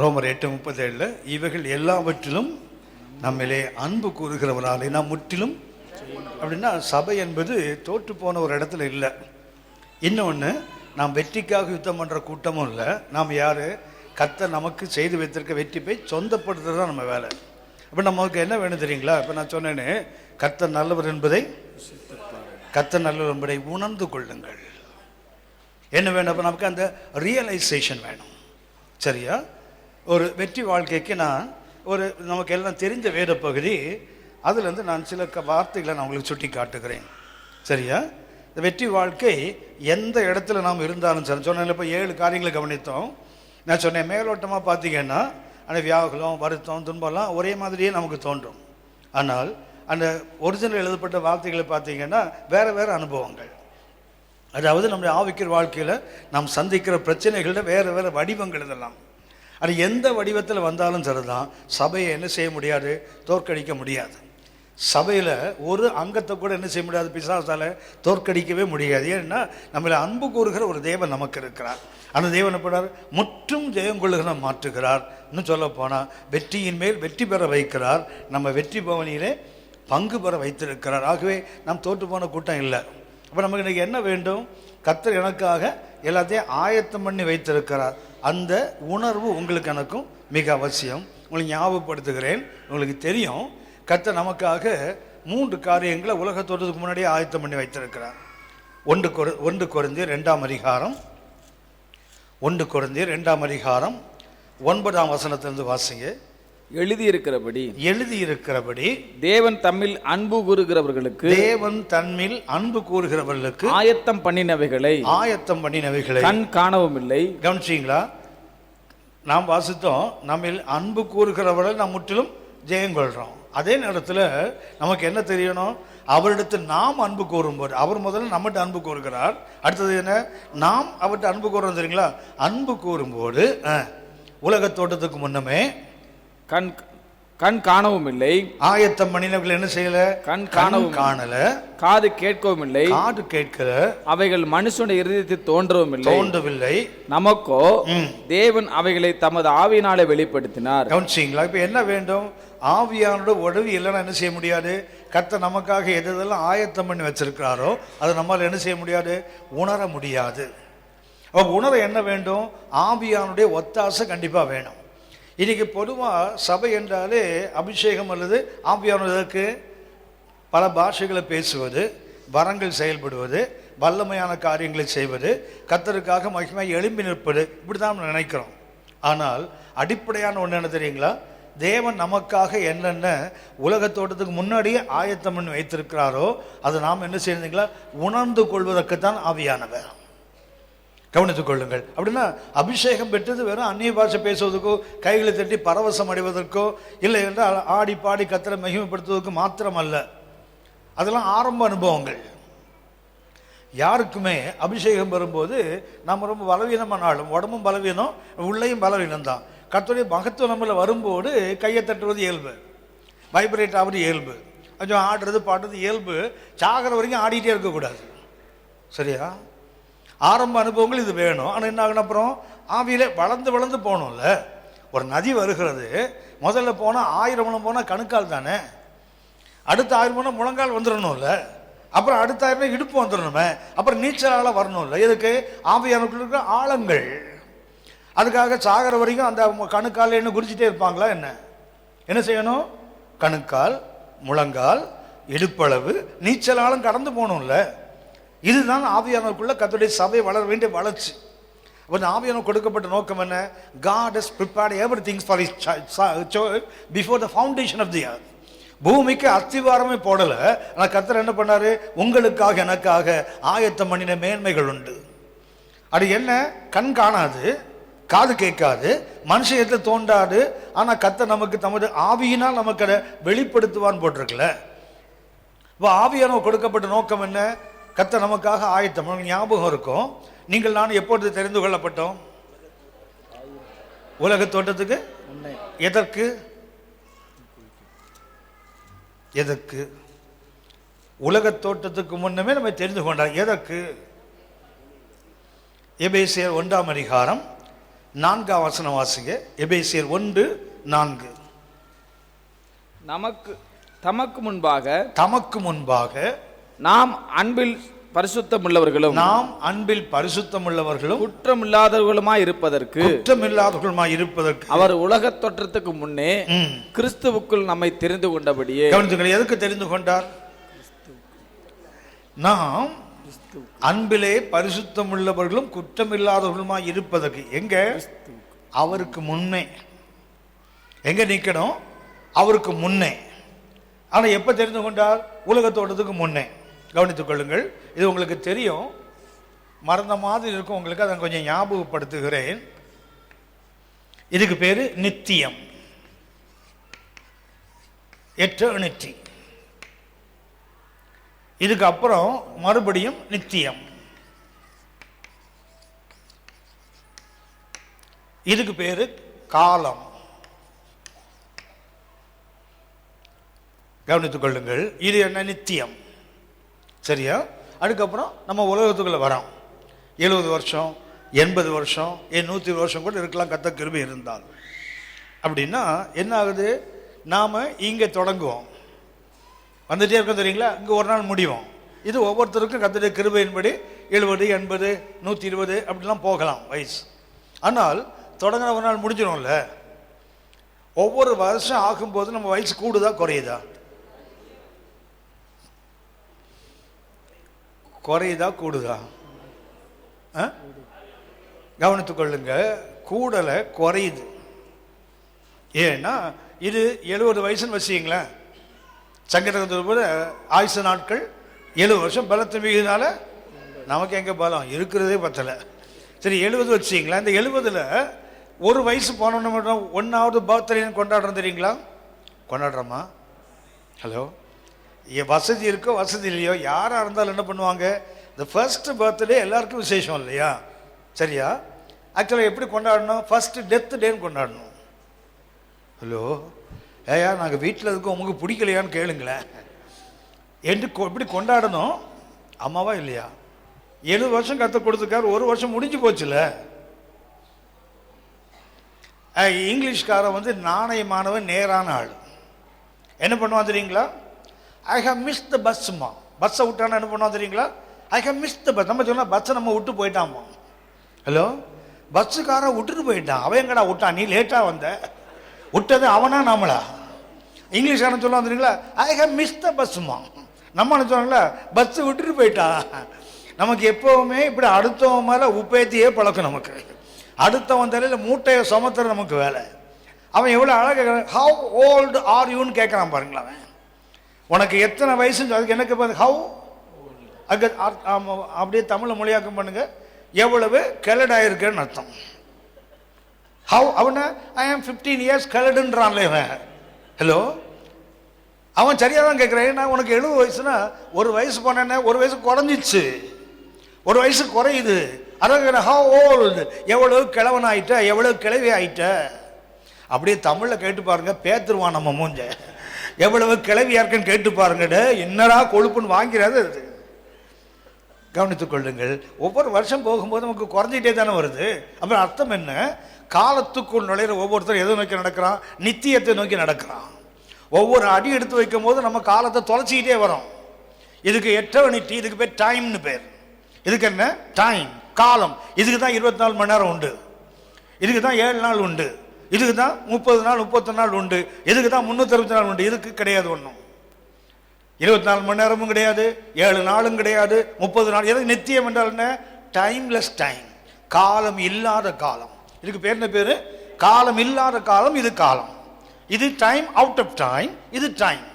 ரோமர் 8:37 இவைகள் எல்லாவற்றிலும் நம்மிலே அன்பு கூறுகிறவராலே நாம் முற்றிலும். அப்படின்னா சபை என்பது தோற்று போன ஒரு இடத்துல இல்லை. இன்னொன்று, நாம் வெற்றிக்காக யுத்தம் பண்ணுற கூட்டமும் இல்லை. நாம் யார்? கர்த்தர் நமக்கு செய்து வைத்திருக்க வெற்றி போய் சொந்தப்படுத்துறது தான் நம்ம வேலை. அப்போ நமக்கு என்ன வேணும் தெரியுங்களா? இப்போ நான் சொன்னேன்னு, கர்த்தர் நல்லவர் என்பதை உணர்ந்து கொள்ளுங்கள். என்ன வேணும்? அப்போ நமக்கு அந்த ரியலைசேஷன் வேணும். சரியா? ஒரு வெற்றி வாழ்க்கைக்கு நான் நமக்கு எல்லாம் தெரிஞ்ச வேத பகுதி, அதுலேருந்து நான் சில வார்த்தைகளை நான் உங்களுக்கு சுட்டி காட்டுகிறேன். சரியா? இந்த வெற்றி வாழ்க்கை எந்த இடத்துல நாம் இருந்தாலும் சரி, சொன்ன இப்போ 7 காரியங்களை கவனித்தோம். நான் சொன்னேன், மேலோட்டமாக பார்த்தீங்கன்னா அந்த வியாகுலம், வருத்தம், துன்பம்லாம் ஒரே மாதிரியே நமக்கு தோன்றும். ஆனால் அந்த ஒரிஜினல் எழுதப்பட்ட வார்த்தைகளை பார்த்தீங்கன்னா வேறு வேறு அனுபவங்கள். அதாவது நம்முடைய ஆவிக்கிற வாழ்க்கையில் நாம் சந்திக்கிற பிரச்சனைகளோட வேறு வேறு வடிவங்கள் இதெல்லாம். அது எந்த வடிவத்தில் வந்தாலும் சரிதான், சபையை என்ன செய்ய முடியாது? தோற்கடிக்க முடியாது. சபையில் ஒரு அங்கத்தை கூட என்ன செய்ய முடியாது? பிசாசால் தோற்கடிக்கவே முடியாது. ஏன்னா நம்மளை அன்பு கூறுகிற ஒரு தேவன் நமக்கு இருக்கிறார். அந்த தேவன் எப்படார்? முற்றும் ஜெயம் கொள்ளுகிற மாற்றுகிறார். இன்னும் சொல்ல போனால் வெற்றியின் மேல் வெற்றி பெற வைக்கிறார். நம்ம வெற்றி பவனியிலே பங்கு பெற வைத்திருக்கிறார். ஆகவே நாம் தோற்று போன கூட்டம் இல்லை. அப்போ நமக்கு இன்றைக்கி என்ன வேண்டும்? கர்த்தர் எனக்காக எல்லாத்தையும் ஆயத்தம் பண்ணி வைத்திருக்கிறார். அந்த உணர்வு உங்களுக்கு எனக்கும் மிக அவசியம். உங்களுக்கு ஞாபகப்படுத்துகிறேன். உங்களுக்கு தெரியும், கர்த்தர் நமக்காக 3 காரியங்களை உலகத்தோட்டத்துக்கு முன்னாடியே ஆயத்தம் பண்ணி வைத்திருக்கிறார். 1 கொரிந்தியர் 2ஆம் அதிகாரம் 9ஆம் வசனத்திலிருந்து வாசிங்க. எழுதியிருக்கிறபடி தேவன் தம்மில் அன்பு கூறுகிறவர்களுக்கு ஆயத்தம் பண்ணினவைகளை கண் காணவும் இல்லை. கவனிச்சீங்களா? நாம் வாசித்தோம், நம்மில் அன்பு கூறுகிறவர்கள் நாம் முற்றிலும் ஜெயம் கொள்றோம். அதே நேரத்தில் நமக்கு என்ன தெரியணும்? அவரிடத்தில் நாம் அன்பு கூறும்போது, அவர் முதல்ல நம்மகிட்ட அன்பு கூறுகிறார். அடுத்தது என்ன? நாம் அவர்கிட்ட அன்பு கூறுறோம். தெரியுங்களா? அன்பு கூறும்போது உலக தோட்டத்துக்கு முன்னமே கண் காணவும் இல்லை, ஆயத்தம் பண்ணினவர்கள் என்ன செய்யல? கண் காணல, காது கேட்கவும் இல்லை, காது கேட்கல, அவைகள் மனுஷனுடைய இருதயத்தில் தோன்றவில்லை. நமக்கோ தேவன் அவைகளை தமது ஆவியினாலே வெளிப்படுத்தினார். கவனிச்சீங்களா? இப்ப என்ன வேண்டும்? ஆவியானோட உதவி இல்லைன்னா என்ன செய்ய முடியாது? கர்த்தர் நமக்காக எதெல்லாம் ஆயத்தம் பண்ணி வச்சிருக்கிறாரோ அதை நம்மால் என்ன செய்ய முடியாது? உணர முடியாது. அப்போ உணர என்ன வேண்டும்? ஆவியானுடைய ஒத்தாசை கண்டிப்பாக வேணும். இன்னைக்கு பொதுவாக சபை என்றாலே அபிஷேகம் அல்லது ஆவியானதற்கு பல பாஷைகளை பேசுவது, வரங்கள் செயல்படுவது, வல்லமையான காரியங்களை செய்வது, கர்த்தருக்காக மகிமை எழும்பி நிற்பது, இப்படி தான் நம்ம நினைக்கிறோம். ஆனால் அடிப்படையான ஒன்று என்ன தெரியுங்களா? தேவன் நமக்காக என்னென்ன உலகத்தோட்டத்துக்கு முன்னாடியே ஆயத்தம் பண்ணி வைத்திருக்கிறாரோ அதை நாம் என்ன செய்யறீங்களா? உணர்ந்து கொள்வதற்குத்தான் ஆவியானவர். கவனித்துக் கொள்ளுங்கள். அப்படின்னா அபிஷேகம் பெற்றது வெறும் அந்நிய பாஷை பேசுவதற்கோ, கைகளை தட்டி பரவசம் அடைவதற்கோ, இல்லை என்றால் ஆடி பாடி கர்த்தரை மகிமைப்படுத்துவதற்கு மாத்திரம் அல்ல. அதெல்லாம் ஆரம்ப அனுபவங்கள். யாருக்குமே அபிஷேகம் வரும்போது நம்ம ரொம்ப பலவீனமானாலும், உடம்பும் பலவீனம், உள்ளேயும் பலவீனம் தான். கர்த்தருடைய மகத்துவம் நம்மள வரும்போது கையை தட்டுவது இயல்பு, வைப்ரேட் ஆகுது இயல்பு, கொஞ்சம் ஆடுறது பாடுறது இயல்பு. சாகிற வரைக்கும் ஆடிட்டே இருக்கக்கூடாது. சரியா? ஆரம்ப அனுபவங்கள் இது வேணும். ஆனால் என்ன ஆகணும்? அப்புறம் ஆவியிலே வளர்ந்து போகணும்ல. ஒரு நதி வருகிறது, முதல்ல போனால் 1000 முழம் போனால் கணுக்கால் தானே, அடுத்த 1000 முழம் முழங்கால் வந்துடணும்ல, அப்புறம் அடுத்த 1000 இடுப்பு வந்துடணுமே, அப்புறம் நீச்சலால் வரணும்ல. எதுக்கு? ஆவியானுக்குள்ள இருக்கிற ஆழங்கள். அதுக்காக சாகிற வரைக்கும் அந்த கணுக்கால் என்ன குறிச்சிட்டே இருப்பாங்களா? என்ன செய்யணும்? கணுக்கால், முழங்கால், இடுப்பளவு, நீச்சலாலும் கடந்து போகணும்ல. இதுதான் ஆவியானவருக்குள்ள கர்த்தருடைய சபை வளர வேண்டிய வளர்ச்சி. அப்போ ஆவியானவர் கொடுக்கப்பட்ட நோக்கம் என்ன? God has prepared everything for his church before the foundation of the earth. பூமிக்கு அஸ்திவாரமே போடல. ஆனால் கர்த்தர் என்ன பண்ணாரு? உங்களுக்காக எனக்காக ஆயத்தம் பண்ணின மேன்மைகள் உண்டு. அது என்ன? கண் காணாது, காது கேட்காது, மனுஷயத்தில் தோன்றாது. ஆனால் கர்த்தர் நமக்கு தமது ஆவியினால் நமக்கு அதை வெளிப்படுத்துவான்னு போட்டிருக்கல. இப்போ ஆவியானவர் கொடுக்கப்பட்ட நோக்கம் என்ன? கர்த்தர் நமக்காக ஆயத்தம். ஞாபகம் இருக்கும், நீங்கள் நான் எப்பொழுது தெரிந்து கொள்ளப்பட்டோம்? உலக தோட்டத்துக்கு எதற்கு? உலக தோட்டத்துக்கு முன்னமே நம்ம தெரிந்து கொண்டார். எதற்கு? எபேசியர் 1ஆம் அதிகாரம் 4ஆம் வசனம் வாசிங்க. எபேசியர் 1:4. தமக்கு முன்பாக நாம் அன்பில் பரிசுத்தமுள்ளவர்களும் குற்றமில்லாதவர்களுமாய் இருப்பதற்கு அவர் உலகத் தோற்றத்துக்கு முன்னே கிறிஸ்துவுக்குள் நம்மை தெரிந்து கொண்டபடியே. கவனித்துங்கள், எதுக்கு தெரிந்து கொண்டார்? நாம் அன்பிலே பரிசுத்தமுள்ளவர்களும் குற்றமில்லாதவர்களுமாய் இருப்பதற்கு. எங்க? அவருக்கு முன்னே. எங்க நிக்கணும்? அவருக்கு முன்னே. ஆனா எப்ப தெரிந்து கொண்டார்? உலகத்தோட்டத்துக்கு முன்னே. கவனித்துக் கொள்ளுங்கள், இது உங்களுக்கு தெரியும், மறந்த மாதிரி இருக்கும் உங்களுக்கு, அதை கொஞ்சம் ஞாபகப்படுத்துகிறேன். இதுக்கு பேரு நித்தியம், எட்டர்னிட்டி. இதுக்கு அப்புறம் மறுபடியும் நித்தியம். இதுக்கு பேரு காலம். கவனித்துக் கொள்ளுங்கள், இது என்ன? நித்தியம். சரியா? அதுக்கப்புறம் நம்ம உலகத்துக்குள்ள வரோம். 70 வருஷம், 80 வருஷம், 100 வருஷம் கூட இருக்கலாம், கர்த்தர் கிருபை இருந்தால். அப்படின்னா என்ன ஆகுது? நாம இங்க தொடங்குவோம், வந்துட்டே இருக்கோம், தெரியுங்களா? இங்க ஒரு நாள் முடியும். இது ஒவ்வொருத்தருக்கும் கர்த்தருடைய கிருபையின்படி 70, 80, 120 அப்படிலாம் போகலாம் வயசு. ஆனால் தொடங்கின ஒரு நாள் முடிஞ்சிடும்ல. ஒவ்வொரு வருஷம் ஆகும்போது நம்ம வயசு கூடுதா குறையுதா? குறையுதா கூடுதா? கவனித்துக் கொள்ளுங்க, கூடல குறையுது. ஏன்னா இது 70 வயசுன்னு வச்சுங்களேன், சங்கீதத்தில் போல ஆயுச நாட்கள் 70 வருஷம், பலத்தை மிகுதினால நமக்கு எங்க பலம் இருக்கிறதே பத்தலை. சரி 70 வச்சுங்களா? இந்த 70ல் ஒரு வயசு போனோன்னு மட்டும் 1வது பர்த்டேன்னு கொண்டாடுறோம், தெரியுங்களா? கொண்டாடுறோமா? ஹலோ, வசதி இருக்கோ வசதி இல்லையோ, யாராக இருந்தாலும் என்ன பண்ணுவாங்க? இந்த ஃபர்ஸ்ட் பர்த்டே எல்லாருக்கும் விசேஷம் இல்லையா? சரியா? ஆக்சுவலாக எப்படி கொண்டாடணும்? ஃபர்ஸ்ட் டெத் டேன்னு கொண்டாடணும். ஹலோ, ஏயா நாங்கள் வீட்டில் இருக்கோம், உங்களுக்கு பிடிக்கலையான்னு கேளுங்களேன். என்று எப்படி கொண்டாடணும்? அம்மாவா இல்லையா? 70 வருஷம் கற்றுக் கொடுத்துருக்காரு, ஒரு வருஷம் முடிஞ்சு போச்சுல. இங்கிலீஷ்காரன் வந்து நாணயமானவன், நேரான ஆள். என்ன பண்ணுவான் தெரியுங்களா? ஐ ஹவ் மிஸ் த பஸ்மா. பஸ்ஸை விட்டானா என்ன பண்ணுவான் தெரியுங்களா? I have miss the bus. நம்ம சொன்னால் பஸ்ஸை நம்ம விட்டு போயிட்டாமா. ஹலோ, பஸ்ஸுக்காரன் விட்டுட்டு போயிட்டான். அவன் எங்கடா விட்டான்? நீ லேட்டாக வந்த. விட்டது அவனா நாமளா? இங்கிலீஷ்காரன் சொல்லுவான் தெரியுங்களா? ஐ ஹவ் மிஸ் த பஸ்மா. நம்ம சொன்னால பஸ்ஸை விட்டுட்டு போயிட்டான். நமக்கு எப்போவுமே இப்படி அடுத்தவன் மேலே உப்பேத்தியே பழக்கம். நமக்கு அடுத்தவன் தலையில் மூட்டையை சுமத்துற நமக்கு வேலை. அவன் எவ்வளோ அழகாக ஹவ் ஓல்டு ஆர் யூன்னு கேட்குறான் பாருங்களா. அவன் உனக்கு எத்தனை வயசுன்னு அதுக்கு எனக்கு ஹவ் அங்கே அப்படியே தமிழ் மொழியாக்கம் பண்ணுங்க, எவ்வளவு கிளடாயிருக்குன்னு அர்த்தம். ஹவ் அவனை ஐ ஆம் 15 இயர்ஸ் கிளடுன்றான்ல இவன். ஹலோ, அவன் சரியாக தான் கேட்குறேன். ஏன்னா உனக்கு 70 வயசுனா ஒரு வயசு போனேன்னா ஒரு வயசு குறைஞ்சிச்சு, ஒரு வயசு குறையுது. அதாவது ஹவ் ஓல்டு, எவ்வளவு கிழவன் ஆயிட்ட, எவ்வளவு கிழவி ஆயிட்ட. அப்படியே தமிழில் கேட்டு பாருங்க, பேத்துருவான் நம்ம மூஞ்ச. எவ்வளவு கிளவியா இருக்குன்னு கேட்டு பாருங்க. என்னடா கொழுப்புன்னு வாங்கிறாது. அது கவனித்துக் கொள்ளுங்கள். ஒவ்வொரு வருஷம் போகும்போது நமக்கு குறைஞ்சிட்டே தானே வருது. அப்புறம் அர்த்தம் என்ன? காலத்துக்குள் நுழையிற ஒவ்வொருத்தரும் எதை நோக்கி நடக்கிறான்? நித்தியத்தை நோக்கி நடக்கிறான். ஒவ்வொரு அடி எடுத்து வைக்கும் போது நம்ம காலத்தை தொலைச்சிக்கிட்டே வரோம். இதுக்கு எட்டர்னிட்டி, இதுக்கு பேர் டைம்னு பேர். இதுக்கு என்ன? டைம், காலம். இதுக்கு தான் 24 மணி நேரம் உண்டு, இதுக்கு தான் 7 நாள் உண்டு, இதுக்கு தான் 30 நாள் 31 நாள் உண்டு, இதுக்கு தான் 360 நாள் உண்டு. இதுக்கு கிடையாது ஒன்றும். 24 மணி நேரமும் கிடையாது, 7 நாளும் கிடையாது, 30 நாள். எது நித்தியம் என்றால் என்ன? டைம்லெஸ் டைம், காலம் இல்லாத காலம். இதுக்கு பேர் என்ன பேரு? காலம் இல்லாத காலம். இது காலம். இது டைம், அவுட் ஆஃப் டைம். இது டைம்.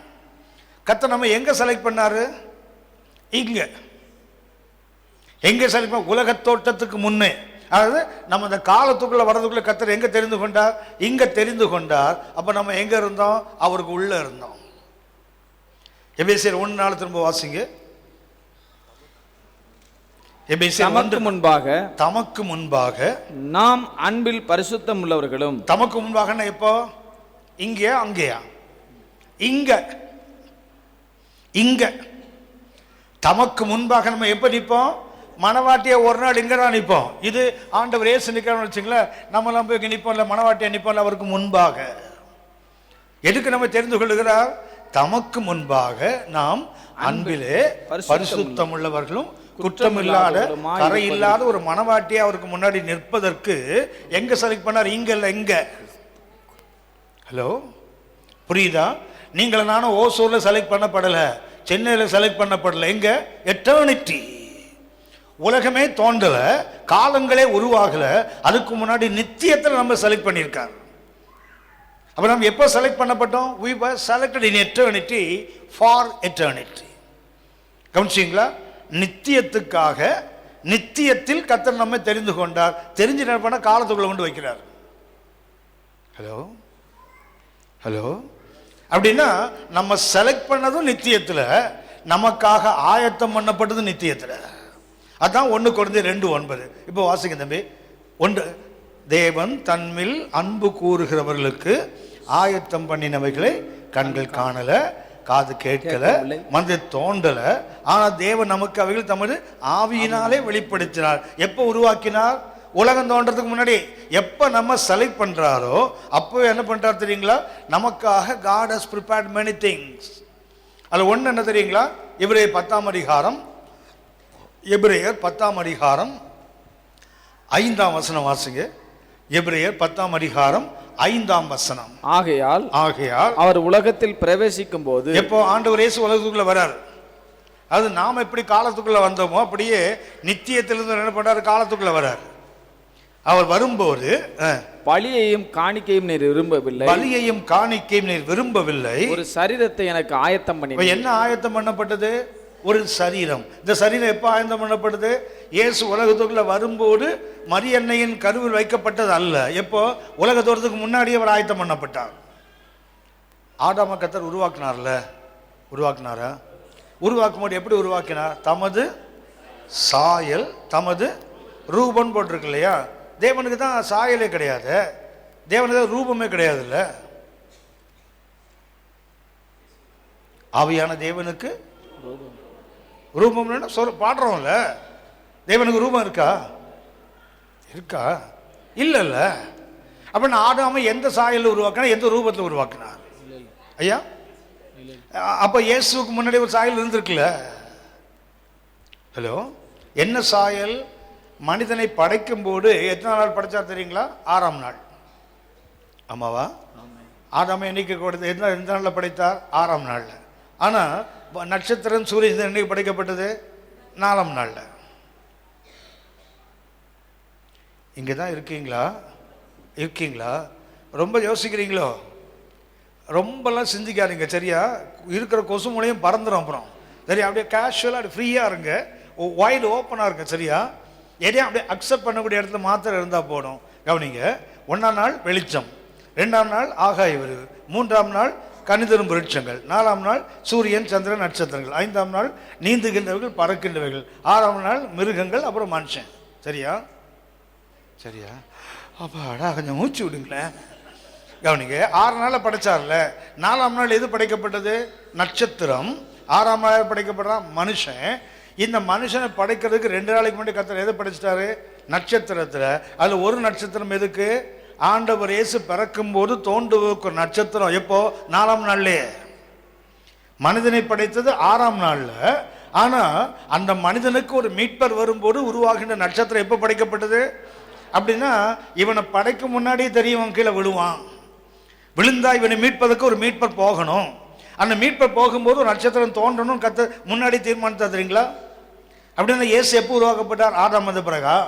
கர்த்தர் நம்ம எங்க செலக்ட் பண்ணாரு? இங்க. எங்க செலக்ட் பண்ண? உலகத் தோற்றத்துக்கு முன்னே. அதாவது நம்ம இந்த காலத்துக்குள்ள வர்றதுக்குள்ள கர்த்தர் எங்க தெரிந்து கொண்டார்? இங்க தெரிந்து கொண்டார். அப்ப நம்ம எங்க இருந்தோம்? அவருக்கு உள்ள இருந்தோம். எபேசியர் 1:4 திரும்ப வாசிங்க. எபேசியர் தமக்கு முன்பாக நாம் அன்பில் பரிசுத்தம் உள்ளவர்களும். தமக்கு முன்பாக எப்போ? இங்கயா அங்கேயா? இங்க. இங்க தமக்கு முன்பாக நம்ம எப்ப நிற்போம்? மணவாட்டியை ஒரு நாள் இங்கே தான் நிற்போம். இது ஆண்டவர் இயேசு நிற்கிறோம்னு வச்சுங்களேன், நம்மளாம் போய் நிற்போம்ல, மணவாட்டியை நிற்போம்ல அவருக்கு முன்பாக. எதுக்கு நம்ம தெரிந்து கொள்ளுகிறார்? தமக்கு முன்பாக நாம் அன்பிலே பரிசுத்தம் உள்ளவர்களும் குற்றமில்லாத கரை இல்லாத ஒரு மணவாட்டியை அவருக்கு முன்னாடி நிற்பதற்கு எங்க செலக்ட் பண்ணார்? இங்க இல்ல, எங்க? ஹலோ, புரியுதா? நீங்கள நானும் ஓசூர்ல செலக்ட் பண்ணப்படல, சென்னையில செலக்ட் பண்ணப்படல. எங்க? எட்டர்னிட்டி. உலகமே தோன்றல, காலங்களே உருவாகல, அதுக்கு முன்னாடி நித்தியத்தில் நம்ம செலக்ட் பண்ணியிருக்காங்க. அப்ப நம்ம எப்போ செலக்ட் பண்ணப்பட்டோம்? we were selected in eternity for eternity. கவனிச்சீங்களா? நித்தியத்துக்காக, நித்தியத்தில் கர்த்தர் நம்மை தெரிந்து கொண்டார். தெரிஞ்சு என்ன பண்ண? காலத்துக்குள்ள கொண்டு வைக்கிறார். ஹலோ ஹலோ, அப்படின்னா நம்ம செலக்ட் பண்ணதும் நித்தியத்தில், நமக்காக ஆயத்தம் பண்ணப்பட்டதும் நித்தியத்தில். அதான் 1 கொரிந்தியர் 2:9. இப்போ வாசிங்க தம்பி. 1, தேவன் தன்மில் அன்பு கூறுகிறவர்களுக்கு ஆயத்தம் பண்ணினவைகளை கண்கள் காணல, காது கேட்கல, மனதில் தோண்டல, ஆனா தேவன் நமக்கு அவைகள் தமது ஆவியினாலே வெளிப்படுத்தினார். எப்போ உருவாக்கினார்? உலகம் தோன்றதுக்கு முன்னாடி. எப்ப நம்ம செலக்ட் பண்றாரோ அப்போ என்ன பண்றாரு தெரியுங்களா? நமக்காக God has prepared many things. அது ஒண்ணு என்ன தெரியுங்களா? எபிரேயர் 10ஆம் அதிகாரம், எபிரேயர் 10ஆம் அதிகாரம் 5ஆம் வசனம் வாசிங்க. எபிரேயர் 10ஆம் அதிகாரம் 5ஆம் வசனம். ஆகையால் அவர் உலகத்தில் பிரவேசிக்கும் போது, எப்போ ஆண்டவர் இயேசு உலகத்துக்குள்ள வரார், அது நாம எப்படி காலத்துக்குள்ள வந்தோமோ அப்படியே நித்தியத்திலிருந்து என்ன பண்றாரு? காலத்துக்குள்ள வரார். அவர் வரும்போது பலியையும் காணிக்கையும் நீர் விரும்பவில்லை, பலியையும் காணிக்கையும் நீர் விரும்பவில்லை, ஒரு சரீரத்தை எனக்கு ஆயத்தம் பண்ணி. என்ன ஆயத்தம் பண்ணப்பட்டது? ஒரு சரீரம். இந்த சரீரம் எப்போ ஆயத்தம் பண்ணப்பட்டது? இயேசு உலகத்துக்குள்ள வரும்போது மரியன்னையின் கருவில் வைக்கப்பட்டது அல்ல. எப்போ? உலக தோற்றத்துக்கு முன்னாடியே அவர் ஆயத்தம் பண்ணப்பட்டார். ஆதாம கர்த்தர் உருவாக்கினார்ல, உருவாக்கினாரா? உருவாக்கும் போது எப்படி உருவாக்கினார்? தமது சாயல், தமது ரூபம் போட்டிருக்கு இல்லையா? தேவனுக்கு தான் சாயலே கிடையாது, தேவனுக்கு தான் ரூபமே கிடையாது இல்ல. ஆவியான தேவனுக்கு ரூபம் பாடுறோம்ல, தேவனுக்கு ரூபம் இருக்கா? இருக்கா? இல்ல. அப்ப ஆதாம எந்த சாயல் உருவாக்கினா, எந்த ரூபத்தில் உருவாக்கினார் ஐயா? அப்ப இயேசுக்கு முன்னாடி ஒரு சாயல் இருந்திருக்குல்ல. ஹலோ, என்ன சாயல்? மனிதனை படைக்கும் போது எத்தனை நாள் படைச்சார் தெரியுங்களா? 6ஆம் நாள். ஆமாவா? ஆதாம என்னைக்கு கொடுத்து எந்த நாள்ல படைத்தார்? 6ஆம் நாள்ல. ஆனா நட்சத்திரம், சூரியன் என்னைக்கு படைக்கப்பட்டது? 4ஆம் நாள்ல. இங்கதான் இருக்கீங்களா? ரொம்ப யோசிக்கிறீங்களோ? ரொம்பலாம் சிந்திக்காதீங்க சரியா? இருக்கிற கொசு மூலையும் பறந்துடும் அப்புறம். சரியா? அப்படியே கேஷுவலா ஃப்ரீயா இருங்க, வைடு ஓப்பனா இருங்க சரியா? எதையும் அப்படியே அக்செப்ட் பண்ணக்கூடிய இடத்துல மாத்திரம் இருந்தா போடும். கவனிங்க. 1ஆம் நாள் வெளிச்சம், 2ஆம் நாள் ஆகாய விரிவு, 3ஆம் நாள் கனிதரும் விருட்சங்கள், 4ஆம் நாள் சூரியன் சந்திரன் நட்சத்திரங்கள், 5ஆம் நாள் நீந்துகின்றவர்கள் பறக்கின்றவைகள், 6ஆம் நாள் மிருகங்கள், அப்புறம் மனுஷன். சரியா? அப்பாடா, கொஞ்சம் மூச்சு விடுங்களேன். கவனிங்க. 6 நாள் படைச்சார்ல, 4ஆம் நாள் எது படைக்கப்பட்டது? நட்சத்திரம். 6ஆம் நாள் படைக்கப்படுறான் மனுஷன். இந்த மனுஷனை படைக்கிறதுக்கு 2 நாளைக்கு முன்னாடி கர்த்தர் எதை படைச்சிட்டாரு? நட்சத்திரத்துல. அதுல ஒரு நட்சத்திரம் எதுக்கு? ஆண்டவர் இயேசு பிறக்கும் போது தோன்றுவதற்கு நட்சத்திரம். எப்போ? 4ஆம் நாள்லயே. மனிதனை படைத்தது 6ஆம் நாள்ல. ஆனா அந்த மனிதனுக்கு ஒரு மீட்பர் வரும்போது உருவாகின்ற நட்சத்திரம் எப்போ படைக்கப்பட்டது? அப்படின்னா இவனை படைக்கும் முன்னாடியே தெரியும் கீழே விழுவான். விழுந்தா இவனை மீட்பதற்கு ஒரு மீட்பர் போகணும். அந்த மீட்பர் போகும்போது ஒரு நட்சத்திரம் தோன்றணும் கர்த்தர் முன்னாடி தீர்மானித்தா தெரியுங்களா? அப்படின்னா இயேசு எப்போ உருவாக்கப்பட்டார்? ஆதாம் வந்த பிறகா?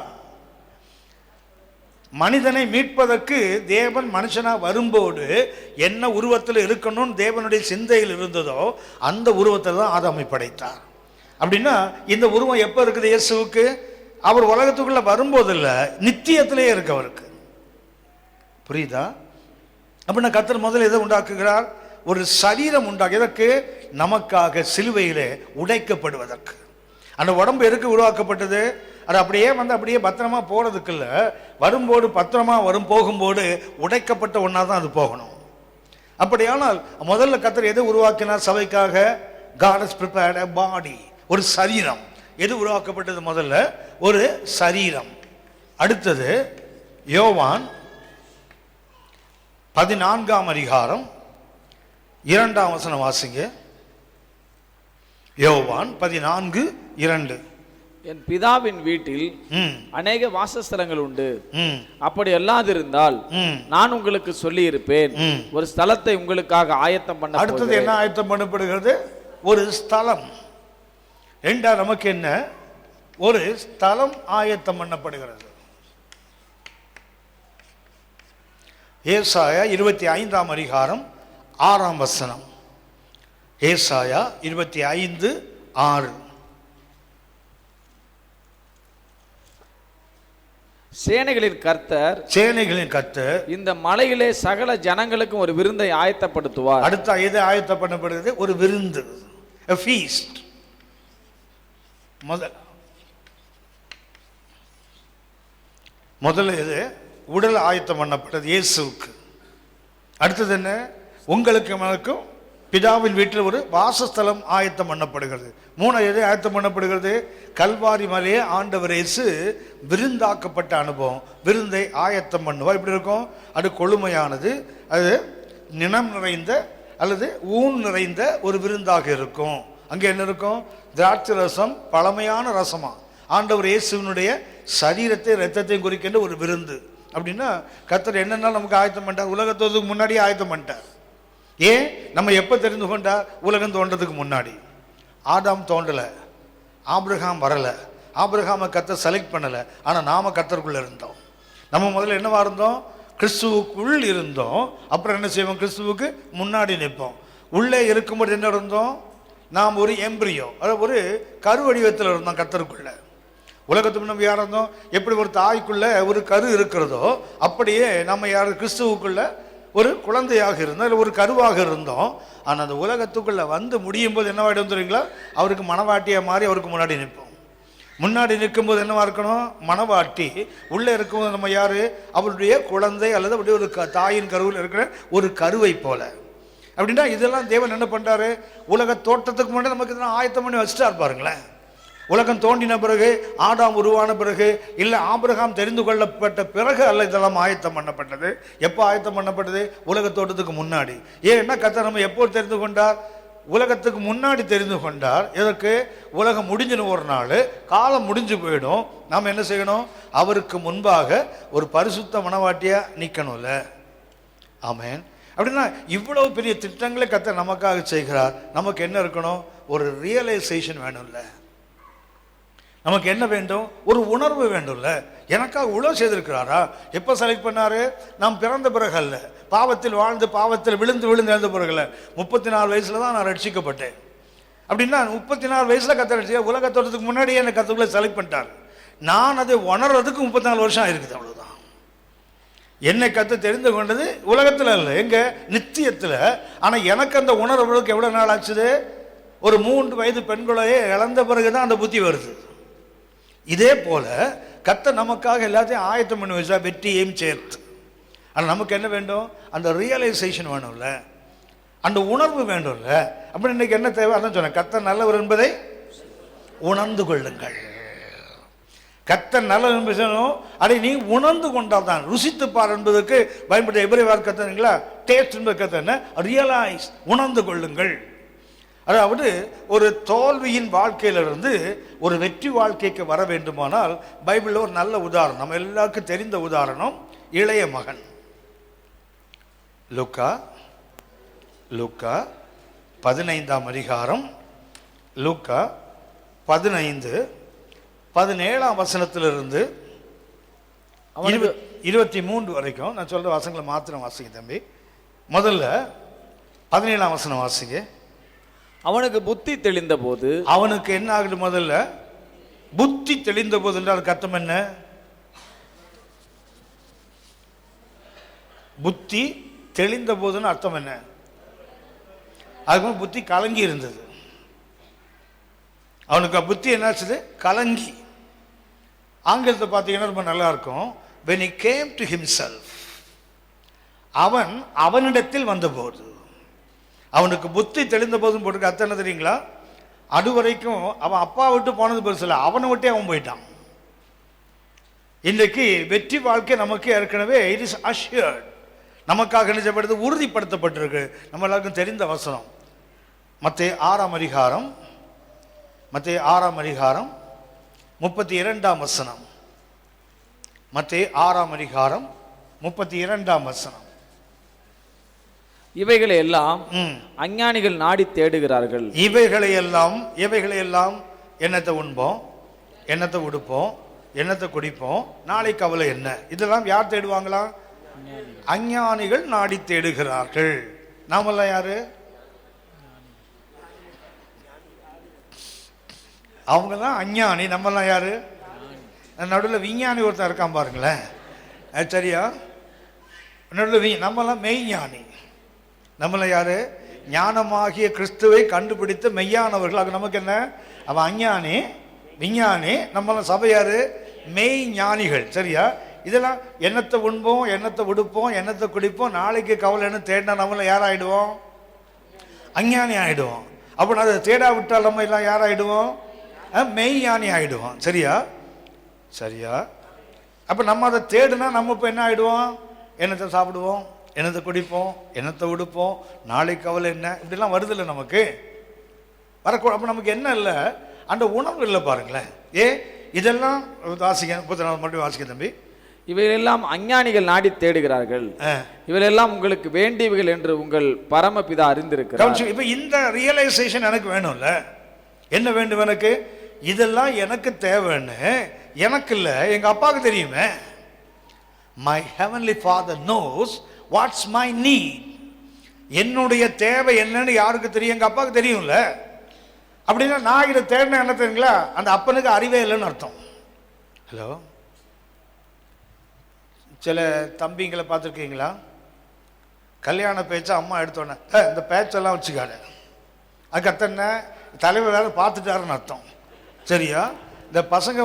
மனிதனை மீட்பதற்கு தேவன் மனுஷனா வரும்போது என்ன உருவத்தில் இருக்கணும்னு தேவனுடைய சிந்தையில் இருந்ததோ அந்த உருவத்தில் தான் ஆதாமை படைத்தார். அப்படின்னா இந்த உருவம் எப்போ இருக்குது இயேசுவுக்கு? அவர் உலகத்துக்குள்ள வரும்போது இல்லை, நித்தியத்திலேயே இருக்கு அவருக்கு. புரியுதா? அப்படின்னா கர்த்தர் முதல்ல எதை உண்டாக்குகிறார்? ஒரு சரீரம் உண்டாக்கு. எதற்கு? நமக்காக சிலுவையிலே உடைக்கப்படுவதற்கு. அந்த உடம்பு எதுக்கு உருவாக்கப்பட்டது? அது அப்படியே அப்படியே பத்திரமா போறதுக்கு இல்ல, வரும்போது பத்திரமா போகும்போது உடைக்கப்பட்ட ஒன்னா தான் அது போகணும். அப்படியானால் முதல்ல கர்த்தர் எதை உருவாக்கினார் சபைக்காக? God has prepared a body, ஒரு சரீரம். எது உருவாக்கப்பட்டது? முதல்ல ஒரு சரீரம். அடுத்தது யோவான் 14ஆம் அதிகாரம் 2ஆம் வசனம் வாசிங்க. யோவான் 14:2. என் பிதாவின் வீட்டில் அநேக வாசஸ்தலங்கள் உண்டு, அப்படி அல்லாதிருந்தால் நான் உங்களுக்கு சொல்லி இருப்பேன், ஒரு ஸ்தலத்தை உங்களுக்காக ஆயத்தம் பண்ண. அடுத்தது என்ன ஆயத்தம் பண்ணப்படுகிறது? ஒரு ஸ்தலம். ரெண்டா நமக்கு என்ன? ஒரு ஸ்தலம் ஆயத்தம் பண்ணப்படுகிறது. ஏசாயா 25ஆம் அதிகாரம் 6ஆம் வசனம். ஏசாயா 25:6. சேனைகளின் கர்த்தர் இந்த மலையிலே சகல ஜனங்களுக்கும் ஒரு விருந்தை ஆயத்தப்படுத்துவார். அடுத்த எது ஆயத்தம் பண்ணப்படுகிறது? ஒரு விருந்து, a feast. முதல்ல இது உடல் ஆயத்தம் பண்ணப்பட்டது இயேசுவுக்கு. அடுத்தது என்ன? உங்களுக்கு எனக்கும் பிதாவின் வீட்டில் ஒரு வாசஸ்தலம் ஆயத்தம் பண்ணப்படுகிறது. எது ஆயத்தம் பண்ணப்படுகிறது? கல்வாரி மலையே ஆண்டவர் இயேசு விருந்தாக்கப்பட்ட அனுபவம். விருந்தை ஆயத்தம் பண்ணுவா. இப்படி இருக்கும். அது கொழுமையானது, அது நினம் நிறைந்த அல்லது ஊன் நிறைந்த ஒரு விருந்தாக இருக்கும். அங்கே என்ன இருக்கும்? திராட்சை ரசம், பழமையான ரசமா, ஆண்டவர் இயேசுவினுடைய சரீரத்தை இரத்தத்தையும் குறிக்கின்ற ஒரு விருந்து. அப்படின்னா கர்த்தர் என்னென்ன நமக்கு ஆயத்தம் பண்ணிட்டார்? உலகத்துக்கு முன்னாடியே ஆயத்தம் பண்ணிட்டார். ஏன்? நம்ம எப்போ தெரிந்து கொண்டார்? உலகம் தோன்றதுக்கு முன்னாடி. ஆதாம் தோன்றலை, ஆபிரகாம் வரலை, ஆபிரகாமை கர்த்தர் செலக்ட் பண்ணலை. ஆனால் நாம கர்த்தருக்குள்ள இருந்தோம். நம்ம முதல்ல என்னவா இருந்தோம்? கிறிஸ்துவுக்குள் இருந்தோம். அப்புறம் என்ன செய்வோம்? கிறிஸ்துவுக்கு முன்னாடி நிற்போம். உள்ளே இருக்கும்போது என்ன இருந்தோம்? நாம் ஒரு எம்பிரியோ, அதாவது ஒரு கரு வடிவத்தில் இருந்தோம் கர்த்தருக்குள்ள. உலகத்துக்கு நம்ம யார் இருந்தோம்? எப்படி ஒரு தாய்க்குள்ள ஒரு கரு இருக்கிறதோ அப்படியே நம்ம யார் கிறிஸ்துவுக்குள்ள ஒரு குழந்தையாக இருந்தோம், இல்லை ஒரு கருவாக இருந்தோம். ஆனால் அந்த உலகத்துக்குள்ள வந்து முடியும் போது என்னவாயிடும் தெரியுங்களா? அவருக்கு மனவாட்டியாக மாறி அவருக்கு முன்னாடி நிற்போம். முன்னாடி நிற்கும்போது என்னவா இருக்கணும்? மனவாட்டி. உள்ளே இருக்கும்போது நம்ம யாரு? அவருடைய குழந்தை அல்லது அப்படியே ஒரு தாயின் கருவில் இருக்கிற ஒரு கருவை போல. அப்படின்னா இதெல்லாம் தேவன் என்ன பண்றாரு? உலக தோட்டத்துக்கு முன்னாடி நமக்கு இதெல்லாம் ஆயத்தம் பண்ணி வச்சுட்டா பாருங்களேன். உலகம் தோண்டின பிறகு, ஆதாம் உருவான பிறகு, இல்லை ஆபிரகாம் தெரிந்து கொள்ளப்பட்ட பிறகு அல்ல இதெல்லாம் ஆயத்தம் பண்ணப்பட்டது. எப்போ ஆயத்தம் பண்ணப்பட்டது? உலக தோட்டத்துக்கு முன்னாடி. ஏன்னா கர்த்தர் நம்ம எப்போ தெரிந்து கொண்டார்? உலகத்துக்கு முன்னாடி தெரிந்து கொண்டார். எதற்கு? உலகம் முடிஞ்சின ஒரு நாள், காலம் முடிஞ்சு போயிடும். நாம் என்ன செய்யணும்? அவருக்கு முன்பாக ஒரு பரிசுத்த மனவாட்டியா நிற்கணும்ல. ஆமென். அப்படின்னா இவ்வளவு பெரிய திட்டங்களை கர்த்தர் நமக்காக செய்கிறார். நமக்கு என்ன இருக்கணும்? ஒரு ரியலைசேஷன் வேணும்ல. நமக்கு என்ன வேண்டும்? ஒரு உணர்வு வேண்டும்ல. எனக்காக இவ்வளோ செய்திருக்கிறாரா? எப்போ செலக்ட் பண்ணாரு? நாம் பிறந்த பிறகு அல்ல, பாவத்தில் வாழ்ந்து பாவத்தில் விழுந்து இழந்த பிறகு இல்லை. 34 வயசுல தான் நான் ரட்சிக்கப்பட்டேன். அப்படின்னா 34 வயசுல கர்த்தர் உலகத்தோட்டத்துக்கு முன்னாடியே என்னை கர்த்தருக்குள்ள செலக்ட் பண்ணிட்டார். நான் அதை உணர்றதுக்கு 34 வருஷம் ஆயிருக்குது. அவ்வளவுதான். என்னை கர்த்தர் தெரிந்து கொண்டது உலகத்தில் இல்லை, எங்க? நித்தியத்தில். ஆனால் எனக்கு அந்த உணர்வுக்கு எவ்வளோ நாள் ஆச்சுது? ஒரு 3 வயது பெண்களையே இழந்த பிறகுதான் அந்த புத்தி வருது. இதே போல கர்த்தர் நமக்காக எல்லாத்தையும் ஆயத்தம் பண்ணி வச்சா, வெற்றியையும் சேர்த்து. ஆனால் நமக்கு என்ன வேண்டும்? அந்த ரியலைசேஷன் வேணும்ல, அந்த உணர்வு வேண்டும்ல. அப்படி இன்னைக்கு என்ன தேவை? அதான் சொன்னேன், கர்த்தர் நல்லவர் என்பதை உணர்ந்து கொள்ளுங்கள். கர்த்தர் நல்லவர் என்பது அதை நீ உணர்ந்து கொண்டால் தான். ருசித்து பார் என்பதற்கு பயன்படுத்த எபிரேய வார்த்தை கர்த்தருங்களா? டேஸ்ட் என்பது கர்த்தர் என்ன? ரியலைஸ், உணர்ந்து கொள்ளுங்கள். அதாவது ஒரு தோல்வியின் வாழ்க்கையிலிருந்து ஒரு வெற்றி வாழ்க்கைக்கு வர வேண்டுமானால் பைபிளில் ஒரு நல்ல உதாரணம், நம்ம எல்லாருக்கும் தெரிந்த உதாரணம், இளைய மகன். லூக்கா 15ஆம் அதிகாரம், லூக்கா 15:17 வசனத்திலிருந்து 23 வரைக்கும் நான் சொல்ற வசனங்களை மாத்திரம் வாசிங்க தம்பி. முதல்ல 17ஆம் வசனம் வாசிங்க. அவனுக்கு புத்தி தெளிந்த போது, அவனுக்கு என்ன ஆகுது? முதல்ல புத்தி தெளிந்த போது என்றால் அர்த்தம் என்ன? புத்தி தெளிந்த போதுன்னு அர்த்தம் என்ன? அதுக்கு புத்தி கலங்கி இருந்தது. அவனுக்கு புத்தி என்னாச்சு? கலங்கி. ஆங்கிலத்தை பார்த்தீங்கன்னா ரொம்ப நல்லா இருக்கும். when he came to himself, அவன் அவனிடத்தில் வந்தபோது. அவனுக்கு புத்தி தெளிந்த போதும் போட்டு அர்த்தம் என்ன தெரியுங்களா? அது வரைக்கும் அவன் அப்பா விட்டு போனது பெருசு இல்லை, அவனை விட்டே அவன் போயிட்டான். இன்றைக்கு வெற்றி வாழ்க்கை நமக்கு ஏற்கனவே இட் இஸ் அஷ்யூர்ட், நமக்காக நிஜப்படுது, உறுதிப்படுத்தப்பட்டிருக்கு. நம்ம எல்லாருக்கும் தெரிந்த வசனம் மத்தேயு 6ஆம் அதிகாரம், மத்தேயு 6ஆம் அதிகாரம் 32ஆம் வசனம். மத்தேயு 6ஆம் அதிகாரம் 32ஆம் வசனம். இவைகளை எல்லாம் அஞ்ஞானிகள் நாடி தேடுகிறார்கள். இவைகளை எல்லாம் என்னத்தை உண்போம், என்னத்தை உடுப்போம், என்னத்தை குடிப்போம், நாளை கவலை என்ன, இதெல்லாம் யார் தேடுவாங்களா? அஞ்ஞானிகள் நாடி தேடுகிறார்கள். நாமெல்லாம் யாரு? அவங்க தான் அஞ்ஞானி, நம்மெல்லாம் யாரு? நடுவில் விஞ்ஞானி ஒருத்தன் இருக்கான் பாருங்களேன், சரியா? நடுவில் நம்மெல்லாம் மெய்ஞானி. நம்மளாம் யாரு? ஞானமாகிய கிறிஸ்துவை கண்டுபிடித்த மெய்யானவர்கள். அது நமக்கு என்ன? அவன் அஞ்ஞானி, விஞ்ஞானி. நம்மளாம் சபை யாரு? மெய் ஞானிகள். சரியா? இதெல்லாம் என்னத்தை உண்போம், என்னத்தை உடுப்போம், என்னத்தை குடிப்போம், நாளைக்கு கவலைன்னு தேடினா நம்மள யாராயிடுவோம்? அஞ்ஞானி ஆயிடுவோம். அப்போ அதை தேடா விட்டால் நம்ம எல்லாம் யாராயிடுவோம்? மெய் ஞானி ஆயிடுவோம். சரியா? சரியா? அப்போ நம்ம அதை தேடுனா நம்ம இப்போ என்ன ஆயிடுவோம்? என்னத்தை சாப்பிடுவோம், என்னத்தை குடிப்போம், என்னத்தை உடுப்போம், நாளைக்கு கவலை என்ன, இப்படிலாம் வருதில்லை நமக்கு வரக்கூடாது. அப்போ நமக்கு என்ன இல்லை? அந்த உணர்வு இல்லை பாருங்களேன். இதெல்லாம் வாசிக்க 34 மட்டும் வாசிக்க தம்பி. இவையெல்லாம் அஞ்ஞானிகள் நாடி தேடுகிறார்கள், இவையெல்லாம் உங்களுக்கு வேண்டியவைகள் என்று உங்கள் பரமபிதா அறிந்திருக்கிறார். இப்ப இந்த ரியலைசேஷன் எனக்கு வேணும்ல. என்ன வேண்டும் எனக்கு? இதெல்லாம் எனக்கு தேவைன்னு எனக்கு இல்லை, எங்க அப்பாவுக்கு தெரியுமே. My heavenly Father knows what's my need. என்னுடைய தேவை என்னன்னு யாருக்கு தெரியும்? எங்க அப்பாவுக்கு தெரியும்ல. அப்படின்னா நான் இதை தேடின என்ன தெரியுங்களா? அந்த அப்பனுக்கு அறிவே இல்லைன்னு அர்த்தம். ஹலோ, சில தம்பிங்களை பார்த்துருக்கீங்களா? கல்யாண பேச்சை அம்மா எடுத்தோன்னே இந்த பேச்செல்லாம் வச்சுக்காது, அதுக்கு அர்த்தம் என்ன? தலைவர் வேலை பார்த்துட்டாருன்னு அர்த்தம். சரியா? இந்த பசங்க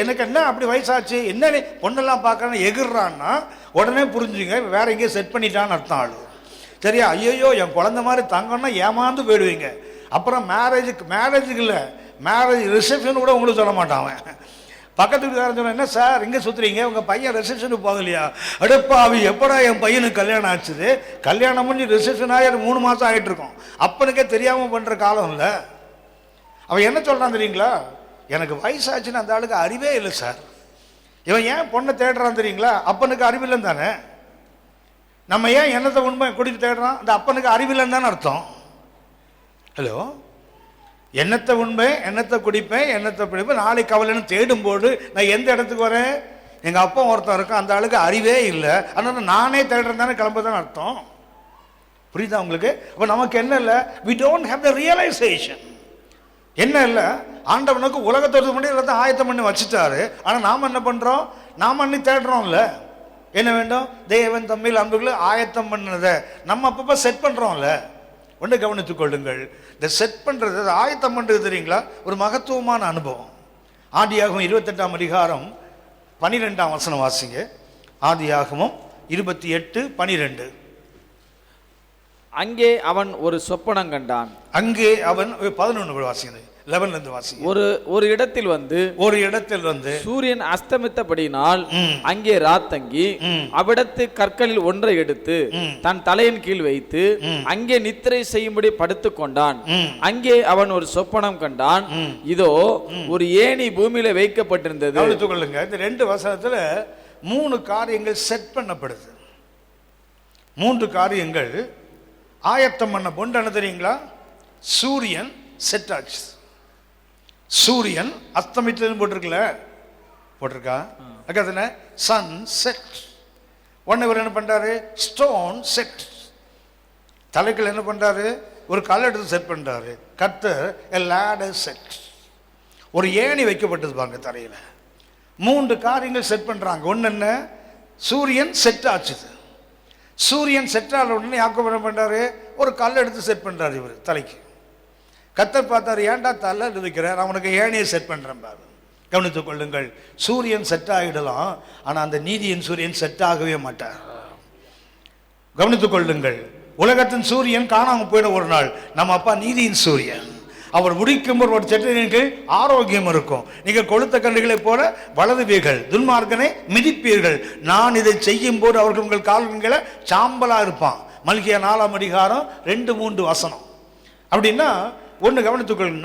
எனக்கு என்ன அப்படி வயசாச்சு, என்ன பொண்ணெல்லாம் பார்க்கறன்னு எகிர்றான்னா உடனே புரிஞ்சுங்க, வேற எங்கேயும் செட் பண்ணிட்டான்னு அர்த்தம் ஆளு. சரியா? ஐயோ என் குழந்தை மாதிரி தங்கன்னா ஏமாந்து போயிடுவீங்க. அப்புறம் மேரேஜுக்கு இல்லை, மேரேஜ் ரிசப்ஷன் கூட உங்களுக்கு சொல்ல மாட்டான். பக்கத்து வீட்டுக்காரன் சொன்ன, என்ன சார் இங்கே சுற்றுறீங்க, உங்கள் பையன் ரிசப்ஷனுக்கு போகலையா? அடுப்பாவி, எப்படா என் பையனுக்கு கல்யாணம் ஆச்சுது? கல்யாணம் பண்ணி ரிசப்ஷன் ஆகி 3 மாதம் ஆகிட்டு இருக்கோம். அப்பனுக்கே தெரியாமல் பண்ணுற காலம் இல்லை. அவன் என்ன சொல்கிறான் தெரியுங்களா? எனக்கு வயசாச்சுன்னு அந்த ஆளுக்கு அறிவே இல்லை சார். இவன் ஏன் பொண்ணை தேடுறான் தெரியுங்களா? அப்பனுக்கு அறிவில்லைன்னு தானே. நம்ம ஏன் என்னத்தை உண்மை குடித்து தேடுறான்? அந்த அப்பனுக்கு அறிவில்லைன்னு தானே அர்த்தம். ஹலோ, என்னத்தை உண்மை, என்னத்தை குடிப்பேன், என்னத்தை பிடிப்பேன், நாளைக்கு கவலைன்னு தேடும்போது நான் எந்த இடத்துக்கு வரேன்? எங்கள் அப்பா ஒருத்தன் இருக்கும், அந்த ஆளுக்கு அறிவே இல்லை, அதனால நானே தேடுறேன் தானே கிளம்புதானே அர்த்தம். புரியுதா உங்களுக்கு? அப்போ நமக்கு என்ன இல்லை? we don't have the realization. என்ன இல்லை? ஆண்டவனுக்கு உலகத்தோடு பண்ணி எல்லாத்தையும் ஆயத்தம் பண்ணி வச்சுட்டாரு. ஆனால் நாம் என்ன பண்ணுறோம்? நாம் அன்னி தேடுறோம்ல. என்ன வேண்டும்? தேவன் தம்மில் அன்புகளை ஆயத்தம் பண்ணதை நம்ம அப்பப்போ செட் பண்ணுறோம்ல. ஒன்று கவனித்துக் கொள்ளுங்கள், இந்த செட் பண்ணுறது, ஆயத்தம் பண்ணுறது தெரியுங்களா, ஒரு மகத்துவமான அனுபவம். ஆதியாகமம் 28ஆம் அதிகாரம் 12ஆம் வசனம் வாசிங்க. ஆதியாகமம் 28:12. அங்கே அவன் ஒரு சொப்பனம் கண்டான். அங்கே அவன் 11 வாசிங்க, 11 வாசிங்க. ஒரு இடத்தில் வந்து சூரியன் அஸ்தமித்தபடியினால் அங்கே ராத்தங்கி அவ்விடத்து கற்களில் ஒன்றை எடுத்து தன் தலையின் கீழ் வைத்து அங்கே நித்திரை செய்யும்படி படுத்துக் கொண்டான். அங்கே அவன் ஒரு சொப்பனம் கண்டான், இதோ ஒரு ஏணி பூமியில வைக்கப்பட்டிருந்தது. கவனித்துக் கொள்ளுங்க, இந்த 2 வசனத்துல 3 காரியங்கள் செட் பண்ணப்படுது. 3 காரியங்கள் ஆயத்தம் பண்ண பொண்டு. என்ன தெரியுங்களா? சூரியன் செட் ஆச்சு. சூரியன் அஸ்தமித்ததுன்னு போட்டிருக்கா? Sunset. உடனே இவர் என்ன பண்றாரு? Stone set. தலைகள் என்ன பண்றாரு? ஒரு கல் எடுத்து செட் பண்றாரு. கர்த்தர் a ladder செட். ஒரு ஏணி வைக்கப்பட்டது பாங்க தரையில. 3 காரியங்கள் செட் பண்றாங்க. ஒன்னு என்ன? சூரியன் செட் ஆச்சுது. சூரியன் செட் ஆன உடனே யாக்கோபு என்ன பண்றாரு? ஒரு கல் எடுத்து செட் பண்றாரு இவர் தலைக்கு. கர்த்தர் பார்த்தாரு, ஏன்டா தலை இருக்கிறார், அவனுக்கு ஏணியை செட் பண்றேன் பாரு. கவனித்துக் கொள்ளுங்கள், சூரியன் செட் ஆகிடலாம், ஆனா அந்த நீதியின் சூரியன் செட் ஆகவே மாட்டார். கவனித்துக் கொள்ளுங்கள், உலகத்தின் சூரியன் காணாம போயிட ஒரு நாள். நம்ம அப்பா நீதியின் சூரியன், அவர் உரிக்கும் ஒரு செட்டையின் கீழ் ஆரோக்கியம் இருக்கும். நீங்கள் கொளுத்த கன்றுகளை போல வளருவீர்கள், துன்மார்க்கனை மிதிப்பீர்கள். நான் இதை செய்யும் போது அவர்கள் உங்கள் கால்களை சாம்பலா இருப்பான். மல்கியா 4ஆம் அதிகாரம் 2-3 வசனம். அப்படின்னா ஒன்று கவனித்துக்கொள்,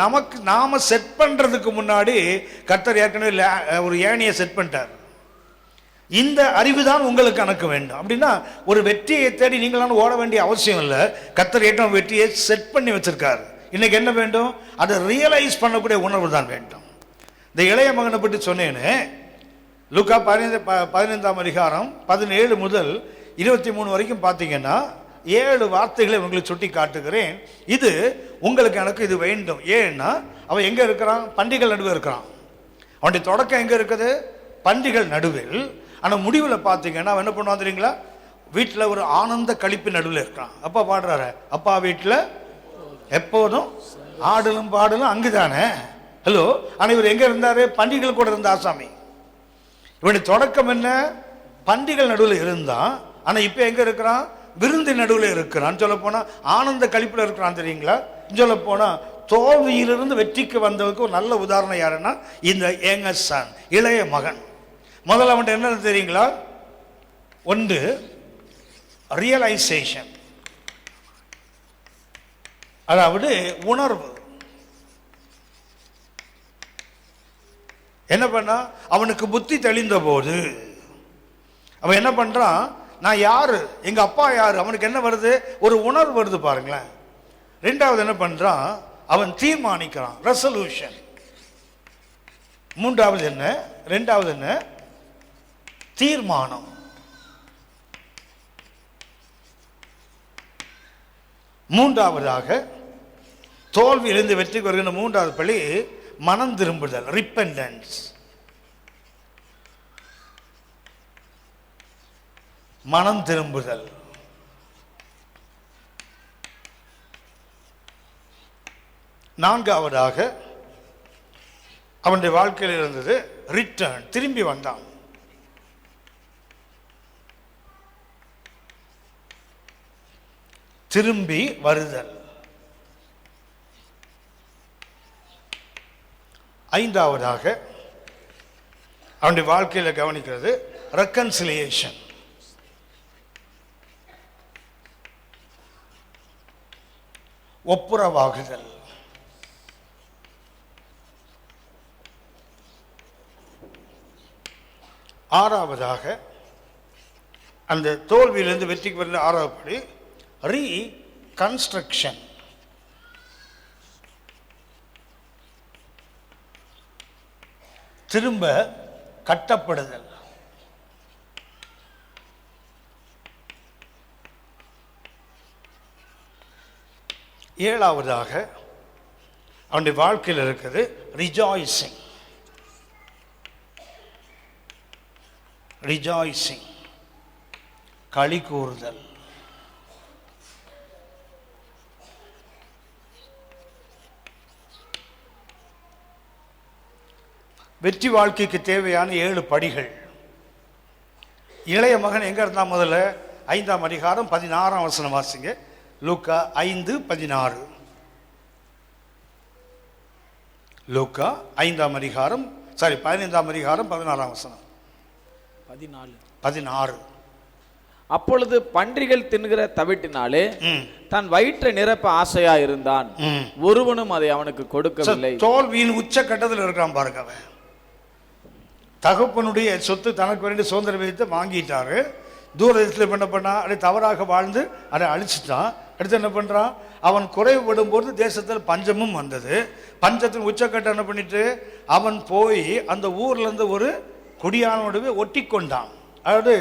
நாம செட் பண்றதுக்கு முன்னாடி கர்த்தர் ஏற்கனவே ஒரு ஏணியை செட் பண்ணிட்டார். இந்த அறிவு தான் உங்களுக்கு எனக்கு வேண்டும். அப்படின்னா ஒரு வெற்றியை தேடி நீங்களாம் ஓட வேண்டிய அவசியம் இல்லை. கர்த்தர் ஏற்கனவே வெற்றியை செட் பண்ணி வச்சிருக்காரு. இன்னைக்கு என்ன வேண்டும்? அதை ரியலைஸ் பண்ணக்கூடிய உணர்வு தான் வேண்டும். இந்த இளைய மகனை பற்றி சொன்னேன்னு லூக்கா 15ஆம் அதிகாரம் 17 முதல் 23 வரைக்கும் பார்த்தீங்கன்னா 7 வார்த்தைகளை உங்களுக்கு சுட்டி காட்டுகிறேன். இது உங்களுக்கு எனக்கு இது வேண்டும். ஏன்னா அவன் எங்க இருக்கிறான்? பண்டிகள் நடுவே இருக்கிறான். அவனுடைய தொடக்கம் எங்க இருக்குது? பண்டிகள் நடுவில். ஆனால் முடிவில் பார்த்தீங்கன்னா அவன் என்ன பண்ணுவான் தெரியுங்களா? வீட்டில் ஒரு ஆனந்த கழிப்பு நடுவில் இருக்கான். அப்பா பாடுறாரு, அப்பா வீட்டில் எப்போதும் ஆடலும் பாடலும் அங்குதானே. ஹலோ, ஆனால் இவர் எங்க இருந்தாரு? பண்டிகைகள் கூட இருந்த ஆசாமி. இவனுடைய தொடக்கம் என்ன? பண்டிகள் நடுவில் இருந்தான். ஆனால் இப்போ எங்க இருக்கிறான்? விருந்து நடுவில் இருக்கிறான். சொல்ல போனா ஆனந்த கழிப்புல இருக்கிறான். தெரியுங்களா? சொல்ல போனா தோல்வியிலிருந்து வெற்றிக்கு வந்தவருக்கு ஒரு நல்ல உதாரணம் யாருன்னா இந்த யங்கர் சன், இளைய மகன். முதல்ல அவன் என்ன தெரியுங்களா? ஒன்று ரியலைசேஷன், அதாவது உணர்வு. என்ன பண்ணா, அவனுக்கு புத்தி தெளிந்த போது அவன் என்ன பண்றான்? நான் யாரு, எங்க அப்பா யாரு, அவனுக்கு என்ன வருது? ஒரு உணர்வு வருது பாருங்களேன். ரெண்டாவது என்ன பண்றான்? அவன் தீர்மானிக்கிறான், ரெசல்யூஷன். மூன்றாவது என்ன? ரெண்டாவது என்ன? தீர்மானம். மூன்றாவதாக தோல்வியிலிருந்து வெற்றிக்கு வருகின்ற மூன்றாவது படி மனம் திரும்புதல், ரிப்பெண்டன்ஸ். மனம் திரும்புதல். நான்காவதாக அவனுடைய வாழ்க்கையில் இருந்தது ரிட்டர்ன், திரும்பி வந்தான். திரும்பி வருதல். ஐந்தாவதாக அவனுடைய வாழ்க்கையில் கவனிக்கிறது ரெக்கன்சிலியேஷன், ஒப்புரவாகுதல். ஆறாவதாக அந்த தோல்வியிலிருந்து வெற்றிக்கு வருகிற ஆறாவது படி ரீகன்ஸ்ட்ரக்ஷன், திரும்ப கட்டப்படுதல். ஏழாவதாக அவனுடைய வாழ்க்கையில் இருக்கிறது ரிஜாய்சிங், ரிஜாய்சிங், களி கூறுதல். வெற்றி வாழ்க்கைக்கு தேவையான 7 படிகள். இளைய மகன் எங்க இருந்தா? முதல்ல 5ஆம் அதிகாரம் 16ஆம் வசனம் வாசிங்க. லூக்கா 5:16. லூக்கா 5ஆம் அதிகாரம் 15ஆம் அதிகாரம் 16ஆம் வசனம். 16. அப்பொழுது பன்றிகள் தின்கிற தவிட்டினாலே தன் வயிற்றை நிரப்ப ஆசையா இருந்தான், ஒருவனும் அதை அவனுக்கு கொடுக்கவில்லை. தோல்வியின் உச்ச கட்டத்தில் இருக்கான் பாருங்க. அவன் தகப்பனுடைய சொத்து தனக்கு வேண்டிய சுதந்திரம் வைத்து வாங்கிட்டாரு. தூரத்தில் என்ன பண்ணா? அதை தவறாக வாழ்ந்து அதை அழிச்சிட்டான். அடுத்து என்ன பண்றான்? அவன் குறைவுபடும் போது தேசத்தில் பஞ்சமும் வந்தது. பஞ்சத்தின் உச்சக்கட்டம் என்ன பண்ணிட்டு அவன் போய் அந்த ஊர்ல இருந்து ஒரு குடியானோடவே ஒட்டி கொண்டான். அதாவது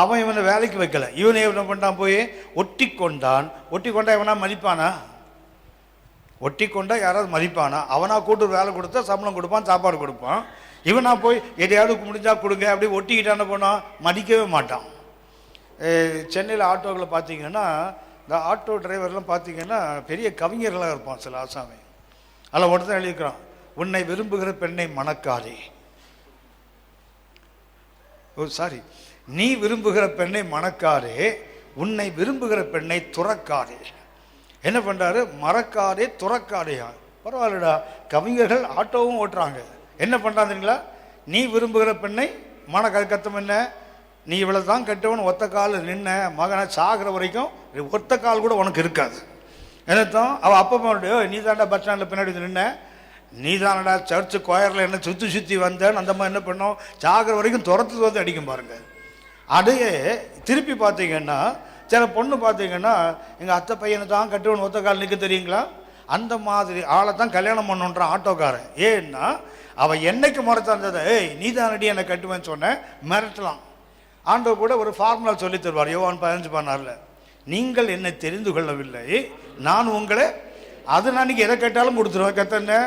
அவன் இவனை வேலைக்கு வைக்கல, இவனை என்ன பண்ணான்? போய் ஒட்டி கொண்டான். ஒட்டி கொண்டா இவனா மதிப்பானா? ஒட்டி கொண்டா யாராவது மதிப்பானா? அவனா கூட்டு வேலை கொடுத்தா சம்பளம் கொடுப்பான், சாப்பாடு கொடுப்பான். இவனா போய் எதையாவது முடிஞ்சா கொடுங்க அப்படி ஒட்டிக்கிட்டான போனான், மதிக்கவே மாட்டான். சென்னையில் ஆட்டோக்களை பார்த்தீங்கன்னா இந்த ஆட்டோ டிரைவர்லாம் பார்த்தீங்கன்னா பெரிய கவிஞர்களாக இருப்பான் சில ஆசாமி. அதில் ஒருத்தன் எழுதிக்கிறான், உன்னை விரும்புகிற பெண்ணை மணக்காதே. சாரி, நீ விரும்புகிற பெண்ணை மணக்காதே, உன்னை விரும்புகிற பெண்ணை துறக்காதே. என்ன பண்றாரு? மறக்காதே, துறக்காதேயா. பரவாயில்லடா, கவிஞர்கள் ஆட்டோவும் ஓட்டுறாங்க. என்ன பண்ணுறாங்களா, நீ விரும்புகிற பெண்ணை மன கத்தம் என்ன, நீ இவ்வளோ தான் கட்டுவன் ஒத்த கால் நின்ன மகனை சாகிற வரைக்கும் ஒத்த கால் கூட உனக்கு இருக்காது. என்னத்தான் அவள் அப்பா நீ தாண்டா பஸ் ஸ்டாண்டில் பின்னாடி நின்ன, நீ தானடா சர்ச்சு கோயரில் என்ன சுற்றி சுற்றி வந்தேன்னு அந்த மாதிரி என்ன பண்ணோம், சாகிற வரைக்கும் துரத்து வந்து அடிக்கும் பாருங்க. அதையே திருப்பி பார்த்தீங்கன்னா சில பொண்ணு பார்த்தீங்கன்னா எங்கள் அத்தை பையனை தான் கட்டுவன் ஒத்த கால் நிற்க தெரியுங்களா, அந்த மாதிரி ஆளை தான் கல்யாணம் பண்ணுன்றான் ஆட்டோக்காரன். ஏன்னா அவன் என்னைக்கு முறைத்தாந்ததை, ஏய் நீ தானடி என்னை கட்டுவேன்னு சொன்னேன், மிரட்டலாம். ஆண்டவர் கூட ஒரு ஃபார்முலா சொல்லி தருவார். யோவான் 15:16, நீங்கள் என்னை தெரிந்து கொள்ளவில்லை, நான் உங்களை, அது நான் எதை கேட்டாலும் கொடுத்துருவேன். கத்தன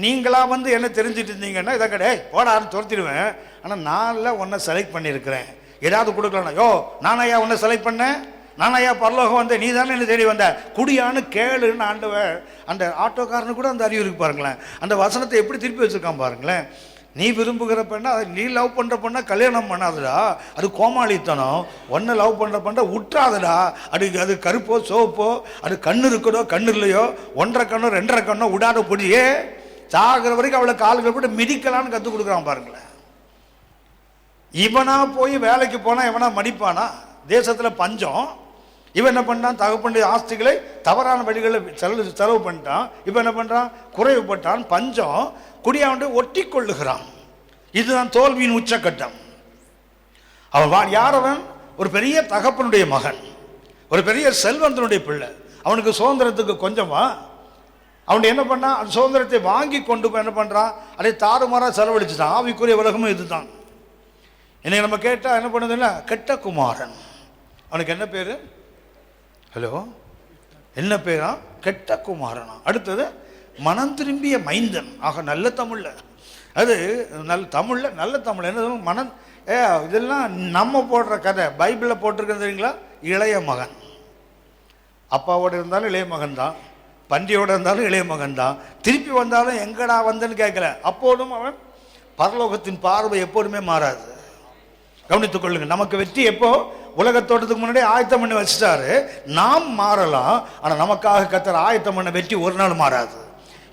நீங்களா வந்து என்ன தெரிஞ்சுட்டு இருந்தீங்கன்னா இதை கிடையாது போடான்னு துரத்திடுவேன். ஆனால் நானில் உன்னை செலக்ட் பண்ணியிருக்கிறேன், ஏதாவது கொடுக்கலன்னா, யோ நானையா உன்னை செலக்ட் பண்ணேன், நானையா பரலோகம் வந்தேன், நீ தானே என்ன தேடி வந்த, குடியான்னு கேளுன்னு ஆண்டவர். அந்த ஆட்டோக்காரனு கூட அந்த அறிவு இருக்கு பாருங்களேன். அந்த வசனத்தை எப்படி திருப்பி வச்சுருக்கான் பாருங்களேன். நீ விரும்புகிற பெண்ணா, அதை நீ லவ் பண்ணுற பெண்ணா கல்யாணம் பண்ணாதடா, அது கோமாளித்தனம். ஒன்றை லவ் பண்ணுற பெண்ணா விட்டுறாதடா, அது கருப்போ சோப்போ, அது கண்ணு இருக்கதோ கண்ணு இல்லையோ, 1.5 கண்ணோ 2.5 கண்ணோ விடாத பொடியே சாகிற வரைக்கும் அவளை கால்கள் போட்டு மிதிக்கலான்னு கற்றுக் கொடுக்குறான் பாருங்களேன். இவனா போய் வேலைக்கு போனால் இவனா மடிப்பானா, தேசத்தில் பஞ்சம். இவன் என்ன பண்ணான், தகப்பனுடைய ஆஸ்திகளை தவறான வழிகளில் செலவு பண்ணிட்டான். இவன் என்ன பண்ணுறான், குறைவுபட்டான், பஞ்சம், குடியாண்டு ஒட்டி கொள்ளுகிறான். இதுதான் தோல்வியின் உச்சக்கட்டம். அவன் யாரவன், ஒரு பெரிய தகப்பனுடைய மகன், ஒரு பெரிய செல்வந்தனுடைய பிள்ளை. அவனுக்கு சுதந்திரத்துக்கு கொஞ்சமா, அவன் என்ன பண்ணான், அந்த சுதந்திரத்தை வாங்கி கொண்டு போய் என்ன பண்ணுறான், அதை தாறுமாறாக செலவழிச்சுட்டான். ஆவிக்குரிய உலகமும் இதுதான். இன்னைக்கு நம்ம கேட்டால் என்ன பண்ணுதுன்னா, கெட்ட குமாரன். அவனுக்கு என்ன பேர், ஹலோ என்ன பேரா, கெட்ட குமாரனா. அடுத்தது மனம் திரும்பிய மைந்தன். ஆக நல்ல தமிழ்ல, அது நல்ல தமிழ்ல, நல்ல தமிழ் என்ன மனம், இதெல்லாம் நம்ம போடுற கதை. பைபிளில் போட்டிருக்கிறது தெரியுங்களா, இளைய மகன். அப்பாவோட இருந்தாலும் இளைய மகன் தான், பண்டியோட இருந்தாலும் இளைய மகன் தான். திருப்பி வந்தாலும் எங்கடா வந்தேன்னு கேட்கல. அப்போதும் அவன் பரலோகத்தின் பார்வை எப்போதுமே மாறாது. கவனித்துக் கொள்ளுங்க. நமக்கு வெற்றி எப்போ, உலகத்தோட்டத்துக்கு முன்னாடி ஆயத்தம் பண்ணி வச்சுட்டாரு. நாம் மாறலாம், ஆனால் நமக்காக கர்த்தர் ஆயத்தம் பண்ண வெற்றி ஒரு நாள் மாறாது.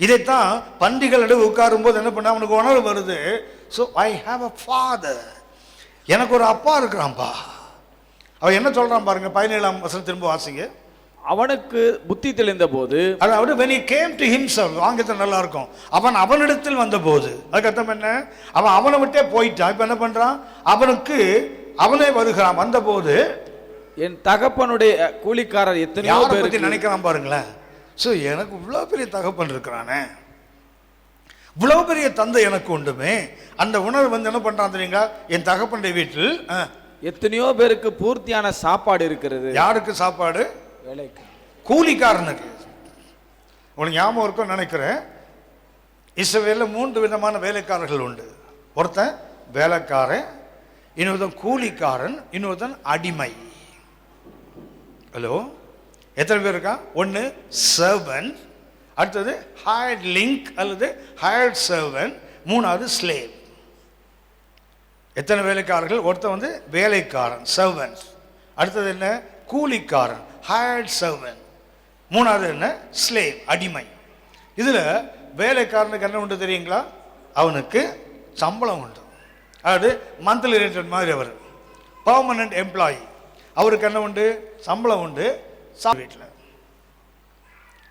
இதைத்தான் பண்டிகள் உட்காரும் போது என்ன பண்ண அவனுக்கு உணர்வு வருது. So I have a father, எனக்கு ஒரு அப்பா இருக்கிறான்ப்பா. அவன் என்ன சொல்றான் பாருங்க, 17ஆம் வசனம் திரும்ப வாசிங்க. அவனுக்கு புத்தி தெளிந்த போது, அதாவது when he came to himself, ஆங்கிலத்தில் நல்லா இருக்கும், அவன் அவனிடத்தில் வந்த போது. அதுக்கு அர்த்தம் என்ன, அவன் அவனை விட்டே போயிட்டான். இப்ப என்ன பண்றான், அவனுக்கு அவனே வருகிறான். வந்த போது என் தகப்பனுடைய கூலிக்காரர் எத்தனையோ பேருக்கு நினைக்கிறான் பாருங்களேன். ஸோ எனக்கு இவ்வளவு பெரிய தகப்பன் இருக்கிறானே, இவ்வளவு பெரிய தந்தை எனக்கு உண்டுமே, அந்த உணர்வு வந்து என்ன பண்றான் தெரியுங்களா, என் தகப்பனுடைய வீட்டில் எத்தனையோ பேருக்கு பூர்த்தியான சாப்பாடு இருக்கிறது. யாருக்கு சாப்பாடு, கூலிக்காரனுக்கு. உங்களுக்கு ஞாபகம் இருக்கும் நினைக்கிறேன், இஸ்ரவேலில் 3 விதமான வேலைக்காரர்கள் உண்டு. ஒருத்தன் வேலைக்காரன், இன்னொருத்தன் கூலிக்காரன், இன்னொருத்தன் அடிமை. ஹலோ எத்தனை பேர் இருக்கா, ஒன்று சர்வன்ட், அடுத்தது ஹையர்ட் லிங்க் அல்லது ஹையர்ட் சர்வன்ட், மூணாவது ஸ்லேவ். எத்தனை வேலைக்காரர்கள், ஒருத்தன் வந்து வேலைக்காரன் சர்வன்ட், அடுத்தது என்ன கூலிக்காரன் ஹையர்ட் சர்வன்ட், மூணாவது என்ன ஸ்லேவ் அடிமை. இதில் வேலைக்காரனுக்கு என்ன உண்டு தெரியுங்களா, அவனுக்கு சம்பளம் உண்டு. அதாவது மந்த்லி ரேட்டட் மாதிரி, அவர் பர்மனன்ட் எம்ப்ளாயி. அவருக்கு என்ன உண்டு, சம்பளம் உண்டு. வீட்டில்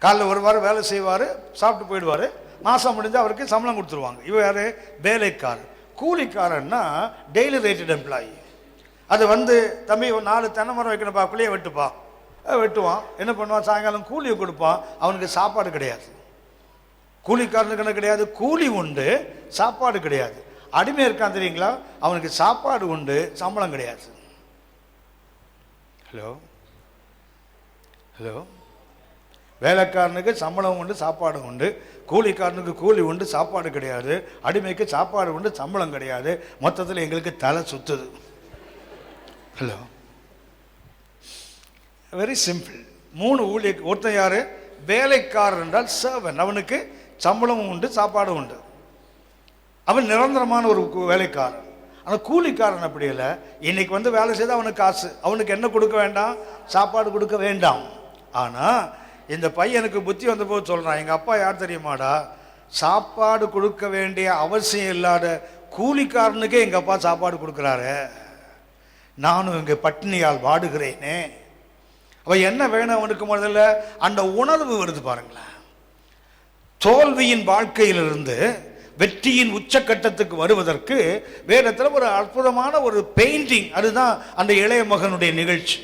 காலைல ஒரு வாரம் வேலை செய்வார், சாப்பிட்டு போயிடுவார், மாதம் முடிஞ்சு அவருக்கு சம்பளம் கொடுத்துருவாங்க. இவ யார், வேலைக்காரன். கூலிக்காரன்னா டெய்லி ரேட்டட் எம்ப்ளாயி. அது வந்து தம்பி ஒரு 4 தென்னை மரம் வைக்கணும்ப்பா, குழியை வெட்டுப்பா, வெட்டுவான். என்ன பண்ணுவான், சாயங்காலம் கூலியை கொடுப்பான். அவனுக்கு சாப்பாடு கிடையாது. கூலிக்காரனுக்கு என்ன கிடையாது, கூலி உண்டு, சாப்பாடு கிடையாது. அடிமை இருக்கான் தெரியுங்களா, அவனுக்கு சாப்பாடு உண்டு, சம்பளம் கிடையாது. ஹலோ ஹலோ வேலைக்காரனுக்கு சம்பளம் உண்டு, சாப்பாடு உண்டு. கூலிக்காரனுக்கு கூலி உண்டு, சாப்பாடு கிடையாது. அடிமைக்கு சாப்பாடு உண்டு, சம்பளம் கிடையாது. மொத்தத்தில் எங்களுக்கு தலை சுத்துது. Hello very simple. 3 ஊழிய, ஒருத்தன் யாரு, வேலைக்காரன் என்றால் சர்வன், அவனுக்கு சம்பளமும் உண்டு, சாப்பாடும் உண்டு. அவன் நிரந்தரமான ஒரு வேலைக்காரன். ஆனால் கூலிக்காரன் அப்படி இல்லை. இன்னைக்கு வந்து வேலை செய்து அவனுக்கு காசு, அவனுக்கு என்ன கொடுக்க வேண்டாம், சாப்பாடு கொடுக்க வேண்டாம். ஆனால் இந்த பையனுக்கு புத்தி வந்த போது சொல்றான், எங்க அப்பா யார் தெரியுமாடா, சாப்பாடு கொடுக்க வேண்டிய அவசியம் இல்லாத கூலிக்காரனுக்கே எங்க அப்பா சாப்பாடு கொடுக்குறாரு, நானும் இங்க பட்டினியால் வாடுகிறேனே. அவ என்ன வேணும் அவனுக்கு? முதல்ல அந்த உணர்வு வருது பாருங்களேன். தோல்வியின் வாழ்க்கையிலிருந்து வெற்றியின் உச்சக்கட்டத்துக்கு வருவதற்கு வேதத்தில் ஒரு அற்புதமான ஒரு பெயிண்டிங், அதுதான் அந்த இளைய மகனுடைய நிகழ்ச்சி.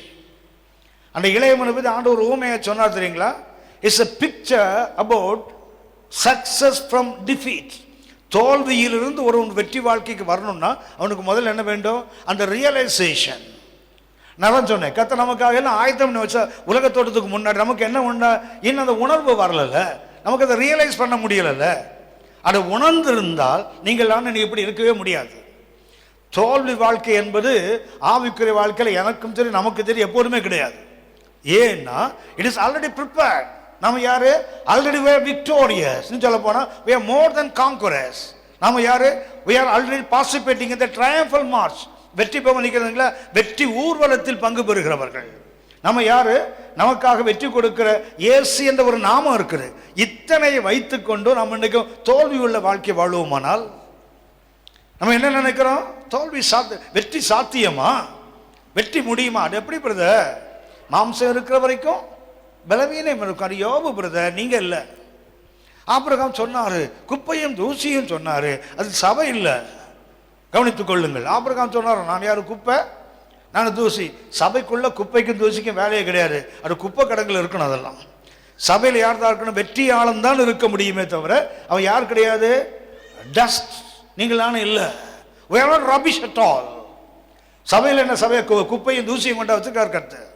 அந்த இளைய மகனை பற்றி ஆண்டவர் ஊமையா சொன்னார் தெரியுங்களா? It's a picture about success from defeat. தோல்வியிலிருந்து ஒரு வெற்றி வாழ்க்கைக்கு வரணும்னா அவனுக்கு முதல்ல என்ன வேண்டும்? அந்த ரியலைசேஷன். நான் தான் சொன்னேன், கர்த்தர் நமக்காக எல்லாம் ஆயத்தம் வச்சா உலகத்தோட்டத்துக்கு முன்னாடி நமக்கு என்ன உண்டா, இன்னும் அந்த உணர்வு வரல, நமக்கு அதை ரியலைஸ் பண்ண முடியல. அதை உணர்ந்திருந்தால் நீங்கள் நீங்க இப்படி இருக்கவே முடியாது. தோல்வி வாழ்க்கை என்பது ஆவிக்குரிய வாழ்க்கையில் எனக்கும் சரி நமக்கு தெரியும் எப்போதுமே கிடையாது. ஏன்னா இட் இஸ் ஆல்ரெடி ப்ரிப்பேர்ட். நம்ம யாரு? Already we are victorious. சொல்ல போனா we are more than conquerors. நாம யாரு? we are already participating in the triumphal march. வெற்றி பவனிக்கிறதுங்களா, வெற்றி ஊர்வலத்தில் பங்கு பெறுகிறவர்கள். நம்ம யாரு? நமக்காக வெற்றி கொடுக்கிற இயேசு என்ற ஒரு நாமம் இருக்குது. இத்தனையை வைத்துக்கொண்டு நம்ம இன்னைக்கு தோல்வி உள்ள வாழ்க்கை வாழுவோமானால் நம்ம என்ன நினைக்கிறோம்? தோல்வி வெற்றி சாத்தியமா? வெற்றி முடியுமா? அது எப்படி பிரதர்? மாம்சம் இருக்கிற வரைக்கும் பலவீனம் இருக்கும். அது யோபு பிரதர், நீங்க இல்ல. ஆபிரகாம் சொன்னாரு, குப்பையும் தூசியும் சொன்னாரு, அது சபை இல்லை. கவனித்துக் கொள்ளுங்கள். ஆபிரகாம் சொன்னாரு, நான் யாரு? குப்பை, நான் தூசி. சபைக்குள்ள குப்பைக்கும் தூசிக்கும் வேலையே கிடையாது. அது குப்பை கடங்குல இருக்கணும். அதெல்லாம் சபையில் யார் தான் இருக்கணும்? வெற்றியாளன் தான் இருக்க முடியுமே தவிர அவன் யார் கிடையாது. டஸ்ட். நீங்கள் நானும் இல்லை. we are not rubbish at all. சபையில் என்ன? சபையை குப்பையும் தூசியும் கொண்டா வச்சுக்கார் கர்த்தர்.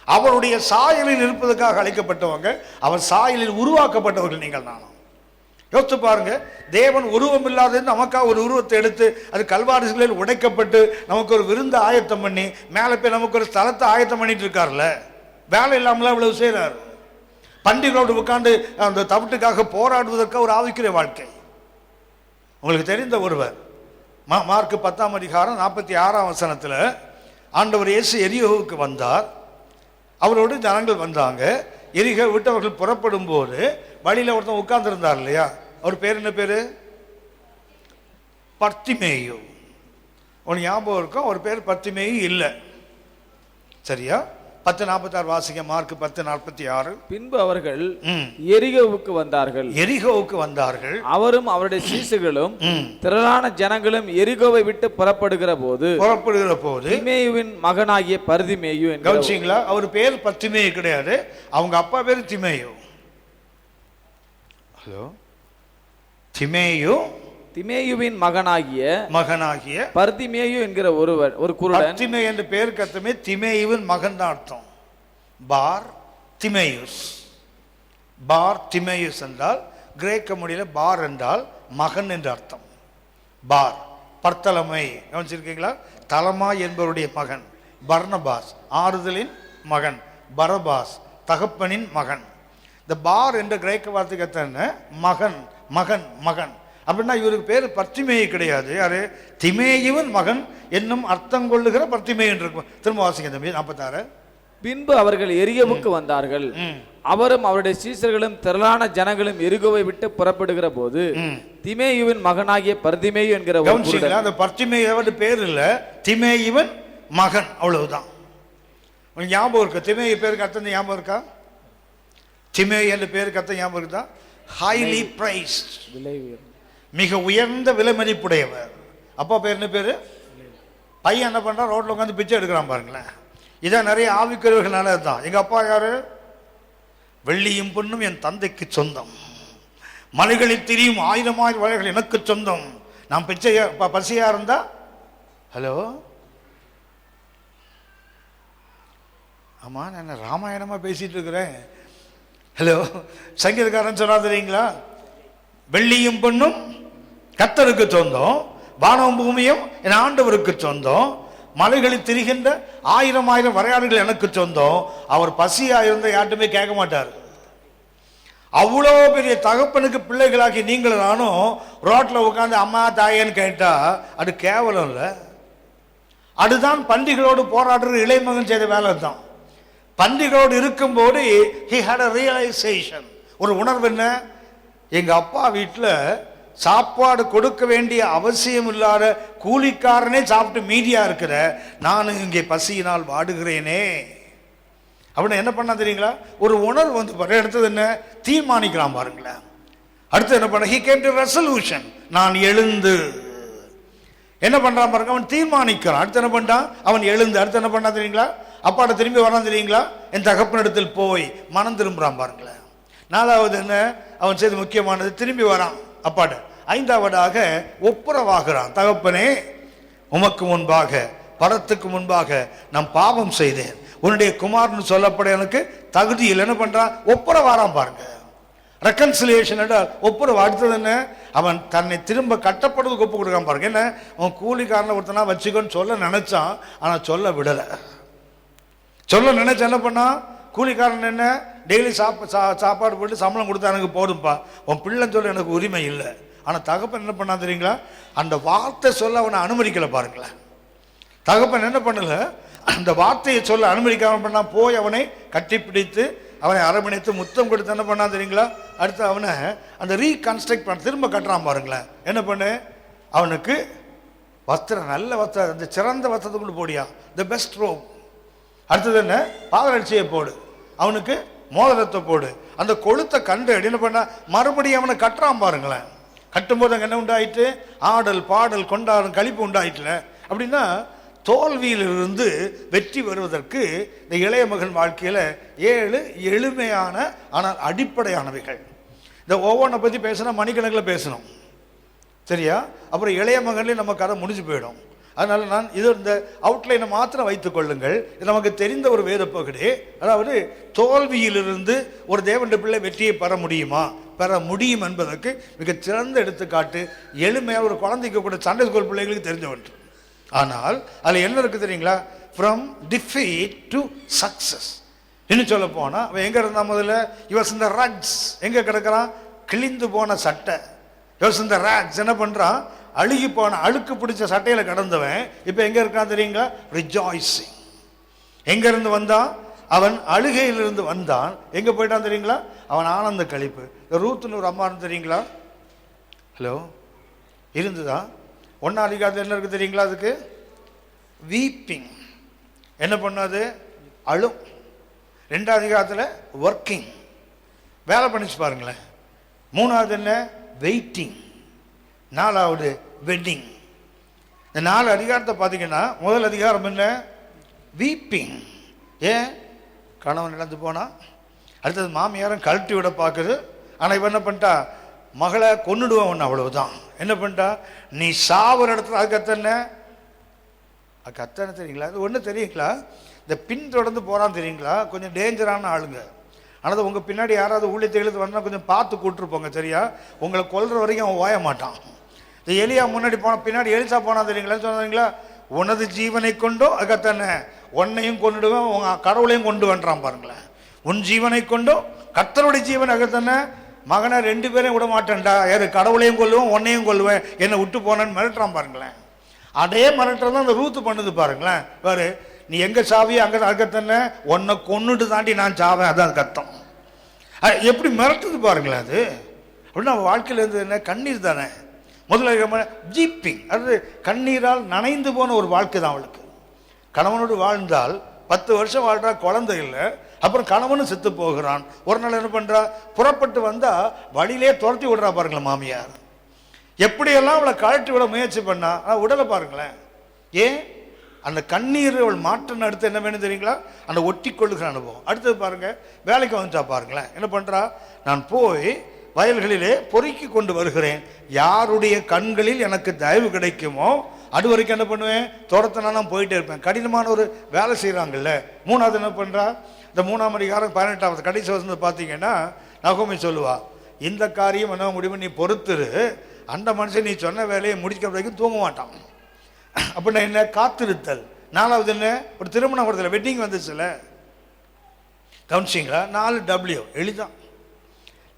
அவருடைய சாயலில் இருப்பதற்காக அழைக்கப்பட்டவங்க, அவர் சாயலில் உருவாக்கப்பட்டவர்கள் நீங்கள் நானும். யோசித்து பாருங்க, தேவன் உருவம் இல்லாத நமக்காக ஒரு உருவத்தை எடுத்து அது கல்வாரிகளில் உடைக்கப்பட்டு நமக்கு ஒரு விருந்து ஆயத்தம் பண்ணி மேலே போய் நமக்கு ஒரு ஸ்தலத்தை ஆயத்தம் பண்ணிட்டு இருக்காருல்ல. வேலை இல்லாமல இவ்வளவு செய்யறாரு. பண்டிகளோடு உட்கார்ந்து அந்த தவிட்டுக்காக போராடுவதற்காக ஒரு ஆவிக்குரிய வாழ்க்கை. உங்களுக்கு தெரிந்த ஒருவர், மார்க் 10ஆம் அதிகாரம் 46ஆம் வசனத்தில் ஆண்டவர் இயேசு எரிகோவுக்கு வந்தார். அவரோடு ஜனங்கள் வந்தாங்க. எரிகோ விட்டு அவர்கள் புறப்படும் போது வழியில் ஒருத்தன் உட்கார்ந்து இருந்தார் இல்லையா, அவர் பேர் என்ன பேரு? பர்த்திமேயு. உனக்கு ஞாபகம் இருக்கும், ஒரு பேர் பர்த்திமேயு இல்லை. சரியா? 10:46 வாசிக்க. மார்க் 10:46. பின்பு அவர்கள் எரிகோவுக்கு வந்தார்கள். எரிகோவுக்கு வந்தார்கள். அவரும் அவருடைய சீசுகளும் திரளான ஜனங்களும் எரிகோவை விட்டு புறப்படுகிற போது திமேயுவின் மகனாகிய பர்திமேயு. கவனிச்சீங்களா? அவர் பேர் பர்திமேயு கிடையாது, அவங்க அப்பா பேர் திமேயு. ஹலோ, திமேயு, திமேயுவின் மகனாகிய பர்திமேயு என்கிற ஒரு குருடன். பர்திமேயு என்ற பெயர் கர்த்தமே திமேயுவின் மகன் தான் அர்த்தம். பார் திமேயுஸ். பார் திமேயுஸ் என்றால் கிரேக்க மொழியில பார் என்றால் மகன் என்று அர்த்தம். பார் பர்த்தலமை. கவனிச்சிருக்கீங்களா? தலமா என்பவருடைய மகன். பர்னபாஸ் ஆறுதலின் மகன். பரபாஸ் தகப்பனின் மகன். இந்த பார் என்ற கிரேக்க வார்த்தைக்கு அர்த்தம் மகன், மகன், மகன். அப்படின்னா இவருக்கு பேர் பர்திமேயு கிடையாது. யாரு? திமேயுவின் மகன் என்னும் அர்த்தம் கொள்ளுகிற பர்திமேயு என்று இருக்கும். திரும்ப வாசிங்க தம்பி 46. பின்பு அவர்கள் எரிகோவுக்கு வந்தார்கள். அவரும் அவருடைய சீசர்களும் திரளான ஜனங்களும் எரிகோவை விட்டு புறப்படுகிற போது திமேயுவின் மகனாகிய பர்திமேயு என்கிற அந்த பர்திமேயு பேர் இல்ல, திமேயுவின் மகன், அவ்வளவுதான். ஞாபகம் இருக்கா? திமேயு பேருக்கு அர்த்தம் ஞாபகம் இருக்கா? திமேயு என்ற பேருக்கு அர்த்தம் ஞாபகம் இருக்குதா? ஹைலி பிரைஸ்ட், மிக உயர்ந்த விலை மதிப்புடையவர். அப்பா பேர் என்ன பேரு? பையன் என்ன பண்றான்? ரோட்ல உட்காந்து பிச்சை எடுக்கிறான் பாருங்களேன். இதான் நிறைய ஆவிக்குரியவர்களால தான். எங்க அப்பா யாரு? வெள்ளியும் பொண்ணும் என் தந்தைக்கு சொந்தம், மலைகளில் திரியும் 1000 வலைகள் எனக்கு சொந்தம். நான் பிச்சை பசியா இருந்தா, ஹலோ ஆமா நான் ராமாயணமா பேசிட்டு இருக்கிறேன். ஹலோ, சங்கீதக்காரன் சொன்னா தெரியுங்களா? வெள்ளியும் பொண்ணும் கர்த்தருக்கு சொந்தம், வானமும் பூமியும் என் ஆண்டவருக்கு சொந்தம், மலைகளில் திரிகின்ற 1000 வரையாடுகள் எனக்கு சொந்தம். அவர் பசியா இருந்த யார்ட்டுமே கேட்க மாட்டார். அவ்வளோ பெரிய தகப்பனுக்கு பிள்ளைகளாக்கி நீங்களும் நானும் ரோட்ல உட்காந்து அம்மா தாயேன்னு கேட்டா அது கேவலம் இல்லை. அதுதான் பண்டிகளோடு போராடுற இளைமகன் செய்த வேலை தான். பன்றிகளோடு இருக்கும்போது he had a realization, ஒரு உணர்வு. என்ன? எங்க அப்பா வீட்டில் சாப்பாடு கொடுக்க வேண்டிய அவசியம் இல்லாத கூலிக்காரனே சாப்பிட்டு மீதியா இருக்கிற நான் இங்கே பசியினால் வாடுகிறேனே அப்படின்னு என்ன பண்ணா தெரியுங்களா? ஒரு உணர்வு வந்து பாரு. அடுத்தது என்ன? தீர்மானிக்கலாம் பாருங்களேன். அடுத்து என்ன பண்ண? he came to resolution, நான் எழுந்து என்ன பண்றான் பாருங்க. அவன் தீர்மானிக்கிறான். அடுத்து என்ன பண்ணிட்டான்? அவன் எழுந்து அடுத்து என்ன பண்ணா தெரியுங்களா? அப்பாட்ட திரும்பி வரான் தெரியுங்களா? என் தகப்பனிடத்தில் போய் மனம் திரும்புறான் பாருங்களேன். நாலாவது என்ன அவன் செய்து முக்கியமானது? திரும்பி வரான் அப்பாட்ட. ஐந்தாவதாக ஒப்புரவாகிறான். தகப்பனே, உமக்கு முன்பாக படத்துக்கு முன்பாக நான் பாவம் செய்தேன், உன்னுடைய குமார்னு சொல்லப்பட எனக்கு தகுதி இல்லை. என்ன பண்றான்? ஒப்புரவாரான் பாருங்க. ரெக்கன்சிலியேஷன் ஒப்புரவு. அடுத்தது என்ன? அவன் தன்னை திரும்ப கட்டப்படுறதுக்கு ஒப்பு கொடுக்காம பாருங்க. என்ன? அவன் கூலிக்காரனை ஒருத்தனா வச்சுக்கோன்னு சொல்ல நினைச்சான், ஆனா சொல்ல விடல. சொல்ல நினைச்ச என்ன பண்ணா? கூலிக்காரன் என்ன டெய்லி சாப்பாடு போட்டு சம்பளம் கொடுத்தா எனக்கு போதும்பா, உன் பிள்ளைன்னு சொல்ல எனக்கு உரிமை இல்லை. ஆனா தகப்பன் என்ன பண்ணா தெரியுங்களா? அந்த வார்த்தை சொல்ல அவனை அனுமதிக்கல பாருங்களேன். தகப்பன் என்ன பண்ணல? அந்த வார்த்தையை சொல்ல அனுமதிக்காம பண்ணா, போய் அவனை கட்டிப்பிடித்து அவனை அரவணைத்து முத்தம் கொடுத்து என்ன பண்ணா தெரியுங்களா? அடுத்து அவனை அந்த ரீகன்ஸ்ட்ரக்ட் பண்ண திரும்ப கட்டுறான் பாருங்களேன். என்ன பண்ணு? அவனுக்கு வஸ்திரம், நல்ல வஸ்திரம், அந்த சிறந்த வஸ்திரத்துக்குள்ள போடியா, த பெஸ்ட் ரோப். அடுத்தது என்ன? பாதரட்சியை போடு, அவனுக்கு மோதிரத்தை போடு. அந்த கொளுத்த கண்டு என்ன பண்ண? மறுபடியும் அவனை கட்டுறான் பாருங்களேன். கட்டும்போது அங்கே என்ன உண்டாயிட்டு? ஆடல் பாடல் கொண்டாடும் கழிப்பு உண்டாயிட்டுல. அப்படின்னா தோல்வியிலிருந்து வெற்றி வருவதற்கு இந்த இளைய மகன் வாழ்க்கையில் 7 எளிமையான ஆனால் அடிப்படையானவைகள். இந்த ஒவ்வொன்றை பற்றி பேசினா மணிக்கணக்கில் பேசணும், சரியா? அப்புறம் இளைய மகன்லேயே நம்ம கதை முடிஞ்சு போயிடும். அதனால நான் இது இந்த அவுட்லைனை மாத்திரம் வைத்துக் கொள்ளுங்கள். இது நமக்கு தெரிந்த ஒரு வேத பகுதி. அதாவது தோல்வியிலிருந்து ஒரு தேவனுடைய பிள்ளை வெற்றியை பெற முடியுமா? பெற முடியும் என்பதற்கு மிக சிறந்த எடுத்துக்காட்டு எளிமையாக ஒரு குழந்தைக்கு கூட சண்டே ஸ்கூல் பிள்ளைகளுக்கு தெரிஞ்ச ஒன்று. ஆனால் அதில் என்ன இருக்கு தெரியுங்களா? From defeat to success. இன்னும் சொல்ல போனா அவன் எங்க இருந்தா? முதல்ல இவஸ் இந்த ரக்ஸ் எங்க கிடக்கிறான்? கிழிந்து போன சட்டை. இவஸ் இந்த ரக்ஸ் என்ன பண்றான்? அழுகி போன அழுக்கு பிடிச்ச சட்டையில கடந்தவன் இப்ப எங்க இருக்கான் தெரியுங்களா? ரிஜாய்சிங். எங்க இருந்து வந்தான்? அவன் அழுகையிலிருந்து வந்தான். எங்க போயிட்டான் தெரியுங்களா? அவன் ஆனந்த கழிப்பு. ரூத்துன்னு ஒரு அம்மா தெரியுங்களா? ஹலோ, இருந்துதான். 1ஆம் அதிகாரத்தில் என்ன இருக்கு தெரியுங்களா? அதுக்கு வீப்பிங். என்ன பண்ணாது? அழும். 2ஆம் அதிகாரத்தில் ஒர்க்கிங், வேலை பண்ணிச்சு பாருங்களேன். 3ஆவது என்ன? வெயிட்டிங். 4ஆவது வெட்டிங். இந்த 4 அதிகாரத்தை பார்த்தீங்கன்னா முதல் அதிகாரம் என்ன? வீப்பிங். ஏன்? கணவன் இழந்து போனா. அடுத்தது மாமியாரும் கழட்டி விட பார்க்குது. ஆனால் இவன் என்ன பண்ணிட்டா? மகளை கொன்னுடுவான் ஒன்று, அவ்வளவுதான். என்ன பண்ணிட்டா? நீ சாவர இடத்துல அது கத்தன கத்தனை தெரியுங்களா? அது ஒன்று தெரியுங்களா? இந்த பின் தொடர்ந்து போகிறான் தெரியுங்களா? கொஞ்சம் டேஞ்சரான ஆளுங்க. ஆனால் உங்கள் பின்னாடி யாராவது ஊழியத்தை வந்தால் கொஞ்சம் பார்த்து கூப்பிட்டுருப்போங்க, சரியா? உங்களை கொல்ற வரைக்கும் அவன் ஓய மாட்டான். இந்த எலியா முன்னாடி போன பின்னாடி எலிசா போனா தெரியுங்களா? சொன்னீங்களா? உனது ஜீவனை கொண்டோ அகத்தானே உன்னையும் கொண்டுடுவேன், உங்க கடவுளையும் கொண்டு வந்துறான் பாருங்களேன். உன் ஜீவனை கொண்டோ கர்த்தருடைய ஜீவன் அகத்தானே மகனை 2 பேரையும் விட மாட்டேன்டா, யாரு கடவுளையும் கொல்லுவேன் உன்னையும் கொல்லுவேன், என்னை விட்டு போனேன்னு மிரட்டுறான் பாருங்களேன். அதே மிரட்டுறதான் அந்த ரூத்து பண்ணுது பாருங்களேன். பாரு, நீ எங்க சாவியோ அங்கே அகத்தானே உன்னை கொன்னுட்டு தாண்டி நான் சாவேன், அதான் கத்தம். எப்படி மிரட்டுது பாருங்களேன். அது அப்படின்னா வாழ்க்கையில் இருந்து என்ன? கண்ணீர் தானே முதல்ல. ஜீப்பிங், அது கண்ணீரால் நனைந்து போன ஒரு வாழ்க்கை தான் அவளுக்கு. கணவனோடு வாழ்ந்தால் 10 வருஷம் வாழ்றா, குழந்தை இல்லை. அப்புறம் கணவனும் செத்து போகிறான். ஒரு நாள் என்ன பண்றா? புறப்பட்டு வந்தா வழியிலே துரத்தி விடுறா பாருங்களேன் மாமியார். எப்படியெல்லாம் அவளை கழட்டி விட முயற்சி பண்ணா, ஆனால் உடலை பாருங்களேன். ஏன்? அந்த கண்ணீர் அவள் மாற்றம் அடுத்து என்ன வேணும் தெரியுங்களா? அந்த ஒட்டி கொள்ளுகிற அனுபவம். அடுத்தது பாருங்க, வேலைக்கு வந்துட்டா பாருங்களேன். என்ன பண்றா? நான் போய் வயல்களிலே பொறுக்கி கொண்டு வருகிறேன், யாருடைய கண்களில் எனக்கு தயவு கிடைக்குமோ அது வரைக்கும் என்ன பண்ணுவேன்? தோட்டத்தை நான் போயிட்டே இருப்பேன். கடினமான ஒரு வேலை செய்கிறாங்கல்ல. 3ஆவது என்ன பண்றா? இந்த 3ஆம் அதிகாரம் 18வது கடைசி வசனத்தை பார்த்தீங்கன்னா நகோமி சொல்லுவா, இந்த காரியம் என்ன முடிவு நீ பொறுத்துரு, அந்த மனுஷன் நீ சொன்ன வேலையை முடிக்கிற வரைக்கும் தூங்க மாட்டான். அப்படின்னா என்ன? காத்திருத்தல். 4ஆவது என்ன? ஒரு திருமணம் வருதுல, வெட்டிங் வந்துச்சுல, கவனிச்சிங்களா? 4 W எளிதான்.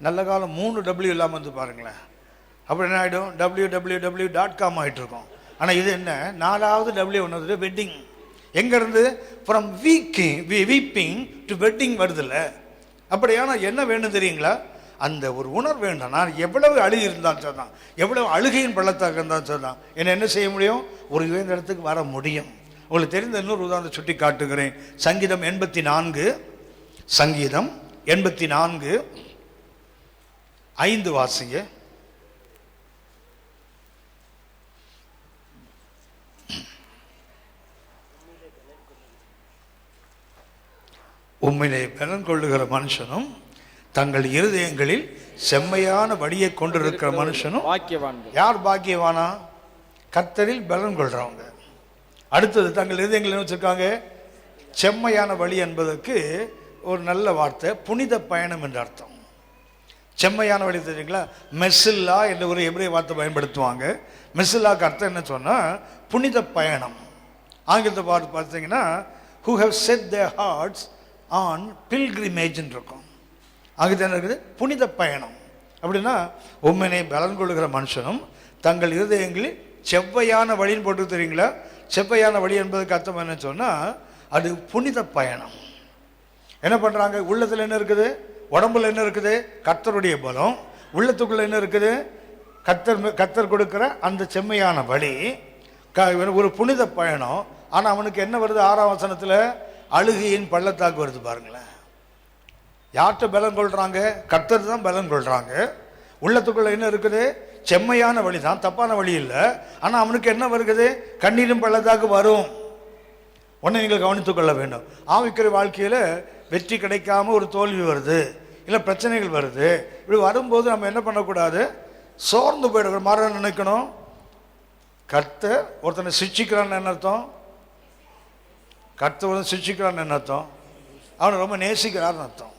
நல்ல காலம் 3 W இல்லாமல் வந்து பாருங்களேன். அப்படி என்ன ஆகிடும்? www.com ஆகிட்டு இருக்கும். ஆனால் இது என்ன? 4ஆவது W ஒன்று, வெட்டிங். எங்கேருந்து? ஃப்ரம் வீப்பிங் டு வெட்டிங் வருதுல்ல. அப்படியானா என்ன வேணும் தெரியுங்களா? அந்த ஒரு உணர்வு வேண்டும். நான் எவ்வளவு அழுகி இருந்தாலும் சொன்னான், எவ்வளவு அழுகையின் பள்ளத்தாக இருந்தாலும் சொன்னான், என்ன செய்ய முடியும்? ஒரு உயர்ந்த இடத்துக்கு வர முடியும். உங்களுக்கு தெரிந்த இன்னொரு உதாரணத்தை சுட்டி காட்டுகிறேன். சங்கீதம் 84, சங்கீதம் 84 5 வாசிங்க. உம்மிலே பலன் கொள்ளுகிற மனுஷனும் தங்கள் இருதயங்களில் செம்மையான வழியை கொண்டிருக்கிற மனுஷனும் பாக்கியவான்கள். யார் பாக்கியவானா? கர்த்தரில் பலன் கொள்றவங்க. அடுத்தது தங்கள் இருதயங்கள் என்ன வச்சிருக்காங்க? செம்மையான வழி என்பதற்கு ஒரு நல்ல வார்த்தை புனித பயணம் என்று அர்த்தம். செம்மையான வழி தெரியுங்களா? மெஸ்ஸில்லா என்ற ஒரு எபிரேய வார்த்தை பயன்படுத்துவாங்க. மெஸ்ஸில்லாக்கு அர்த்தம் என்ன சொன்னால் புனித பயணம். ஆங்கிலத்தை பார்த்தீங்கன்னா who have set their hearts on pilgrimage இருக்கும். ஆங்கிலத்தில் என்ன இருக்குது? புனித பயணம். அப்படின்னா உம்மினை பலன் கொள்ளுகிற மனுஷனும் தங்கள் இருதயங்களில் செவ்வையான வழின்னு போட்டு தெரியுங்களா? செவ்வையான வழி என்பதுக்கு அர்த்தம் என்ன சொன்னால் அது புனித பயணம். என்ன பண்ணுறாங்க? உள்ளத்தில் என்ன இருக்குது? உடம்புல என்ன இருக்குது? கர்த்தருடைய பலம். உள்ளத்துக்குள்ள என்ன இருக்குது? கர்த்தர் கொடுக்கிற அந்த செம்மையான வழி, ஒரு புனித பயணம். ஆனால் அவனுக்கு என்ன வருது? 6ஆம் வசனத்தில் அழுகையின் பள்ளத்தாக்கு வருது பாருங்களேன். யார்கிட்ட பலன் கொள்றாங்க? கர்த்தர் தான் பலன் கொள்றாங்க. உள்ளத்துக்குள்ள என்ன இருக்குது? செம்மையான வழி தான், தப்பான வழி இல்லை. ஆனால் அவனுக்கு என்ன வருகிறது? கண்ணீரும் பள்ளத்தாக்கு வரும். ஒன்றை நீங்கள் கவனித்துக் கொள்ள வேண்டும். ஆவிக்குரிய வாழ்க்கையில் வெற்றி கிடைக்காம ஒரு தோல்வி வருது, இல்லை பிரச்சனைகள் வருது. இப்படி வரும்போது நம்ம என்ன பண்ணக்கூடாது? சோர்ந்து போயிடுற மாதிரி நினைக்கணும். கர்த்தர் ஒருத்தனை சிக்ஷிக்கிறான்னு என்ன அர்த்தம்? கர்த்தர் ஒருத்தன் சிக்ஷிக்கிறான்னு என்ன அர்த்தம்? அவனை ரொம்ப நேசிக்கிறான்னு அர்த்தம்.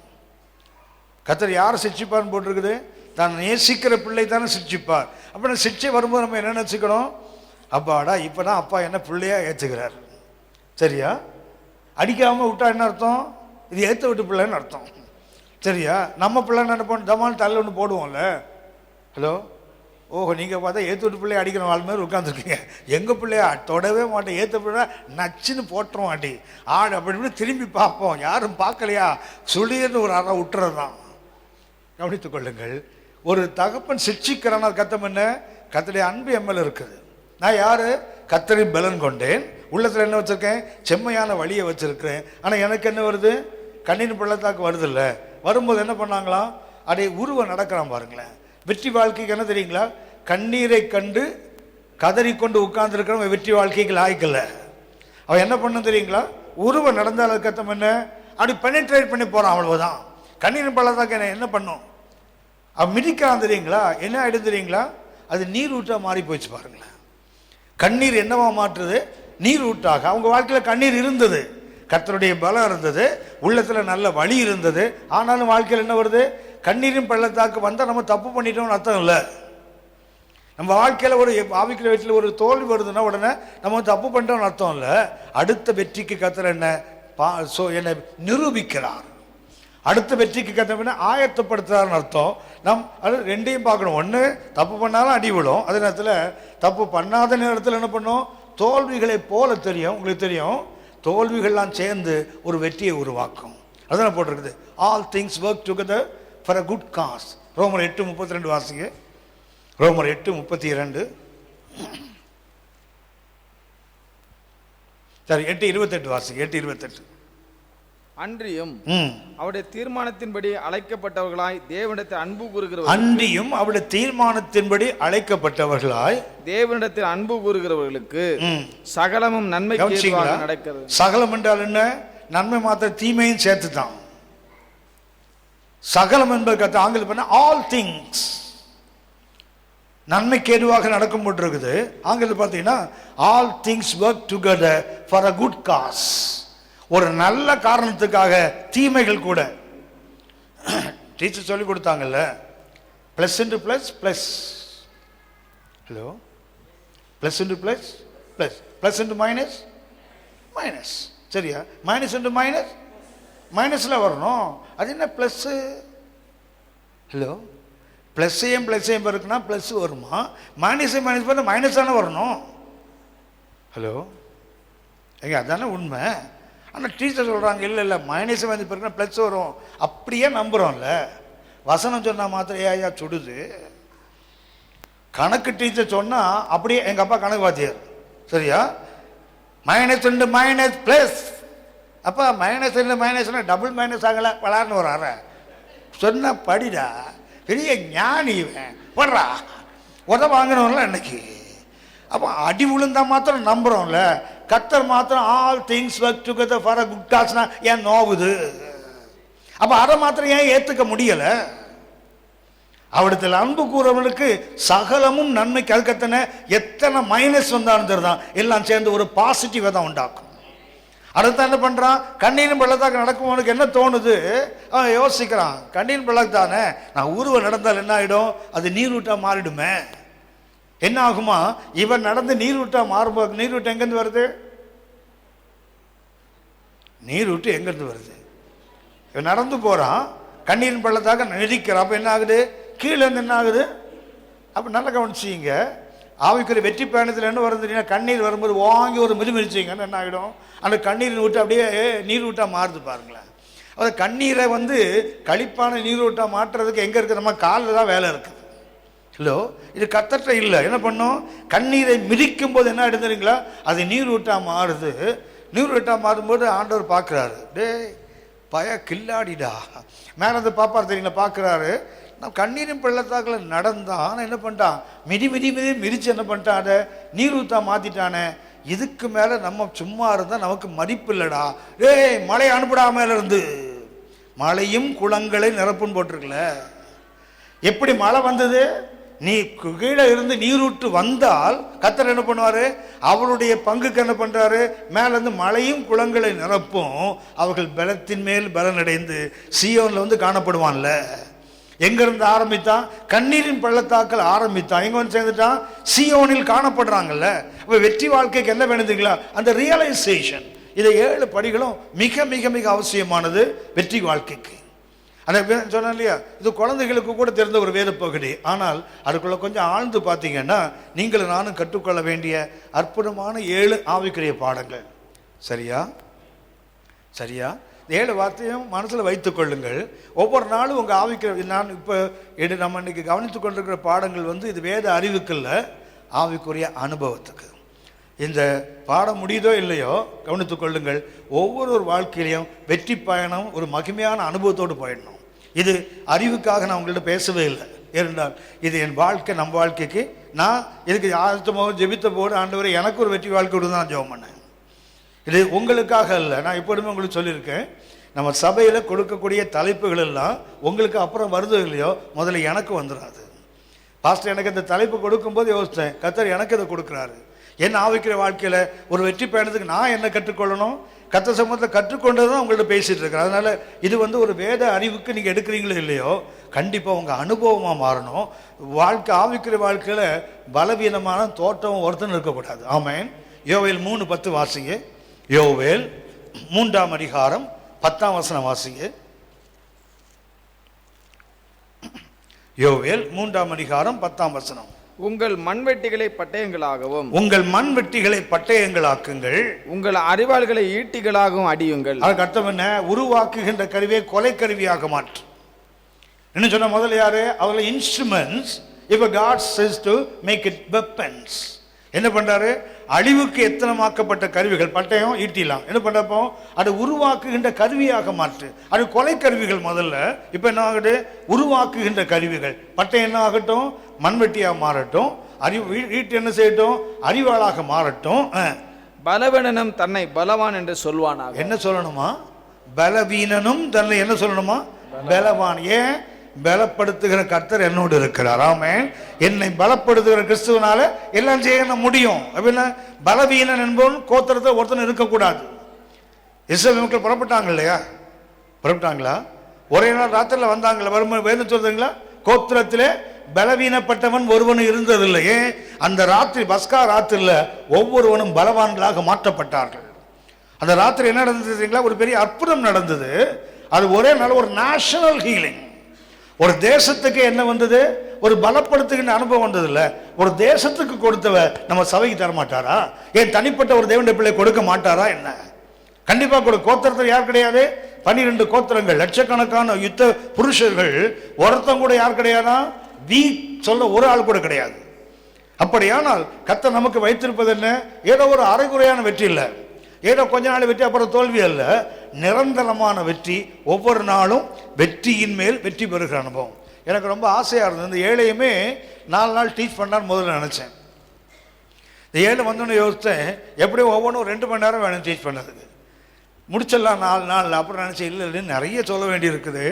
கர்த்தர் யாரை சிக்ஷிப்பார்னு போட்டிருக்குது? தான் நேசிக்கிற பிள்ளை தானே சிக்ஷிப்பார். அப்போ சிக்ஷை வரும்போது நம்ம என்ன நினச்சிக்கணும்? அப்பாடா இப்போ தான் அப்பா என்ன பிள்ளையா ஏற்றுக்கிறார். சரியா? அடிக்காமல் விட்டா என்ன அர்த்தம்? இது ஏற்ற விட்டு பிள்ளைன்னு அர்த்தம். சரியா? நம்ம பிள்ளைன்னு நினைப்போம், தமால் தள்ள ஒன்று போடுவோம்ல. ஹலோ, ஓஹோ, நீங்கள் பார்த்தா ஏற்ற விட்டு பிள்ளைய அடிக்கிற வாழ் மாதிரி உட்காந்துருக்கீங்க. எங்கள் பிள்ளையா தொடவே மாட்டேன், ஏற்ற பிள்ளை நச்சுன்னு போட்டுருவோம் அடி ஆடு அப்படி திரும்பி பார்ப்போம். யாரும் பார்க்கலையா சுழியன்னு ஒரு அறை விட்டுறது தான். கவனித்துக் கொள்ளுங்கள். ஒரு தகப்பன் சிக்ஷிக்கிறான கத்தம் என்ன? கர்த்தருடைய அன்பு எம்எல் இருக்குது. நான் யாரு? கர்த்தரின் பலன் கொண்டேன். உள்ளத்தில் என்ன வச்சிருக்கேன்? செம்மையான வழியை வச்சிருக்கிறேன். ஆனால் எனக்கு என்ன வருது? கண்ணீர் பள்ளத்தாக்கு வருது இல்லை. வரும்போது என்ன பண்ணாங்களாம்? அடைய உருவ நடக்கிறான் பாருங்களேன். வெற்றி வாழ்க்கைக்கு என்ன தெரியுங்களா? கண்ணீரை கண்டு கதறிக்கொண்டு உட்கார்ந்துருக்கிறவன் வெற்றி வாழ்க்கைக்கு லாய்க்கல. அவன் என்ன பண்ண தெரியுங்களா? உருவ நடந்தால் கத்தம் என்ன? அப்படி பெனிட்ரேட் பண்ணி போறான், அவ்வளவுதான். கண்ணீர் பள்ளத்தாக்கு என்ன பண்ணும்? அவன் மிதிக்கிறான் தெரியுங்களா? என்ன ஆயிடும் தெரியுங்களா? அது நீர் ஊற்றா மாறி போயிடுச்சு பாருங்களேன். கண்ணீர் என்னவா மாற்றுது? நீர் ஊட்டாக. அவங்க வாழ்க்கையில் கண்ணீர் இருந்தது, கர்த்தருடைய பலம் இருந்தது, உள்ளத்தில் நல்ல வழி இருந்தது. ஆனாலும் வாழ்க்கையில் என்ன வருது? கண்ணீரின் பள்ளத்தாக்கு வந்தால் நம்ம தப்பு பண்ணிட்டோம்னு அர்த்தம் இல்லை. நம்ம வாழ்க்கையில் ஒரு ஆவிக்குரிய வெற்றியில் ஒரு தோல்வி வருதுன்னா உடனே நம்ம தப்பு பண்ணிட்டோம்னு அர்த்தம் இல்லை. அடுத்த வெற்றிக்கு கர்த்தர் என்னை நிரூபிக்கிறார். அடுத்த வெற்றிக்கு கத்தம்னா ஆயத்தப்படுத்துறாருன்னு அர்த்தம். நம் அது ரெண்டையும் பார்க்கணும். ஒன்று தப்பு பண்ணாலும் அடி விடும், அதே நேரத்தில் தப்பு பண்ணாத நேரத்தில் என்ன பண்ணும்? தோல்விகளை போல தெரியும். உங்களுக்கு தெரியும், தோல்விகள்லாம் சேர்ந்து ஒரு வெற்றியை உருவாக்கும். அதான் போட்டிருக்குது, all things work together for a good cos. ரோமர் 8:32 வாசிங்க. ரோமர் 8:32. சரி, 8:28 வாசிங்க. 8:28. அன்றியும் அவருடைய தீர்மானத்தின்படி அழைக்கப்பட்டவர்களாய் தேவனிடத்தில் அன்பு கூறுகிறவர்கள். அன்றியும் அவருடைய தீர்மானத்தின்படி அழைக்கப்பட்டவர்களாய் தேவனிடத்தில் அன்பு கூறுகிறவர்களுக்கு சகலமும் நன்மைக்கு ஏதுவாக நடக்கிறது. சகலம் என்றால் என்ன? நன்மை மாத்திர தீமையும் சேர்த்து தான். சகலம் என்பது ஆங்கிலம் பண்ண ஆல் திங்ஸ் நன்மைக்கு ஏதுவாக நடக்கும் போட்டு இருக்குது. ஆங்கிலம் பார்த்தீங்கன்னா all things work together for a good cause. ஒரு நல்ல காரணத்துக்காக தீமைகள் கூட. டீச்சர் சொல்லி கொடுத்தாங்கல்ல, plus into plus plus. Hello, plus into plus plus, plus into minus minus. சரியா? மைனஸ் இன்டு மைனஸ் மைனஸில் வரணும். அது என்ன ப்ளஸ்ஸு? ஹலோ, ப்ளஸ்ஸையும் ப்ளஸ்ஸையும் இருக்குன்னா ப்ளஸ் வருமா? மைனஸையும் மைனஸ் பண்ண மைனஸ் தானே வரணும். ஹலோ, ஏங்க அதானே உண்மை. ஆனால் டீச்சர் சொல்கிறாங்க இல்லை இல்லை மைனஸ் வந்து பிறகு ப்ளஸ் வரும், அப்படியே நம்புகிறோம்ல. வசனம் சொன்னால் மாத்திரம் ஐயா சுடுது. கணக்கு டீச்சர் சொன்னால் அப்படியே, எங்கள் அப்பா கணக்கு வாத்தியார் சரியா, -2 -+, அப்போ -2 மைனஸ்னா டபுள் மைனஸ் ஆகலை பலார்னு ஒரு அரை சொன்ன படிடா, பெரிய ஞானி படுறா உத வாங்கினோம்ல அன்னைக்கு. அப்போ அடி விழுந்தா மாத்திரம் நம்புகிறோம்ல. கர்த்தர் மாத்திரம் all things work together for a good காஸ்னா ஏன் நோவுது? அப்போ அதை மாத்திரம் ஏன் ஏற்றுக்க முடியலை? அவடத்தில் அன்பு கூறவனுக்கு சகலமும் நன்மைக்கு. அதுக்கத்தனை எத்தனை மைனஸ் வந்தாலும் தெரிதான், எல்லாம் சேர்ந்து ஒரு பாசிட்டிவை தான் உண்டாக்கும். அடுத்த என்ன பண்ணுறான், கண்ணீரும் பள்ளத்தாக்கு நடக்கும்போனுக்கு என்ன தோணுது, அவன் யோசிக்கிறான், கண்ணீரும் பள்ளத்தாக்கு தானே, நான் ஊர்வலம் நடந்தால் என்ன ஆகிடும், அது நீரூட்டாக மாறிடுமே. என்ன ஆகுமா, இவன் நடந்து நீரூட்டாக மாறும்போது, நீரூட்டு எங்கேருந்து வருது, நீரூட்டு எங்கேருந்து வருது, இவன் நடந்து போகிறான், கண்ணீரின் பள்ளத்தாக்க நெரிக்கிறான். அப்போ என்ன ஆகுது, கீழே இருந்து என்ன ஆகுது. அப்போ நல்லா கவனிச்சிங்க, ஆவிக்குரிய வெற்றி பயணத்தில் என்ன வருதுன்னா, கண்ணீர் வரும்போது வாங்கி ஒரு மிதிச்சிங்கன்னு என்ன ஆகிடும், அந்த கண்ணீரின் ஊட்ட அப்படியே நீர் ஊட்டாக மாறுது பாருங்களேன். அது கண்ணீரை வந்து களிப்பான நீர் ஊட்டாக மாற்றுறதுக்கு எங்கே இருக்குது, நம்ம காலில் தான் வேலை இருக்குது. ஹலோ, இது கத்தட்ட இல்லை. என்ன பண்ணும், கண்ணீரை மிதிக்கும் போது என்ன எடுத்துறீங்களா, அது நீர் ஊட்டாக மாறுது. நீர் ஊட்டாக மாறும்போது ஆண்டவர் பார்க்குறாரு, டே பய கில்லாடிடா, மேலே வந்து பாப்பார் தெரியுங்களா, பார்க்குறாரு. நான் கண்ணீரின் பள்ளத்தாக்கில் நடந்தான், ஆனால் என்ன பண்ணிட்டான், மிதி மிதிச்சு என்ன பண்ணிட்டான், அதை நீர் ஊற்றா மாற்றிட்டானே. இதுக்கு மேலே நம்ம சும்மா இருந்தால் நமக்கு மதிப்பு இல்லைடா. டேய் மழை அனுப்பிடாம இருந்து மழையும் குளங்களை நிரப்புன்னு போட்டிருக்கல. எப்படி மழை வந்தது, நீ கீழே இருந்து நீரூற்று வந்தால் கர்த்தர் என்ன பண்ணுவார், அவருடைய பங்குக்கு என்ன பண்ணுறாரு, மேலேருந்து மழையும் குளங்களை நிரப்பும். அவர்கள் பலத்தின் மேல் பலனடைந்து சீயோனில் வந்து காணப்படுவான்ல. எங்கிருந்து ஆரம்பித்தான், கண்ணீரின் பள்ளத்தாக்கள் ஆரம்பித்தான், எங்க வந்து சேர்ந்துட்டான், சீயோனில் காணப்படுறாங்கல்ல. அப்போ வெற்றி வாழ்க்கைக்கு என்ன வேணுதுங்களா, அந்த ரியலைசேஷன். இதை 7 படிகளும் மிக மிக மிக அவசியமானது வெற்றி வாழ்க்கைக்கு. அந்த சொன்னேன் இல்லையா, இது குழந்தைகளுக்கு கூட தெரிந்த ஒரு வேத பகுதி. ஆனால் அதுக்குள்ள கொஞ்சம் ஆழ்ந்து பார்த்தீங்கன்னா நீங்களும் நானும் கற்றுக்கொள்ள வேண்டிய அற்புதமான 7 ஆவிக்குரிய பாடங்கள். சரியா சரியா 7 வார்த்தையும் மனசில் வைத்துக் கொள்ளுங்கள். ஒவ்வொரு நாளும் உங்கள் ஆவிக்குரிய, நான் இப்போ நம்ம இன்னைக்கு கவனித்து கொண்டிருக்கிற பாடங்கள் வந்து இது வேத அறிவுக்குள்ள ஆவிக்குரிய அனுபவத்துக்கு. இந்த பாடம் முடியுதோ இல்லையோ கவனித்துக் கொள்ளுங்கள், ஒவ்வொரு வாழ்க்கையிலையும் வெற்றி பயணம் ஒரு மகிமையான அனுபவத்தோடு போயிடணும். இது அறிவுக்காக நான் உங்கள்கிட்ட பேசவே இல்லை. ஏனென்றால் இது என் வாழ்க்கை, நம்ம வாழ்க்கைக்கு. நான் இதுக்கு ஆழ்த்தமாக ஜெபித்த போது ஆண்டவரை எனக்கு ஒரு வெற்றி வாழ்க்கை விட தான் ஜெபம் பண்ணேன். இது உங்களுக்காக இல்லை. நான் எப்போதுமே உங்களுக்கு சொல்லியிருக்கேன், நம்ம சபையில் கொடுக்கக்கூடிய தலைப்புகள் எல்லாம் உங்களுக்கு அப்புறம் வருது இல்லையோ, முதல்ல எனக்கு வந்துடாது. பாஸ்டர் எனக்கு இந்த தலைப்பு கொடுக்கும்போது யோசித்தேன், கர்த்தர் எனக்கு இதை கொடுக்குறாரு. என் ஆவிக்கிற வாழ்க்கையில் ஒரு வெற்றி பயணத்துக்கு நான் என்ன கற்றுக்கொள்ளணும், கர்த்தர் சம்பந்தத்தை கற்றுக்கொண்டது தான் உங்கள்ட்ட பேசிகிட்டு இருக்கிறேன். அதனால் இது வந்து ஒரு வேத அறிவுக்கு நீங்கள் எடுக்கிறீங்களோ இல்லையோ, கண்டிப்பாக உங்கள் அனுபவமாக மாறணும். வாழ்க்கை ஆவிக்கிற வாழ்க்கையில் பலவீனமான தோட்டம் ஒருத்தன் இருக்கக்கூடாது. ஆமென். யோவேல் 3:10 வாசிங்க. யோவேல் 3ஆம் அதிகாரம் 10ஆம் வசனம் வாசிங்க. யோவேல் 3ஆம் அதிகாரம் 10ஆம் வசனம். உங்கள் மண்வெட்டிகளை பட்டயங்களாகவும், உங்கள் மண்வெட்டிகளை பட்டயங்களாக்குங்கள், உங்கள் அறிவாள்களை ஈட்டிகளாகவும் அடியுங்கள். அதுக்கு அர்த்தம் என்ன, உருவாக்குகின்ற கருவியை கொலை கருவியாக மாற்று. என்ன சொன்ன முதல்ல யாரு, அவர்கள் இன்ஸ்ட்ருமெண்ட்ஸ். இப்ப God says to make it weapons. என்ன பண்றாரு, அழிவுக்கு எத்தனமாக்கப்பட்ட கருவிகள், பட்டயம் ஈட்டிலாம் என்ன பண்றப்போ அதை உருவாக்குகின்ற கருவியாக மாற்று. அது கொலை கருவிகள் முதல்ல. இப்ப என்ன ஆகுது, உருவாக்குகின்ற கருவிகள். பட்டயம் என்ன ஆகட்டும், மண்வெட்டியாக மாறட்டும். ஈட்டு என்ன செய்யட்டும், அறிவாளாக மாறட்டும். பலவீனனும் தன்னை பலவான் என்று சொல்வானாக. என்ன சொல்லணுமா, பலவீனனும் தன்னை என்ன சொல்லணுமா, பலவான். ஏன், பலப்படுத்துகிற கர்த்தர் என்னோடு இருக்கிறார். ஆமென். என்னை பலப்படுத்துகிற கிறிஸ்துவனால எல்லாம் செய்ய முடியும். அப்படின்னா பலவீனன் என்பவன் கோத்திரத்தை ஒருத்தன் இருக்கக்கூடாது. இஸ்ரவேல் மக்கள் புறப்பட்டாங்க இல்லையா, புறப்பட்டாங்களா, ஒரே நாள் ராத்திரில வந்தாங்களா, வரும்போது வேதம் சொல்றீங்களா, கோத்திரத்திலே பலவீனப்பட்டவன் ஒருவனும் இருந்ததில்லையே. அந்த ராத்திரி பஸ்கா ராத்திரில ஒவ்வொருவனும் பலவான்களாக மாற்றப்பட்டார்கள். அந்த ராத்திரி என்ன நடந்ததுங்களா, ஒரு பெரிய அற்புதம் நடந்தது. அது ஒரே நாள் ஒரு நேஷனல் ஹீலிங். ஒரு தேசத்துக்கு என்ன வந்தது, ஒரு பலப்படுத்துகின்ற அனுபவம் வந்ததில்ல. ஒரு தேசத்துக்கு கொடுத்தவ நம்ம சபைக்கு தரமாட்டாரா? ஏன் தனிப்பட்ட ஒரு தேவனுடைய பிள்ளை கொடுக்க மாட்டாரா என்ன? கண்டிப்பா கோத்திரத்தில் யார் கிடையாது? 12 கோத்திரங்கள், லட்சக்கணக்கான யுத்த புருஷர்கள், ஒருத்தம் கூட யார் கிடையாதா? சொல்ல ஒரு ஆள் கூட கிடையாது. அப்படியானால் கர்த்தர் நமக்கு வைத்திருப்பது என்ன? ஏதோ ஒரு அரைகுறையான வெற்றி இல்லை, ஏதோ கொஞ்ச நாள் வெற்றி அப்புறம் தோல்வி அல்ல, நிரந்தரமான வெற்றி. ஒவ்வொரு நாளும் வெற்றியின் மேல் வெற்றி பெறுகிற அனுபவம் எனக்கு ரொம்ப ஆசையாக இருந்தது. இந்த ஏழையுமே 4 நாள் டீச் பண்ணான்னு முதல்ல நினச்சேன். இந்த ஏழை வந்தோன்னு யோசித்தேன், எப்படியும் ஒவ்வொன்றும் 2 மணி நேரம் வேணும் டீச் பண்ணதுக்கு, முடிச்சிடலாம் 4 நாள். அப்புறம் நினச்சேன், இல்லை இல்லை நிறைய சொல்ல வேண்டி இருக்குது,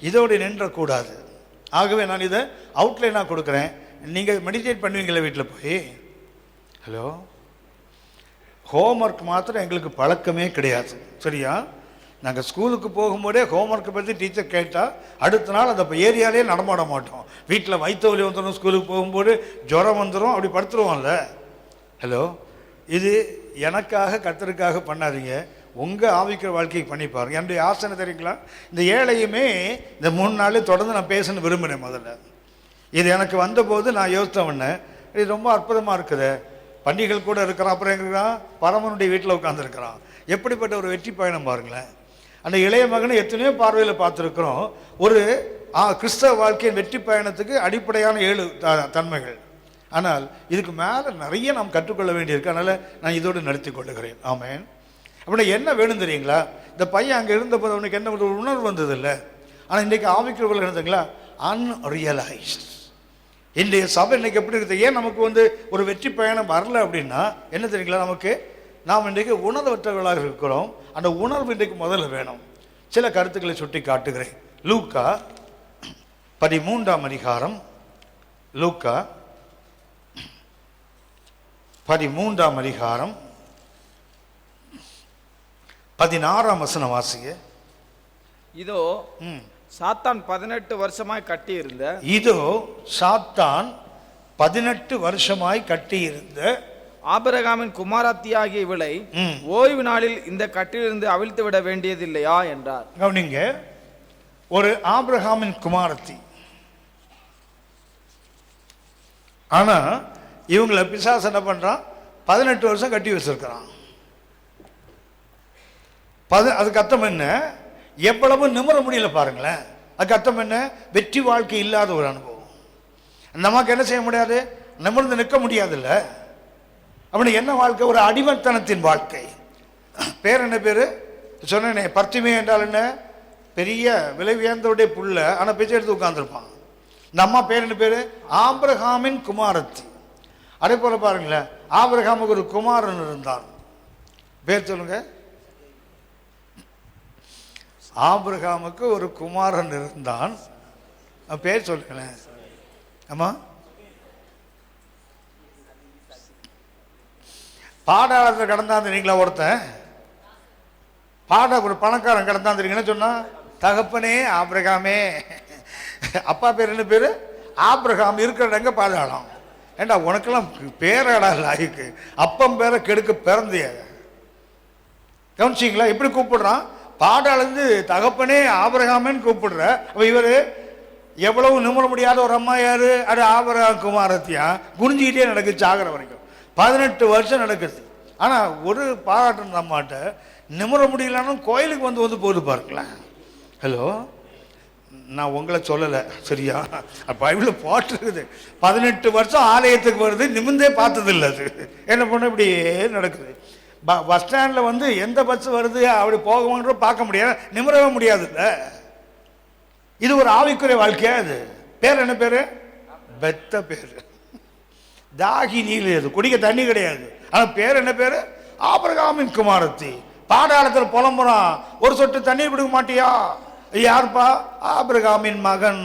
இதோடு நின்றக்கூடாது. ஆகவே நான் இதை அவுட்லைனாக கொடுக்குறேன். நீங்கள் மெடிடேட் பண்ணுவீங்களே வீட்டில் போய். ஹலோ, ஹோம்ஒர்க் மாத்திரம் எங்களுக்கு பழக்கமே கிடையாது, சரியா? நாங்கள் ஸ்கூலுக்கு போகும்போதே ஹோம்ஒர்க்கை பற்றி டீச்சர் கேட்டால் அடுத்த நாள் அந்த ஏரியாலே நடமாட மாட்டோம். வீட்டில் வயிற்று வலி வந்துடும், ஸ்கூலுக்கு போகும்போது ஜுரம் வந்துடும், அப்படி படுத்துருவோம்ல. ஹலோ, இது எனக்காக கர்த்தருக்காக பண்ணாதீங்க, உங்கள் ஆவிக்கிற வாழ்க்கைக்கு பண்ணி பாருங்க. என்னுடைய ஆசனை தெரியுங்களா? இந்த ஏழையுமே இந்த 3 நாள் தொடர்ந்து நான் பேசணும்னு விரும்பினேன். முதல்ல இது எனக்கு வந்தபோது நான் யோசித்தவொன்னே, இது ரொம்ப அற்புதமாக இருக்குது. பண்டிகைகள் கூட இருக்கிறான், அப்புறம் எங்கிறான் பரமனுடைய வீட்டில் உட்காந்துருக்கிறான். எப்படிப்பட்ட ஒரு வெற்றி பயணம் பாருங்களேன். அந்த இளைய மகனை எத்தனையோ பார்வையில் பார்த்துருக்குறோம். ஒரு கிறிஸ்தவ வாழ்க்கையின் வெற்றி பயணத்துக்கு அடிப்படையான 7 தன்மைகள். ஆனால் இதுக்கு மேலே நிறைய நாம் கற்றுக்கொள்ள வேண்டியிருக்கு. அதனால் நான் இதோடு நடத்தி கொள்ளுகிறேன். ஆமேன். அப்படின்னா என்ன வேணும் தெரியுங்களா? இந்த பையன் அங்கே இருந்தபோது அவனுக்கு என்ன ஒரு உணர்வு வந்தது இல்லை. ஆனால் இன்றைக்கு ஆவிக்கிறவர்கள் இருந்தீங்களா, அன்ரியலைஸ்ட். இன்றைய சபை இன்றைக்கி எப்படி இருக்குது? ஏன் நமக்கு ஒரு வெற்றி பயணம் வரல அப்படின்னா என்ன தெரியுங்களா? நாம் இன்றைக்கு உணர்வற்றவர்களாக இருக்கிறோம். அந்த உணர்வு இன்றைக்கு முதல்ல வேணும். சில கருத்துக்களை சுட்டி காட்டுகிறேன். லூக்கா 13ஆம் அதிகாரம், லூக்கா 13ஆம் அதிகாரம் 16ஆம் வசனம் வாசிங்க. இதோ சாத்தான் 18 வருஷமாய் கட்டியிருந்த, இதோ சாத்தான் 18 வருஷமாய் கட்டியிருந்த ஆபிரகாமின் குமாரத்தியாகிய இவளை ஓய்வு நாளில் இந்த கட்டிலிருந்து அவிழ்த்து விட வேண்டியது இல்லையா என்றார். கவனிங்க, ஒரு ஆபிரகாமின் குமாரத்தி, ஆனா இவங்களை பிசாசு என்ன பண்றான்? 18 வருஷம் கட்டி வச்சிருக்கிறான். அதுக்கு அர்த்தம் என்ன? எவ்வளவு நிமிர முடியல பாருங்களேன். அதுக்கு அர்த்தம் என்ன? வெற்றி வாழ்க்கை இல்லாத ஒரு அனுபவம். நமக்கு என்ன செய்ய முடியாது? நிமிர்ந்து நிற்க முடியாதுல்ல. அப்படி என்ன வாழ்க்கை? ஒரு அடிமைத்தனத்தின் வாழ்க்கை. பேர் என்ன பேரு சொன்னேனே, பர்த்திமே என்றால் என்ன? பெரிய விலை உயர்ந்தவுடைய புள்ள, ஆனால் பிச்சை எடுத்து உட்கார்ந்துருப்பான். இந்த அம்மா பேர் என்ன பேரு? ஆபிரகாமின் குமாரத்தி. அதே போல பாருங்களேன், ஆபிரகாமுக்கு ஒரு குமாரன் இருந்தான். பேர் சொல்லுங்க. ஆபிரகாமுக்கு ஒரு குமாரன் இருந்தான். பேர் சொல்லுங்களேன். ஆமா, பாடாளத்தை கடந்தான் தெரியுங்களா? ஒருத்தன் ஒரு பணக்காரன் கடந்தான் தெரியுங்கன்னா சொன்னா, தகப்பனே ஆபிரகாமே. அப்பா பேர் என்ன பேரு? ஆபிரகாம். இருக்கிற பாதாளம். ஏண்டா உனக்கெல்லாம் பேரடா லாய்க்கு, அப்பம் பேரை கெடுக்க பிறந்திய. கவனிச்சிங்களா? எப்படி கூப்பிடுறான்? பாடாளந்து தகப்பனே ஆபிரகாமேன்னு கூப்பிடுற. அப்ப இவரு எவ்வளவு நிமிர முடியாத ஒரு அம்மா யாரு? அது ஆபிரகாம் குமாரத்தியா. குனிஞ்சிக்கிட்டே நடக்குது சாகிற வரைக்கும். 18 வருஷம் நடக்குது. ஆனா ஒரு பாராட்டு அம்மாட்ட நிமிர முடியலன்னு கோயிலுக்கு வந்து போது பாருங்களேன். ஹலோ, நான் உங்களை சொல்லலை, சரியா? பைபிளில் போட்டிருக்குது. 18 வருஷம் ஆலயத்துக்கு வருது, நிமிர்ந்தே பார்த்தது இல்லை. அது என்ன பண்ண இப்படியே நடக்குது. பஸ் ஸ்டாண்டில் எந்த பஸ் வருது அப்படி போகணுன்ற பார்க்க முடியாது, நிமிரவே முடியாது. இல்லை, இது ஒரு ஆவிக்குரிய வாழ்க்கையா? இது பேர் என்ன பேரு? பெத்த பேரு. தாகி நீர், அது குடிக்க தண்ணி கிடையாது. ஆனா பேர் என்ன பேரு? ஆபிரகாமின் குமாரத்தி. பாதாளத்தில் புலம்புறான், ஒரு சொட்டு தண்ணீர் கொடுக்க மாட்டியா? யாருப்பா? ஆபிரகாமின் மகன்.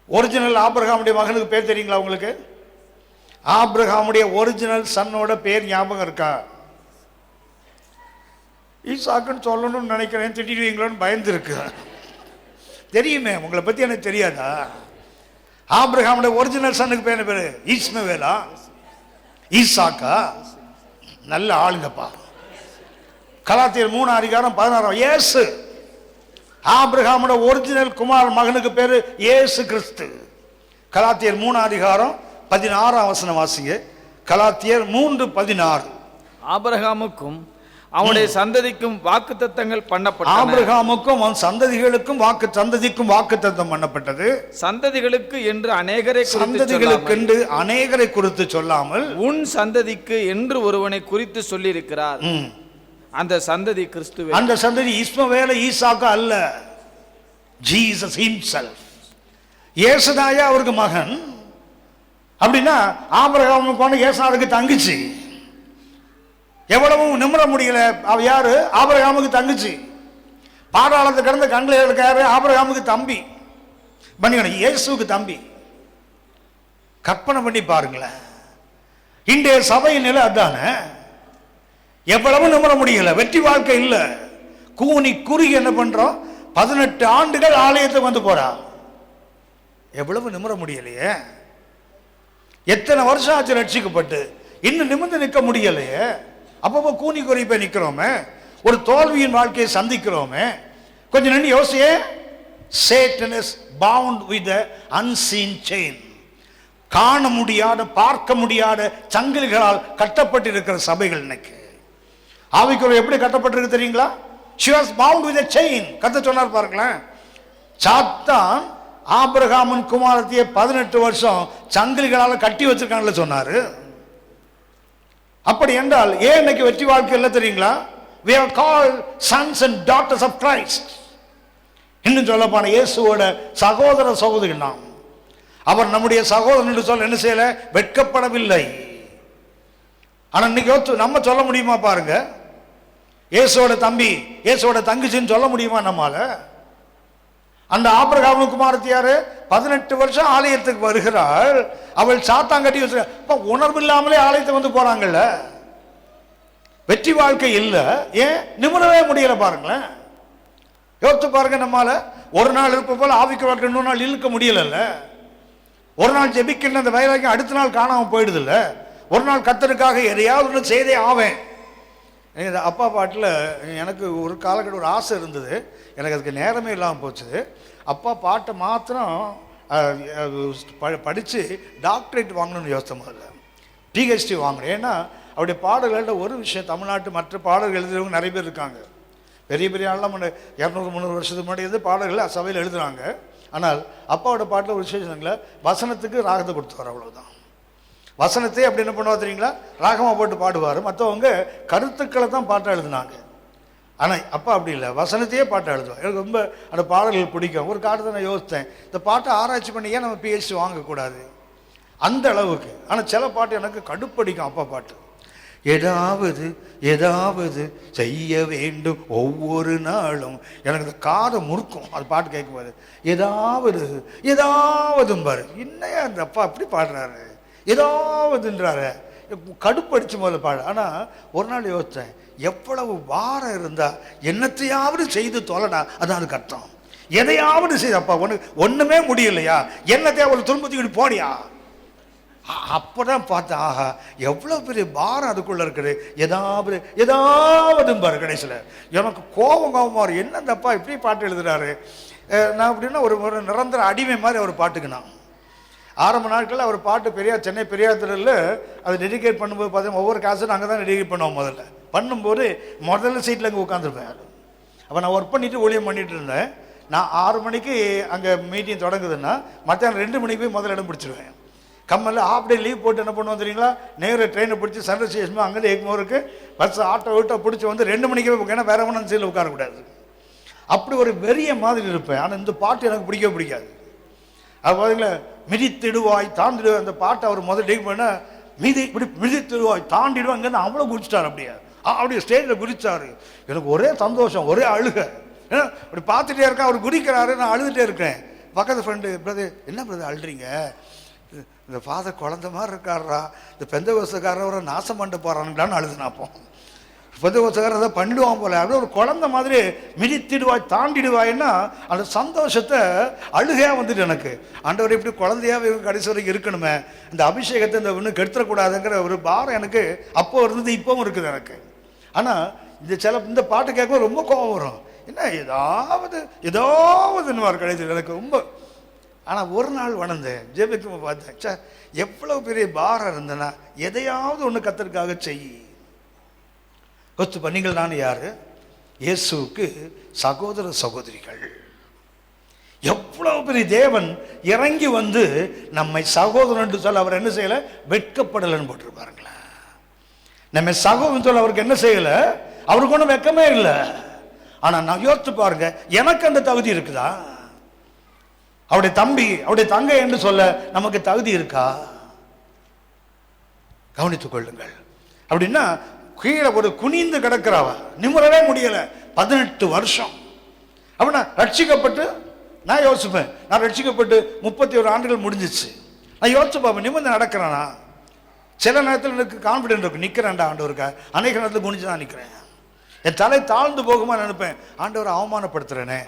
ஒரிஜினல் ஆபிரகாமுடைய மகனுக்கு பேர் தெரியுங்களா உங்களுக்கு? ஆபிரகாமுடைய ஒரிஜினல் சன்னோட பேர் ஞாபகம் இருக்கா? ஈசாக்குன்னு சொல்லணும்னு நினைக்கிறேன், திட்டிடுவீங்களோன்னு பயந்து இருக்கு. தெரியுமே, உங்களை பத்தி எனக்கு தெரியாதா? ஆபிரகாமுடைய ஒரிஜினல் சன்னுக்கு பேர் என்ன பேரு? இஸ்மவேலா? ஈசாக்கா? நல்ல ஆளுங்கப்பா. கலாத்தியர் 3 அதிகாரம் 16. இயேசு ஆபிரகாமுடைய ஒரிஜினல் குமார் மகனுக்கு பேரு இயேசு கிறிஸ்து. கலாத்தியர் 3:16 வாசிங்க. கலாத்தியர் 3:16. ஆபிரகாமுக்கும் அவனுடைய சந்ததிக்கும் வாக்குத்தத்தங்கள் பண்ணப்பட்டன. ஆபிரகாமுக்கும் அவன் சந்ததிகளுக்கும் சந்ததிக்கும் வாக்குத்தத்தம் பண்ணப்பட்டது. சந்ததிகளுக்கு என்று அநேகரை குறித்து சொல்லாமல் உன் சந்ததிக்கு என்று ஒருவனை குறித்து சொல்லி இருக்கிறார். அந்த சந்ததி கிறிஸ்துவே. அந்த சந்ததி இஸ்மவேல ஈசாக்கு அல்ல, ஜீசஸ் himself. இயேசுதாயா அவருக்கு மகன். அப்படின்னா ஆபிரகாமுக்கு ஏசாவுக்கு தங்கச்சி. எவ்வளவும் நிமிர முடியல. அவ யாரு? ஆபிரகாமுக்கு தங்கச்சி. பாதாளத்தை கடந்த கண்கள் இருக்காரு. ஆபிரகாமுக்கு தம்பி, இயேசுக்கு தம்பி. கற்பனை பண்ணி பாருங்களேன். இன்றைய சபையின் நிலை அதானே. எவ்வளவு நிமிர முடியல, வெற்றி வாழ்க்கை இல்ல. கூனி குறுகி என்ன பண்றோம்? 18 ஆண்டுகள் ஆலயத்துக்கு வந்து போறா. எவ்வளவு நிமிர முடியலையே. எத்தனை வருஷம் ஆச்சு ரட்சிக்கப்பட்டு, இன்னும் நிமிர்ந்து நிற்க முடியலையே. அப்பப்போ கூனி குறுகி போய் நிற்கிறோமே, ஒரு தோல்வியின் வாழ்க்கையை சந்திக்கிறோமே. கொஞ்சம் நின்று யோசியே. Satan is bound with the unseen chain. காண முடியாத, பார்க்க முடியாத சங்கிலிகளால் கட்டப்பட்டிருக்கிற சபைகள் இன்னைக்கு. ஆவிக்குரிய எப்படி கட்டப்பட்டிருக்கு தெரியுங்களா? She was bound with a chain. கர்த்தர் சொன்னார் பாருங்களேன். சாத்தான் ஆபிரகாமின் குமாரத்தியை 18 வருஷம் சங்கிலிகளால் கட்டி வச்சிருக்காங்கன்னு சொன்னாரு. அப்படி என்றால் ஏன் இன்னைக்கு வெற்றி வாழ்க்கை இல்லை தெரியுங்களா? We are called sons and daughters of Christ. இன்னும் சொல்ல போன இயேசுவோட சகோதர சகோதரி நாம். அவர் நம்முடைய சகோதரன் என்று சொல்ல என்ன செய்யல? வெட்கப்படவில்லை. ஆனா இன்னைக்கு நம்ம சொல்ல முடியுமா பாருங்க? இயேசுவோட தம்பி, இயேசுவோட தங்கச்சின்னு சொல்ல முடியுமா நம்மால? அந்த ஆபிரகாம் குமாரத்தி யாரு? 18 வருஷம் ஆலயத்துக்கு வருகிறாள். அவள் சாத்தான் கட்டி வச்சு உணர்வு இல்லாமலே ஆலயத்துக்கு வந்து போறாங்கல்ல. வெற்றி வாழ்க்கை இல்ல. ஏன் நிமிரவே முடியல பாருங்களேன். யோசித்து பாருங்க. நம்மால ஒரு நாள் இருப்ப போல ஆவிக்கு வாழ்க்கை இன்னொரு நாள் இழுக்க முடியல. ஒரு நாள் ஜெபிக்கின்ற அந்த வைராக்கியம் அடுத்த நாள் காணாம போயிடுது இல்ல. ஒரு நாள் கர்த்தருக்காக எதையாவது ஒன்று செய்தே ஆவேன். அப்பா பாட்டில் எனக்கு ஒரு காலகட்டம் ஒரு ஆசை இருந்தது. எனக்கு அதுக்கு நேரமே இல்லாமல் போச்சு. அப்பா பாட்டை மாத்திரம் படித்து டாக்டரேட் வாங்கணும்னு யோசித்த முதல்ல. பிஹெச்டி வாங்கணும். ஏன்னா அவருடைய பாடல்களில் ஒரு விஷயம், தமிழ்நாட்டு மற்ற பாடல்கள் எழுதுறவங்க நிறைய பேர் இருக்காங்க. பெரிய பெரிய ஆள்லாம் 200-300 வருஷத்துக்கு முன்னாடி இருந்து பாடல்கள் சபையில் எழுதுறாங்க. ஆனால் அப்பாவோட பாட்டில் ஒரு விசேஷங்கள வசனத்துக்கு ராகத்தை கொடுத்துவார், அவ்வளோதான். வசனத்தை அப்படி என்ன பண்ணுவா தெரியுங்களா? ராகமாக போட்டு பாடுவார். மற்றவங்க கருத்துக்களை தான் பாட்டாக எழுதுனாங்க. ஆனால் அப்பா அப்படி இல்லை, வசனத்தையே பாட்டாக எழுதுவார். எனக்கு ரொம்ப அந்த பாடல்கள் பிடிக்கும். ஒரு காலத்தை நான் யோசித்தேன், இந்த பாட்டை ஆராய்ச்சி பண்ணி ஏன் நம்ம பிஹெச்டி வாங்கக்கூடாது அந்த அளவுக்கு. ஆனால் சில பாட்டு எனக்கு கடுப்படிக்கும். அப்பா பாட்டு ஏதாவது ஏதாவது செய்ய வேண்டும் ஒவ்வொரு நாளும், எனக்கு இந்த காதை முறுக்கும் அது பாட்டு கேட்கும்போது. ஏதாவது ஏதாவதும் பாரு, என்னையா அந்த அப்பா அப்படி பாடுறாரு, ஏதாவதுன்றாரு, கடுப்படிச்சு முதல்ல பாடு. ஆனால் ஒரு நாள் யோசித்தேன், எவ்வளவு வாரம் இருந்தா என்னத்தையாவது செய்து தொலைடா, அதான் அதுக்கு அர்த்தம். எதையாவது செய்த அப்பா ஒண்ணுமே முடியலையா, என்னத்தையா ஒரு துன்பத்துக்கு போடியா. அப்பதான் பார்த்தேன், ஆஹா எவ்வளவு பெரிய பாரம் அதுக்குள்ள இருக்குது. ஏதாவது பாரு. கடைசியில் எனக்கு கோபமா என்ன தப்பா இப்படி பாட்டு எழுதுறாரு. நான் அப்படின்னா ஒரு நிரந்தர அடிமை மாதிரி அவர் பாட்டுக்கு. நான் ஆரம்ப நாட்களில் அவர் பாட்டு சென்னை பெரியார் திடலில் அதை டெடிகேட் பண்ணும்போது பார்த்தீங்கன்னா ஒவ்வொரு காசும் அங்கே தான் டெடிகேட் பண்ணுவோம். பண்ணும்போது முதல்ல சீட்டில் அங்கே உட்காந்துருப்பேன். அப்போ நான் ஒர்க் பண்ணிட்டு ஊழியம் பண்ணிட்டு இருந்தேன். நான் 6 மணிக்கு அங்கே மீட்டிங் தொடங்குதுன்னா மத்தியானம் 2 மணிக்கு போய் முதல்ல இடம் பிடிச்சிருவேன். கம்மலில் ஹாஃப் டே லீவ் போட்டு என்ன பண்ணுவோம் தெரியுங்களா, நேரு ட்ரெயினை பிடிச்சி சன்ரைஸ் ஸ்டேஷன் அங்கே எக்மோருக்கு பஸ் ஆட்டோ பிடிச்சி வந்து 2 மணிக்கு போய், ஏன்னா வேற ஒன்றும் சீட்டில் உட்காரக்கூடாது. அப்படி ஒரு வெறிய மாதிரி இருப்பேன். ஆனால் இந்த பாட்டு எனக்கு பிடிக்காது. அது பார்த்தீங்களா, மிதித்திடுவாய் தாண்டிடுவாய், அந்த பாட்டை அவர் முதல் டேக் பண்ண மிதித்திடுவாய் தாண்டிடுவாங்கன்னு அவ்வளோ குதிச்சிட்டார். அப்படியே ஸ்டேஜில் குதிச்சாரு. எனக்கு ஒரே சந்தோஷம், ஒரே அழுக. ஏன்னா அப்படி பார்த்துட்டே இருக்கேன், அவர் குதிக்கிறாரு, நான் அழுதுகிட்டே இருக்கேன். பக்கத்து ஃப்ரெண்டு, பிரதர் என்ன பிரதர் அழுறீங்க, இந்த ஃபாதர் குழந்த மாதிரி இருக்காரா, இந்த பெந்தகோஸ்தக்காரரை நாசம் பண்ணிட்டு போகிறாங்களான்னு அழுதுனாப்போ. பெந்தகோஸ்தக்காரர் அதை பண்ணிடுவான் போல, அப்படியே ஒரு குழந்தை மாதிரி மிதித்திடுவாய் தாண்டிடுவாய்ன்னா அந்த சந்தோஷத்தை அழுகையாக வந்துட்டு எனக்கு. ஆண்டவர் இப்படி குழந்தையாக இவங்க கடைசி வரைக்கும் இருக்கணுமே, இந்த அபிஷேகத்தை இந்த இன்னும் கெடுத்துடக்கூடாதுங்கிற ஒரு பாரம் எனக்கு அப்போ இருந்தது, இப்போவும் இருக்குது எனக்கு. ஆனால் இந்த பாட்டு கேட்க ரொம்ப கோபம் வரும். என்ன ஏதாவதுன்னு கடைசியில் எனக்கு ரொம்ப ஆனால் ஒரு நாள் வளர்ந்தேன், ஜெபிக்கும் பார்த்தேன், சே எவ்வளோ பெரிய பாரம் இருந்தேன்னா எதையாவது ஒன்று கர்த்தருக்காக செய். கொத்து நீங்கள் நான் யாரு? இயேசுவுக்கு சகோதர சகோதரிகள். எவ்வளவு பெரிய தேவன் இறங்கி வந்து நம்மை சகோதரன் என்று சொல்ல அவர் என்ன செய்யல? வெட்கப்படலன்னு போட்டிருப்பாருங்களேன். நம்ம சகோதரன் சொல்ல அவருக்கு என்ன செய்யல? அவருக்கு ஒன்றும் வெட்கமே இல்லை. ஆனா நான் யோசிச்சு பாருங்க, எனக்கு அந்த தகுதி இருக்குதா? அவருடைய தம்பி அவருடைய தங்கை என்று சொல்ல நமக்கு தகுதி இருக்கா? கவனித்துக் கொள்ளுங்கள். அப்படின்னா கீழே ஒரு குனிந்து கிடக்கிறவ, நிமிரவே முடியல, 18 வருஷம். அப்படின்னா ரட்சிக்கப்பட்டு நான் யோசிப்பேன், நான் ரட்சிக்கப்பட்டு 31 ஆண்டுகள் முடிஞ்சிச்சு. நான் யோசிச்சு பார்ப்பேன், நிமிர்ந்து நடக்கிறேனா? சில நேரத்தில் எனக்கு கான்ஃபிடென்ட் இருக்கும், நிற்கிறேன்டா ஆண்டவருக்கா. அநேக நேரத்தில் குனிஞ்சு தான் நிற்கிறேன். என் தலை தாழ்ந்து போகுமா நினைப்பேன், ஆண்டவரை அவமானப்படுத்துறேனே.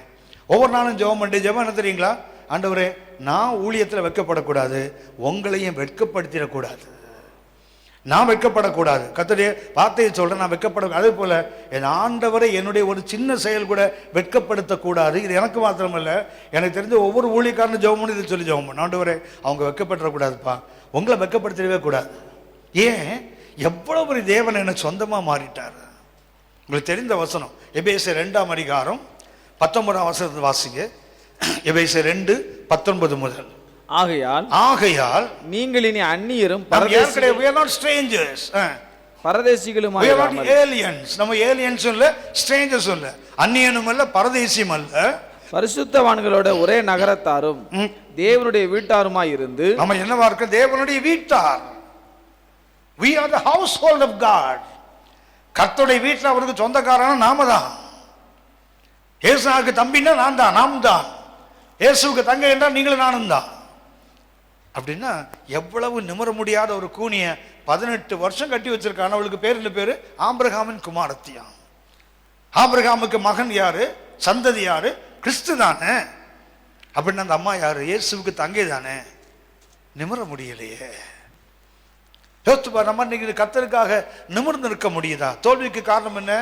ஒவ்வொரு நாளும் ஜெபம் பண்ணி ஜெபம் என்ன தெரியுங்களா? ஆண்டவரே, நான் ஊழியத்தில் வெட்கப்படக்கூடாது, உங்களையும் வெட்கப்படுத்திடக்கூடாது, நான் வெட்கப்படக்கூடாது. கர்த்தருடைய வார்த்தையை சொல்றேன், நான் வெட்கப்பட. அதே போல என் ஆண்டவரை என்னுடைய ஒரு சின்ன செயல் கூட வெட்கப்படுத்தக்கூடாது. இது எனக்கு மாத்திரமல்ல, எனக்கு தெரிஞ்ச ஒவ்வொரு ஊழியக்காரனும் ஜெபம் பண்ணி இதை சொல்லி ஜெபம் பண்ண, ஆண்டவரே அவங்க வெட்கப்படக்கூடாதுப்பா, உங்களை வெட்கப்படுத்திடவே கூடாது. ஏன்? எவ்வளவு பெரிய தேவன் எனக்கு சொந்தமா மாறிட்டார். உங்களுக்கு தெரிந்த வசனம் எபேசியர் 2ஆம் அதிகாரம் 19ஆம் வசனத்தை வாசிங்க. எபேசியர் 2:19 முதல். ஆகையால் நீங்கள் இனி அந்நியரும் பரதேசிகளும் நம்ம ஏலியன்ஸ் இல்ல, ஸ்ட்ரேஞ்சர்ஸ் இல்ல, அந்நியனும் இல்ல, பரதேசியும் அல்ல, பரிசுத்தவான்களோட ஒரே நகரத்தாரும் தேவனுடைய வீட்டாருமாய் இருந்து. நம்ம என்னவா இருக்க? தேவனுடைய வீட்டார். We are the household of God. கர்த்தருடைய வீட்டில் அவருக்கு சொந்தக்காரனா நாம தான். இயேசுவுக்கு தம்பின்னா நான் தான், நாம் தான். இயேசுவுக்கு தங்கை என்றால் நீங்களும் நானும் தான். அப்படின்னா எவ்வளவு நிமிர முடியாத ஒரு கூனிய 18 வருஷம் கட்டி வச்சிருக்கான். அவளுக்கு பேர் என்ன பேரு? ஆபிரகாமின் குமாரத்தியாம். ஆபிரகாமுக்கு மகன் யாரு? சந்ததி யாரு? கிறிஸ்து தானே. அப்படின்னா அந்த அம்மா யாரு? இயேசுவுக்கு தங்கை தானே. நிமிர முடியலையே. யோசிச்சுப்பார், நம்ம இன்னைக்கு கர்த்தருக்காக நிமிர்ந்து நிற்க முடியுதா? தோல்விக்கு காரணம் என்ன?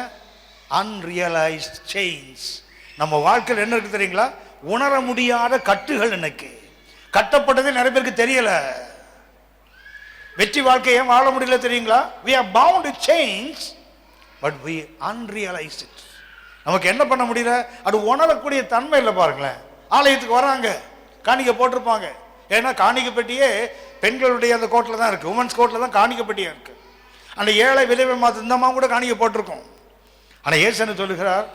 Unrealised chains. நம்ம வாழ்க்கையில் என்ன இருக்கு தெரியுங்களா? உணர முடியாத கட்டுகள். இன்னைக்கு கட்டப்பட்டதே நிறைய பேருக்கு தெரியல. வெற்றி வாழ்க்கையை ஏன் வாழ முடியல தெரியுங்களா? we are bound to change but we unrealized it. நமக்கு என்ன பண்ண முடியல? அது உணரக்கூடிய தன்மை இல்லை. பாருங்களேன், ஆலயத்துக்கு வராங்க, காணிக்கை போட்டிருப்பாங்க. ஏன்னா காணிக்கை பெட்டியே பெண்களுடைய அந்த கோட்டில் தான் இருக்கு, உமன்ஸ் கோட்டில் தான் காணிக்கை பெட்டியா இருக்கு. அந்த ஏழை விளைவை மாற்ற இந்த அம்மா கூட காணிக்கை போட்டிருக்கோம். ஆனால் இயேசு என்ன சொல்லுகிறார்?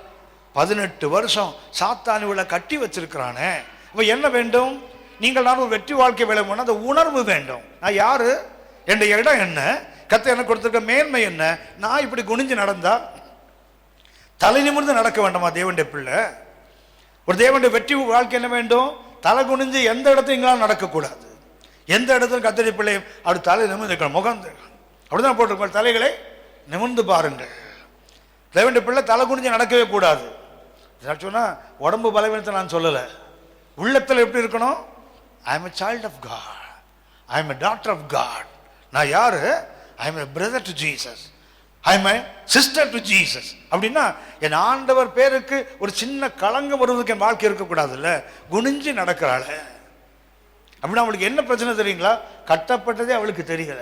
18 வருஷம் சாத்தானி விழா கட்டி வச்சிருக்கிறானே, இப்போ என்ன வேண்டும்? நீங்கள் நான் ஒரு வெற்றி வாழ்க்கை விளைவு, அந்த உணர்வு வேண்டும். நான் யாரு? என் இடம் என்ன? கர்த்தர் எனக்கு கொடுத்திருக்க மேன்மை என்ன? நான் இப்படி குனிஞ்சு நடந்தா தலை நிமிர்ந்து நடக்க வேண்டாமா தேவனுடைய பிள்ளை? ஒரு தேவனுடைய வெற்றி வாழ்க்கை என்ன வேண்டும்? தலை குனிஞ்சு எந்த இடத்தையும் எங்களால் நடக்கக்கூடாது. எந்த இடத்துல கர்த்தருடைய பிள்ளையும் அப்படி தலை நிமிர்ந்து முகம் அப்படிதான் போட்டிருக்கோம். தலைகளை நிமிர்ந்து பாருங்கள். தேவனுடைய பிள்ளை தலை குனிஞ்சு நடக்கவே கூடாது. சொன்னா உடம்பு பலவீனத்தை நான் சொல்லலை, உள்ளத்தில் எப்படி இருக்கணும்? I am a child of God. I am a daughter of God. நான் யாரு? I am a brother to Jesus. I am a sister to Jesus. அப்படின்னா என் ஆண்டவர் பேருக்கு ஒரு சின்ன களங்கம் வருவதற்கு என் வாழ்க்கை இருக்கக்கூடாது. இல்லை, குனிஞ்சு நடக்கிறாள். அப்படின்னா அவளுக்கு என்ன பிரச்சனை தெரியுங்களா? கட்டப்பட்டதே அவளுக்கு தெரியல.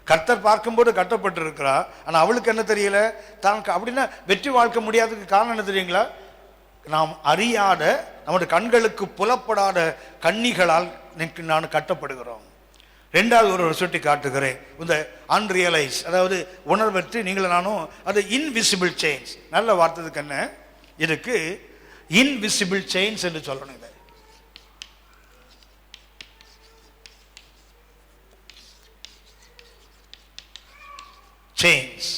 கர்த்தர் பார்க்கும்போது கட்டப்பட்டு இருக்கிறா, ஆனால் அவளுக்கு என்ன தெரியல? தான் அப்படின்னா வெற்றி வாழ்க்கை முடியாததுக்கு காரணம் என்ன தெரியுங்களா? நாம் அறியாத, நம்முடைய கண்களுக்கு புலப்படாத கண்ணிகளால் நான் கட்டப்படுகிறோம். ரெண்டாவது ஒரு சுட்டி காட்டுகிறேன், இந்த அன்ரியலைஸ், அதாவது உணர்வற்று நீங்களும் நானும், அது இன்விசிபிள் செயின்ஸ். நல்ல வார்த்தைக்கு என்ன இதுக்கு? இன்விசிபிள் செயின்ஸ் என்று சொல்லணும். இதை செயின்ஸ்.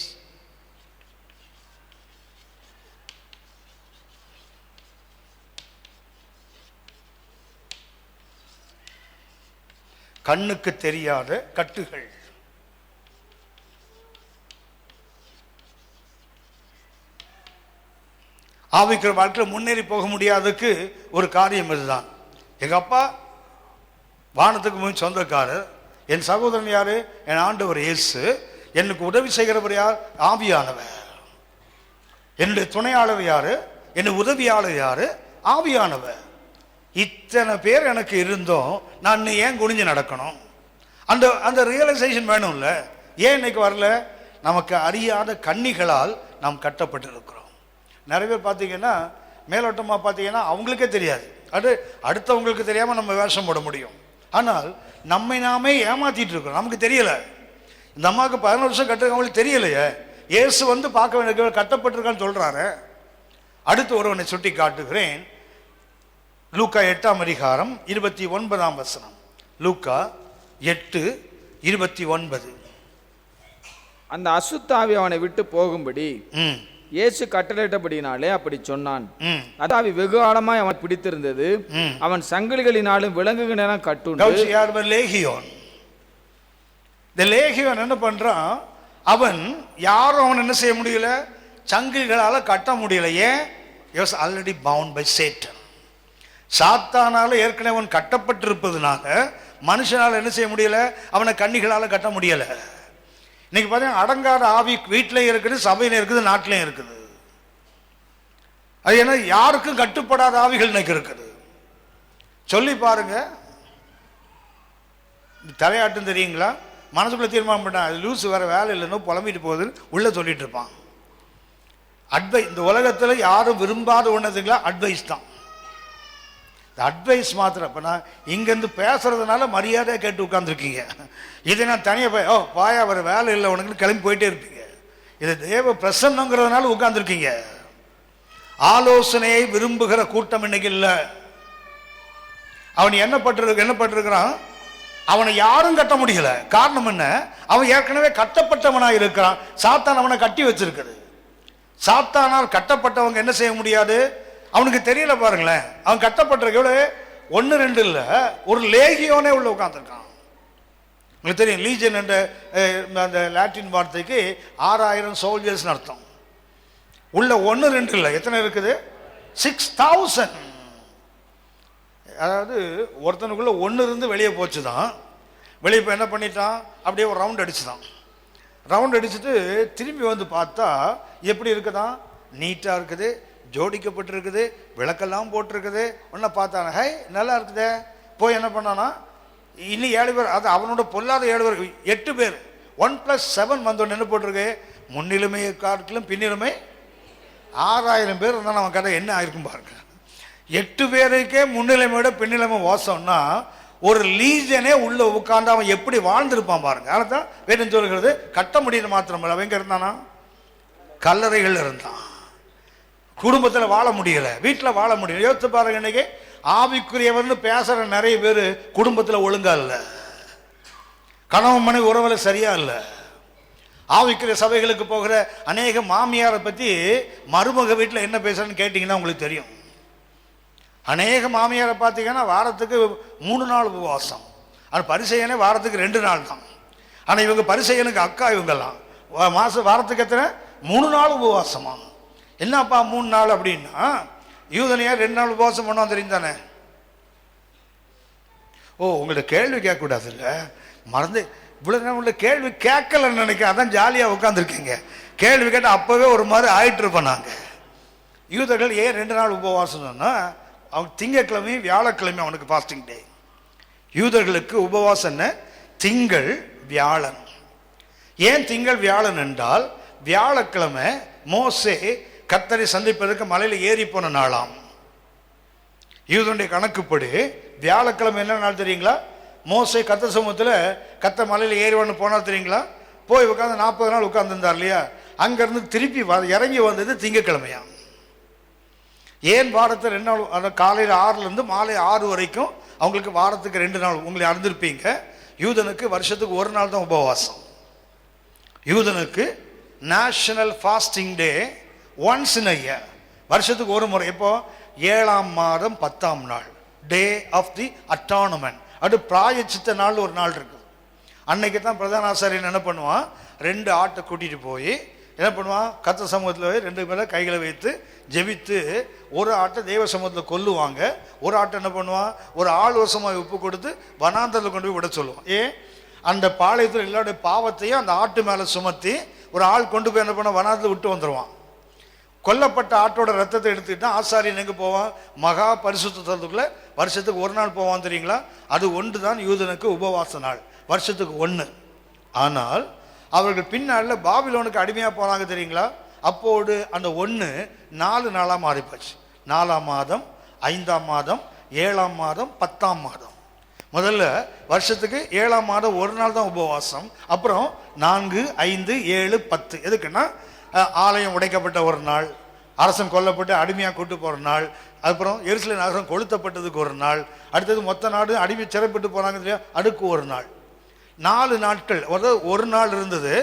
கண்ணுக்கு தெரியாத கட்டுகள். ஆவிக்கிற வாழ்க்கையில் முன்னேறி போக முடியாததுக்கு ஒரு காரியம் இதுதான். எங்க அப்பா வானத்துக்கு போய் சொந்தக்காரர், என் சகோதரன் யாரு? என் ஆண்டவர் இயேசு. எனக்கு உதவி செய்கிறவர் யார்? ஆவியானவர். என்னுடைய துணையாளர் யாரு? என் உதவியாளர் யாரு? ஆவியானவர். இத்தனை பேர் எனக்கு இருந்தோம், நான் இன்னும் ஏன் குனிஞ்சு நடக்கணும்? அந்த அந்த ரியலைசேஷன் வேணும்ல. ஏன் இன்னைக்கு வரல? நமக்கு அறியாத கண்ணிகளால் நாம் கட்டப்பட்டிருக்கிறோம். நிறைய பேர் பார்த்தீங்கன்னா மேலோட்டமாக பார்த்தீங்கன்னா அவங்களுக்கே தெரியாது, அது அடுத்தவங்களுக்கு தெரியாமல் நம்ம வேஷம் போட முடியும். ஆனால் நம்மை நாமே ஏமாத்திட்டு இருக்கிறோம், நமக்கு தெரியல. இந்த அம்மாவுக்கு 11 வருஷம் கட்டுறவங்களுக்கு தெரியலையே. இயேசு வந்து பார்க்க வேண்டிய கட்டப்பட்டிருக்கான்னு சொல்றாரு. அடுத்து ஒருவனை சுட்டி காட்டுகிறேன். லூக்கா 8ஆம் அதிகாரம் 29ஆம் வசனம். லூக்கா 8:29. அந்த அசுத்த ஆவி அவனை விட்டு போகும்படி இயேசு கட்டளையிட்டபடினாலே அப்படி சொன்னான். அதாவி வெகு ஆழமாய் அவன் பிடித்திருந்தது. அவன் சங்கிலிகளினாலும் விலங்குகளினாலும் கட்டுண்டு. லேகியோன். இந்த லேகியோன் என்ன பண்றான்? அவன் யாரும் அவன் என்ன செய்ய முடியல, சங்கிலிகளால கட்ட முடியல. ஏன்? he was already bound by Satan. சாத்தானால ஏற்கனவே அவன் கட்டப்பட்டிருப்பதுனால மனுஷனால என்ன செய்ய முடியல, அவனை கண்ணிகளால கட்ட முடியல. இன்னைக்கு பார்த்தீங்கன்னா அடங்காத ஆவி வீட்டிலையும் இருக்குது, சபையில இருக்குது, நாட்டிலையும் இருக்குது. அது ஏன்னா யாருக்கும் கட்டுப்படாத ஆவிகள் இன்னைக்கு இருக்குது. சொல்லி பாருங்க. தலையாட்டும் தெரியுங்களா? மனசுக்குள்ள தீர்மானம் பண்ண லூஸ் வேற வேலை இல்லைன்னு புலம்பிட்டு போகுது உள்ள சொல்லிட்டு இருப்பான். அட்வைஸ். இந்த உலகத்துல யாரும் விரும்பாத ஒன்னதுங்களா அட்வைஸ் தான். அட்வைஸ் மாத்திரம். இப்போ நான் இங்கேருந்து பேசுறதுனால மரியாதையாக கேட்டு உட்காந்துருக்கீங்க. இதை நான் தனியாக பாயா வர வேலை இல்லை உனக்குன்னு கிளம்பி போயிட்டே இருப்பீங்க. இது தேவ பிரசன்னங்கிறதுனால உட்காந்துருக்கீங்க. ஆலோசனையை விரும்புகிற கூட்டம் இன்னைக்கு இல்லை. அவன் என்ன பட்டிருக்கிறான்? அவனை யாரும் கட்ட முடியல. காரணம் என்ன? அவன் ஏற்கனவே கட்டப்பட்டவனாக இருக்கிறான். சாத்தான் அவனை கட்டி வச்சிருக்குது. சாத்தானால் கட்டப்பட்டவங்க என்ன செய்ய முடியாது? அவனுக்கு தெரியல. பாருங்களேன், அவன் கட்டப்பட்டிருக்க 1-2 இல்ல, ஒரு லேகியோனே உள்ள உட்கார்ந்துருக்கான். உங்களுக்கு தெரியும், லீஜன் என்ற அந்த லாட்டின் வார்த்தைக்கு 6000 சோல்ஜர்ஸ் அர்த்தம். உள்ள 1-2 இல்லை, எத்தனை இருக்குது? 6000. அதாவது ஒருத்தனுக்குள்ள 1 இருந்து வெளியே போச்சுதான். வெளியே இப்போ என்ன பண்ணிட்டான்? அப்படியே ஒரு ரவுண்ட் அடிச்சுதான். ரவுண்ட் அடிச்சுட்டு திரும்பி வந்து பார்த்தா எப்படி இருக்குதான்? நீட்டா இருக்குது, ஜோடிக்கப்பட்டிருக்குது, விளக்கெல்லாம் போட்டிருக்குது. ஒன்ன பார்த்தான, ஹை நல்லா இருக்குதே. போய் என்ன பண்ணானா, இன்னும் 7 பேர், அது அவனோட பொல்லாத 7 பேர், 8 பேர், 1+7 வந்தோன்னு என்ன போட்டிருக்கு? முன்னிலுமை காட்டிலும் பின்னிலுமை 6000 பேர் இருந்தாலும் அவன் கதை என்ன ஆயிருக்கும் பாருங்க. 8 பேருக்கே முன்னிலைமையோட பின்னிலைமை மோசம்னா ஒரு லீஜனே உள்ள உட்கார்ந்து அவன் எப்படி வாழ்ந்திருப்பான் பாருங்க. அதான் வேதம் சொல்கிறது. கட்ட முடியல மாத்திரம் அவன் எங்க இருந்தானா? கல்லறைகள் இருந்தான். குடும்பத்தில் வாழ முடியல, வீட்டில் வாழ முடியல. யோசித்து பாருங்க, இன்னைக்கு ஆவிக்குரியவர்னு பேசுற நிறைய பேர் குடும்பத்தில் ஒழுங்கா இல்லை, கணவன் மனைவி உறவுல சரியா இல்லை. ஆவிக்குரிய சபைகளுக்கு போகிற அநேக மாமியாரை பத்தி மருமக வீட்டில் என்ன பேசுறன்னு கேட்டீங்கன்னா உங்களுக்கு தெரியும். அநேக மாமியாரை பார்த்தீங்கன்னா வாரத்துக்கு 3 நாள் உபவாசம். ஆனால் பரிசெயனே வாரத்துக்கு 2 நாள் தான். ஆனால் இவங்க பரிசெயனுக்கு அக்கா. இவங்கெல்லாம் வாரத்துக்கு எத்தனை? 3 நாள் உபவாசமா? என்னப்பா 3 நாள் அப்படின்னா, யூதனையா 2 நாள் உபவாசம் பண்ணுவோம் தெரியும் தானே? ஓ, உங்கள்ட்ட கேள்வி கேட்கக்கூடாது இல்லை, மறந்து இவ்வளோ நேரம் உள்ள கேள்வி கேட்கலன்னு நினைக்க, அதான் ஜாலியாக உட்காந்துருக்கீங்க. கேள்வி கேட்டால் அப்போவே ஒரு மாதிரி ஆயிட்டு இருப்போம் நாங்கள். யூதர்கள் ஏன் 2 நாள் உபவாசம் சொன்னால், அவங்க திங்கட்கிழமையும் வியாழக்கிழமையும் அவனுக்கு ஃபாஸ்டிங் டே. யூதர்களுக்கு உபவாசம் என்ன? திங்கள் வியாழன். ஏன் திங்கள் வியாழன் என்றால், வியாழக்கிழமை மோசே கர்த்தரை சந்திப்பதற்கு மலையில் ஏறி போன நாளாம். யூதனுடைய கணக்குப்படி வியாழக்கிழமை என்ன நாள் தெரியுங்களா? மோசே கர்த்தர் சமூகத்தில் கர்த்தர் மலையில் ஏறி ஒன்று போனால் தெரியுங்களா? போய் உட்காந்து 40 நாள் உட்கார்ந்துருந்தார் இல்லையா? அங்கேருந்து திருப்பி இறங்கி வந்தது திங்கக்கிழமையாம். ஏன் வாரத்தை 2 நாள்? அந்த காலையில் 6லேருந்து மாலை 6 வரைக்கும் அவங்களுக்கு வாரத்துக்கு 2 நாள். உங்களை அறிந்திருப்பீங்க, யூதனுக்கு வருஷத்துக்கு 1 நாள் தான் உபவாசம். யூதனுக்கு national fasting day once in a year, வருஷத்துக்கு ஒரு முறை. எப்போ? 7ஆம் மாதம் 10ஆம் நாள், டே ஆஃப் தி அட்டானமெண்ட். அது பிராயச்சித்த நாள் ஒரு நாள் இருக்குது. அன்னைக்கு தான் பிரதான ஆசாரியன் என்ன பண்ணுவான்? 2 ஆட்டை கூட்டிட்டு போய் என்ன பண்ணுவான்? கர்த்தர் சமூகத்தில் 2 பேரை கைகளை வைத்து ஜெபித்து, ஒரு ஆட்டை தேவ சமூகத்தில் கொல்லுவாங்க, ஒரு ஆட்டை என்ன பண்ணுவான்? ஒரு ஆள் வருஷமாக உப்பு கொடுத்து வனாந்தரத்தில் கொண்டு போய் விட சொல்லுவான். ஏன்? அந்த பாளையத்தில் எல்லாருடைய பாவத்தையும் அந்த ஆட்டு மேலே சுமத்தி ஒரு ஆள் கொண்டு போய் என்ன பண்ண வனாந்தரத்தில் விட்டு வந்துடுவான். கொல்லப்பட்ட ஆட்டோட ரத்தத்தை எடுத்துக்கிட்டா ஆசாரியன் எங்கே போவான்? மகா பரிசுத்தத்துக்குள்ளே வருஷத்துக்கு ஒரு நாள் போவான் தெரியுங்களா? அது ஒன்று தான் யூதனுக்கு உபவாச நாள், வருஷத்துக்கு ஒன்று. ஆனால் அவர்கள் பின்னாளில் பாபிலோனுக்கு அடிமையாக போனாங்க தெரியுங்களா? அப்போது அந்த ஒன்று 4 நாளாக மாறிப்போச்சு. 4ஆம் மாதம், 5ஆம் மாதம், 7ஆம் மாதம், 10ஆம் மாதம். முதல்ல வருஷத்துக்கு 7ஆம் மாதம் ஒரு நாள் தான் உபவாசம். அப்புறம் 4, 5, 7, 10. எதுக்குன்னா ஆலயம் உடைக்கப்பட்ட ஒரு நாள், அரசன் கொல்லப்பட்டு அடிமையாக கூட்டு போகிற நாள், அப்புறம் எருசலேம் நகரம் கொளுத்தப்பட்டதுக்கு ஒரு நாள், அடுத்தது மொத்த நாடு அடிமை சிறைப்பட்டு போனாங்க இல்லையா, அதுக்கு ஒரு நாள். 4 நாட்கள், அதாவது ஒரு நாள் இருந்தது,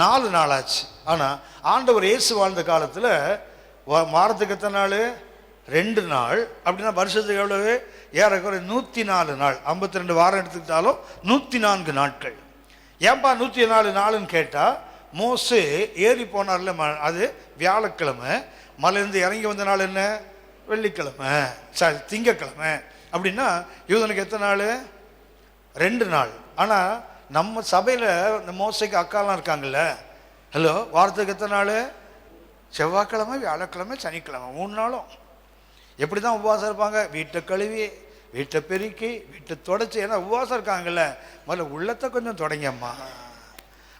4 நாள் ஆச்சு. ஆனால் ஆண்டவர் இயேசு வாழ்ந்த காலத்தில் வாரத்துக்கு எத்தனை நாள்? 2 நாள். அப்படின்னா வருஷத்துக்கு எவ்வளவு? ஏறக்குறை 104 நாள். 52 வாரம் எடுத்துக்கிட்டாலும் 104 நாட்கள். ஏன்பா 104 நாளுன்னு கேட்டால், மோசே ஏறி போனார்ல, அது வியாழக்கிழமை, மலையிலிருந்து இறங்கி வந்த நாள் என்ன? வெள்ளிக்கிழமை, சாரி திங்கக்கிழமை. அப்படின்னா யூதனுக்கு எத்தனை நாள்? 2 நாள். ஆனால் நம்ம சபையில் இந்த மோசைக்கு அக்காலாம் இருக்காங்கல்ல, ஹலோ, வாரத்துக்கு எத்தனை நாள்? செவ்வாய்க்கிழமை, வியாழக்கிழமை, சனிக்கிழமை, 3 நாளும். எப்படி தான் உபவாசம் இருப்பாங்க? வீட்டை கழுவி, வீட்டை பெருக்கி, வீட்டை தொடச்சி. ஏன்னா உபவாசம் இருக்காங்கல்ல, முதல்ல உள்ளத்தை கொஞ்சம் தொடங்கம்மா.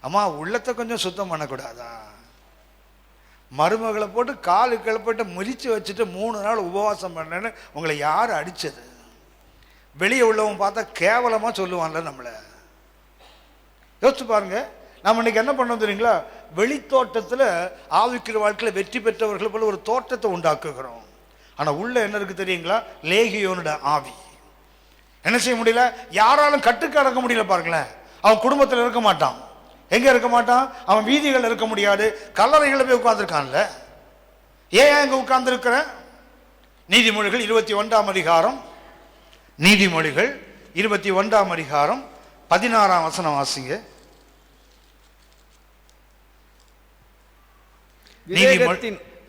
அம்மா, உள்ளத்தை கொஞ்சம் சுத்தம் பண்ணக்கூடாதா? மருமகளை போட்டு காலு கிளப்பிட்டு முறிச்சு வச்சுட்டு 3 நாள் உபவாசம் பண்ணேன்னு உங்களை யார் அடிச்சது? வெளியே உள்ளவங்க பார்த்தா கேவலமாக சொல்லுவான்ல நம்மளை. யோசிச்சு பாருங்க. நம்ம இன்னைக்கு என்ன பண்ணோம் தெரியுங்களா? வெளித்தோட்டத்தில் ஆவிக்கிற வாழ்க்கையில் வெற்றி பெற்றவர்கள் போல ஒரு தோட்டத்தை உண்டாக்குகிறோம். ஆனால் உள்ள என்ன இருக்கு தெரியுங்களா? லேகியோனோட ஆவி. என்ன செய்ய முடியல? யாராலும் கட்டுக்கு அடக்க முடியல. பாருங்களேன், அவன் குடும்பத்தில் இருக்க மாட்டான். எங்க இருக்க மாட்டான்? அவன் வீதிகள் இருக்க முடியாது, கல்லறைகளில் போய் உட்கார்ந்துருக்கான்ல. ஏன் எங்க உட்கார்ந்து இருக்கிற? நீதிமொழிகள் 21ஆம் அதிகாரம், நீதிமொழிகள் 21ஆம் அதிகாரம் 16ஆம் வசனம் வாசிங்க.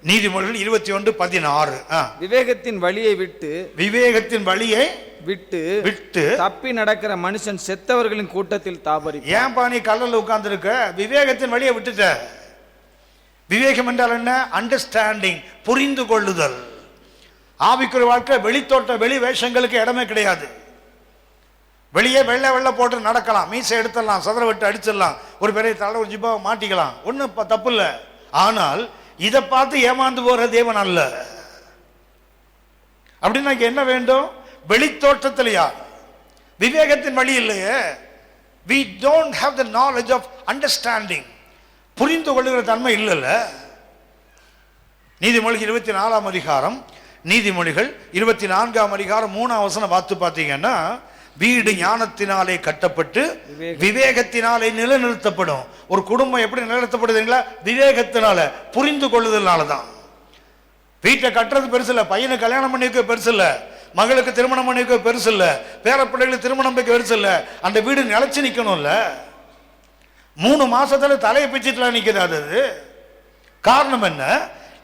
நீதிமொழிகள் 21:16. விவேகத்தின் வழியை விட்டு, விவேகத்தின் வழியை விட்டு விட்டு தப்பி நடக்கிற மனுஷன் செத்தவர்களின் கூட்டத்தில் தாபரி. ஏன்பா நீ கல்லல உட்கார்ந்து இருக்க? விவேகத்தின் வழியை விட்டுட்ட. விவேகம் என்றால் என்ன? அண்டர்ஸ்டாண்டிங், புரிந்து கொள்ளுதல். ஆவிக்குரிய வாழ்க்கை வெளித்தோட்ட வெளி வேஷங்களுக்கு இடமே கிடையாது. வெளியே வெள்ளை வெள்ளை போட்டு நடக்கலாம், மீசை எடுத்துடலாம், சதுர விட்டு அடிச்சிடலாம், ஒரு பெரிய தலை ஒரு ஜிப்பாவை மாட்டிக்கலாம், ஒன்றும் தப்பு இல்லை. ஆனால் இதை பார்த்து ஏமாந்து போற தேவன் அல்ல. அப்படின்னா என்ன வேண்டும்? வெளித்தோட்டத்திலையா? விவேகத்தின் வழி இல்லையே. we don't have the knowledge of understanding, புரிந்து கொள்ளுகிற தன்மை இல்லைல்ல. நீதிமொழிகள் 24ஆம் அதிகாரம், நீதிமொழிகள் 24ஆம் அதிகாரம் 3ஆம் வசனம் பார்த்து பார்த்தீங்கன்னா, வீடு ஞானத்தினாலே கட்டப்பட்டு விவேகத்தினாலே நிலைநிறுத்தப்படும். ஒரு குடும்பம் எப்படி நிலைநிறுத்தப்படுதுங்களா? விவேகத்தினால, புரிந்து கொள்ளுதல்னால தான். வீட்டை கட்டுறது பெருசு இல்லை, பையனை கல்யாணம் பண்ணி வைக்க பெருசு இல்லை, மகளுக்கு திருமணம் பண்ணி வைக்க பெருசு இல்லை, பேர பிள்ளைகளுக்கு திருமணம் வைக்க பெருசு இல்லை. அந்த வீடு நிலைச்சு நிற்கணும்ல. 3 மாசத்துல தலையை பிச்சுட்டுலாம் நிற்குது. அது காரணம் என்ன?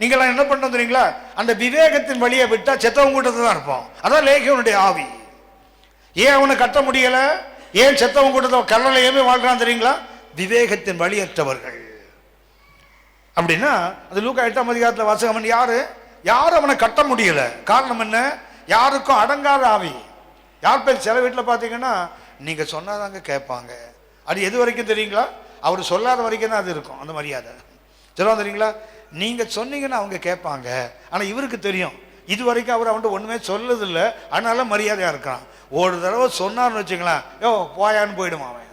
நீங்களாம் என்ன பண்ண தெரியுங்களா? அந்த விவேகத்தின் வழியை விட்டா செத்தவங்க கூட்டத்தை தான் இருப்போம். அதான் லேகியோனுடைய ஆவி. ஏன் அவனை கட்ட முடியல? ஏன் செத்தவங்க கூட்டத்தை கல்லறையுமே வாழ்றான் தெரியுங்களா? விவேகத்தின் வழியற்றவர்கள். அப்படின்னா அது லூக்கா 8ஆம் அதிகாரத்தில் வாசகம். யாரும் அவனை கட்ட முடியல. காரணம் என்ன? யாருக்கும் அடங்காத ஆவி. யார் பேர் சில வீட்டில் பார்த்தீங்கன்னா, நீங்க சொன்னாதாங்க கேட்பாங்க. அது எது வரைக்கும் தெரியுங்களா? அவர் சொல்லாத வரைக்கும் தான் அது இருக்கும் அந்த மரியாதை. சொல்லுவாங்க தெரியுங்களா? நீங்க சொன்னீங்கன்னா அவங்க கேட்பாங்க. ஆனா இவருக்கு தெரியும், இது வரைக்கும் அவர் அவன்கிட்ட ஒண்ணுமே சொல்லதில்லை, அதனால மரியாதையா இருக்கான். ஒரு தடவை சொன்னார்னு வச்சுங்களேன், யோ போயான்னு போயிடுமா அவன்.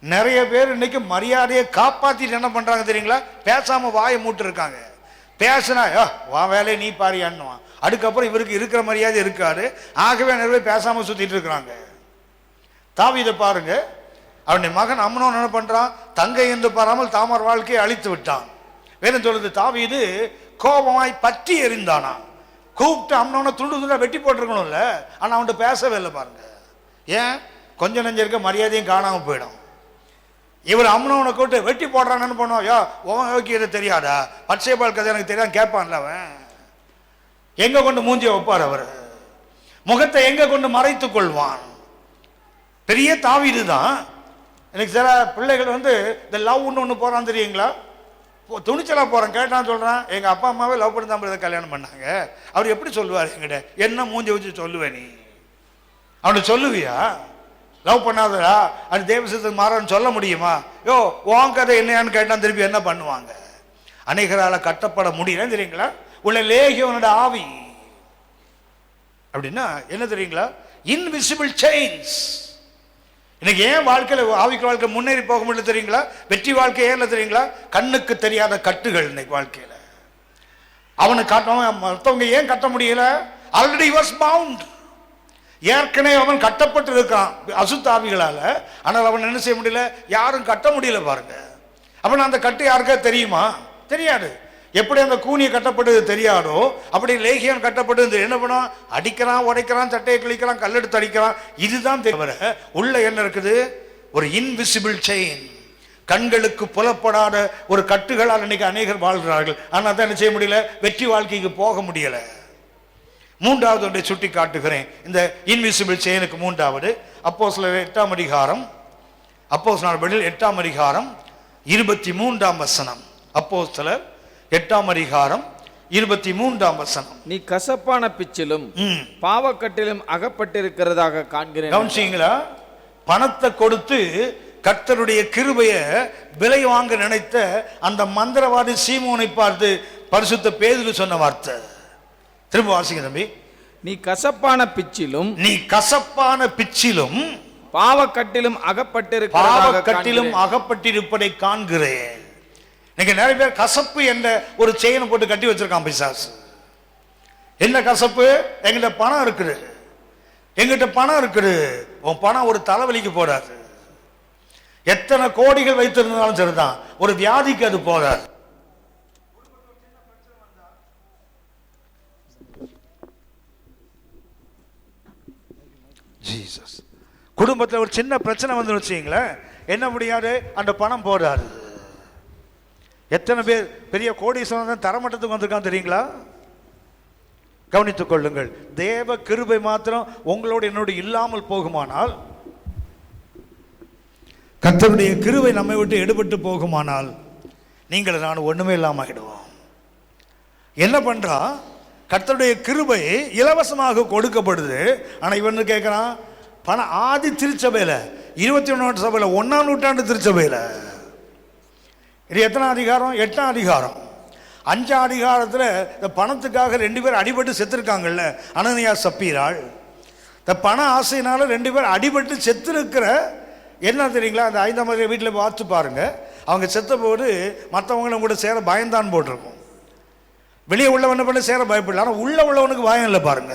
நிறைய பேர் இன்னைக்கு மரியாதையை காப்பாத்திட்டு என்ன பண்றாங்க தெரியுங்களா? பேசாம வாயை மூட்டு இருக்காங்க. பேசினா யோ வா வேலையை நீ பாரியான்னுவான். அதுக்கப்புறம் இவருக்கு இருக்கிற மரியாதை இருக்காது. ஆகவே நிறைய பேசாம சுத்திட்டு இருக்கிறாங்க. தாவீதை பாருங்க, அவனுடைய மகன் அம்னோன் என்ன பண்றான்? தங்கை என்று பாராமல் தாமர் வாழ்க்கையை அழித்து விட்டான். வேணும் சொல்லுது, தாவீது கோபமாய் பற்றி எறிந்தானா. கூப்பிட்டு அம்னோனை துண்டு துண்டா வெட்டி போட்டிருக்கணும்ல. ஆனா அவன்கிட்ட பேசவே இல்லை பாருங்க. ஏன்? கொஞ்சம் நெஞ்ச இருக்க மரியாதையும் காணாம போயிடும். இவர் அம்னோனை கூப்பிட்டு வெட்டி போடுறான்னு பண்ணுவான். யோ உன் யோக்கியது தெரியாதா? பச்சைபால் கதை எனக்கு தெரியாது கேட்பான்ல அவன். எங்க கொண்டு மூஞ்சிய வைப்பார் அவர்? முகத்தை எங்க கொண்டு மறைத்துக் கொள்வான்? பெரிய தாவீது தான். எனக்கு சில பிள்ளைகள் இந்த லவ்னு ஒன்று போறான் தெரியுங்களா? துணிச்சலாக போகிறேன். கேட்டான்னு சொல்கிறான், எங்கள் அப்பா அம்மாவே லவ் பண்ணி தான் கல்யாணம் பண்ணாங்க. அவர் எப்படி சொல்லுவார் என்கிட்ட? என்ன மூஞ்சி வச்சு சொல்லுவேன்? நீ அவனை சொல்லுவியா? லவ் பண்ணாதடா அது தேவசத்துக்கு மாறன்னு சொல்ல முடியுமா? யோ உன் கதை என்னையான்னு கேட்டான் திருப்பி என்ன பண்ணுவாங்க? அநேகரால் கட்டப்பட முடியல தெரியுங்களா? உள்ள லேகியவனோட ஆவி அப்படின்னா என்ன தெரியுங்களா? Invisible chains. இன்னைக்கு ஏன் வாழ்க்கையில் ஆவிக்கு வாழ்க்கை முன்னேறி போக முடியல தெரியுங்களா? வெற்றி வாழ்க்கை ஏன் தெரியுங்களா? கண்ணுக்கு தெரியாத கட்டுகள் இன்னைக்கு வாழ்க்கையில். அவனை காட்டவன் மற்றவங்க ஏன் கட்ட முடியல? Already was bound. ஏற்கனவே அவன் கட்டப்பட்டு இருக்கான் அசுத்த ஆவிகளால. ஆனால் அவன் என்ன செய்ய முடியல? யாரும் கட்ட முடியல பாருங்க. அவன் அந்த கட்டு யாருக்கா தெரியுமா? தெரியாது. எப்படி அந்த கூனியை கட்டப்பட்டது தெரியாதோ அப்படி லேகியம் கட்டப்பட்டது என்ன பண்ணுவான்? அடிக்கிறான், உடைக்கிறான், சட்டையை கிழிக்கிறான், கல்லெடுத்து அடிக்கிறான். இதுதான் தவிர உள்ள என்ன இருக்குது? ஒரு இன்விசிபிள் செயின், கண்களுக்கு புலப்படாத ஒரு கட்டுகளால் இன்னைக்கு அநேகர் வாழ்கிறார்கள். ஆனால் தான் என்ன செய்ய முடியல? வெற்றி வாழ்க்கைக்கு போக முடியல. மூன்றாவது ஒன்றை சுட்டி காட்டுகிறேன். இந்த இன்விசிபிள் செயினுக்கு மூன்றாவது அப்போஸ்தலர் 8ஆம் அதிகாரம், அப்போஸ்தலர் 8ஆம் அதிகாரம் 23ஆம் வசனம். அப்போஸ்தலர் 8ஆம் அதிகாரம் 23ஆம் வசனம். நீ கசப்பான பிச்சிலும் பாவக்கட்டிலும் அகப்பட்டிருக்கிறதாக காண்கிறேன். கவனிச்சீங்களா? பணத்தை கொடுத்து கர்த்தருடைய கிருபையை விலை வாங்க நினைத்த அந்த மந்திரவாதி சீமோனை பார்த்து பரிசுத்த பேதுரு சொன்ன வார்த்தை. திரும்ப வாசிங்க தம்பி. நீ கசப்பான பிச்சிலும் பாவக்கட்டிலும் அகப்பட்டிருப்பதை காண்கிறேன். இன்னைக்கு நிறைய பேர் கசப்பு என்ற ஒரு செயினை போட்டு கட்டி வச்சிருக்கான் பிசாசு. என்ன கசப்பு? எங்கிட்ட பணம் இருக்குது, எங்கிட்ட பணம் இருக்குது. உன் பணம் ஒரு தலைவலிக்கு போடாது. எத்தனை கோடிகள் வைத்திருந்தாலும் சரிதான், ஒரு வியாதிக்கு அது போதாது. ஜீசஸ். குடும்பத்தில் ஒரு சின்ன பிரச்சனை வந்து வச்சுங்களேன், என்ன முடியாது? அந்த பணம் போடாது. எத்தனை பேர் பெரிய கோடீஸ்வரன் தரமட்டத்துக்கு வந்திருக்கான் தெரியுங்களா? கவனித்துக் கொள்ளுங்கள். தேவ கிருபை மாத்திரம் உங்களோடு என்னோடு இல்லாமல் போகுமானால், கர்த்தருடைய கிருபை நம்மை விட்டு எடுபட்டு போகுமானால், நீங்கள் நான் ஒண்ணுமே இல்லாம ஆயிடுவோம். என்ன பண்றா? கர்த்தருடைய கிருபை இலவசமாக கொடுக்கப்படுது. ஆனா இவன் கேட்கிறான் பணம். ஆதி திருச்சபையில 21ஆம் சபையில 1ஆம் நூற்றாண்டு திருச்சபையில இது எத்தனாம் அதிகாரம்? 8ஆம் அதிகாரம். 5ஆம் அதிகாரத்தில் இந்த பணத்துக்காக 2 பேர் அடிபட்டு செத்துருக்காங்கல்ல, அனனியா சப்பீராள். இந்த பண ஆசையினால 2 பேர் அடிபட்டு செத்துருக்கிற என்ன தெரியுங்களா? அந்த 5ஆம் அதிகாரம் வீட்டில் பார்த்து பாருங்க. அவங்க செத்த போது மற்றவங்களும் கூட சேர பயந்தான் போட்டிருக்கும். வெளியே உள்ளவன் என்ன பண்ண சேர பயப்படல. ஆனால் உள்ளவனுக்கு பயம் இல்லை பாருங்க.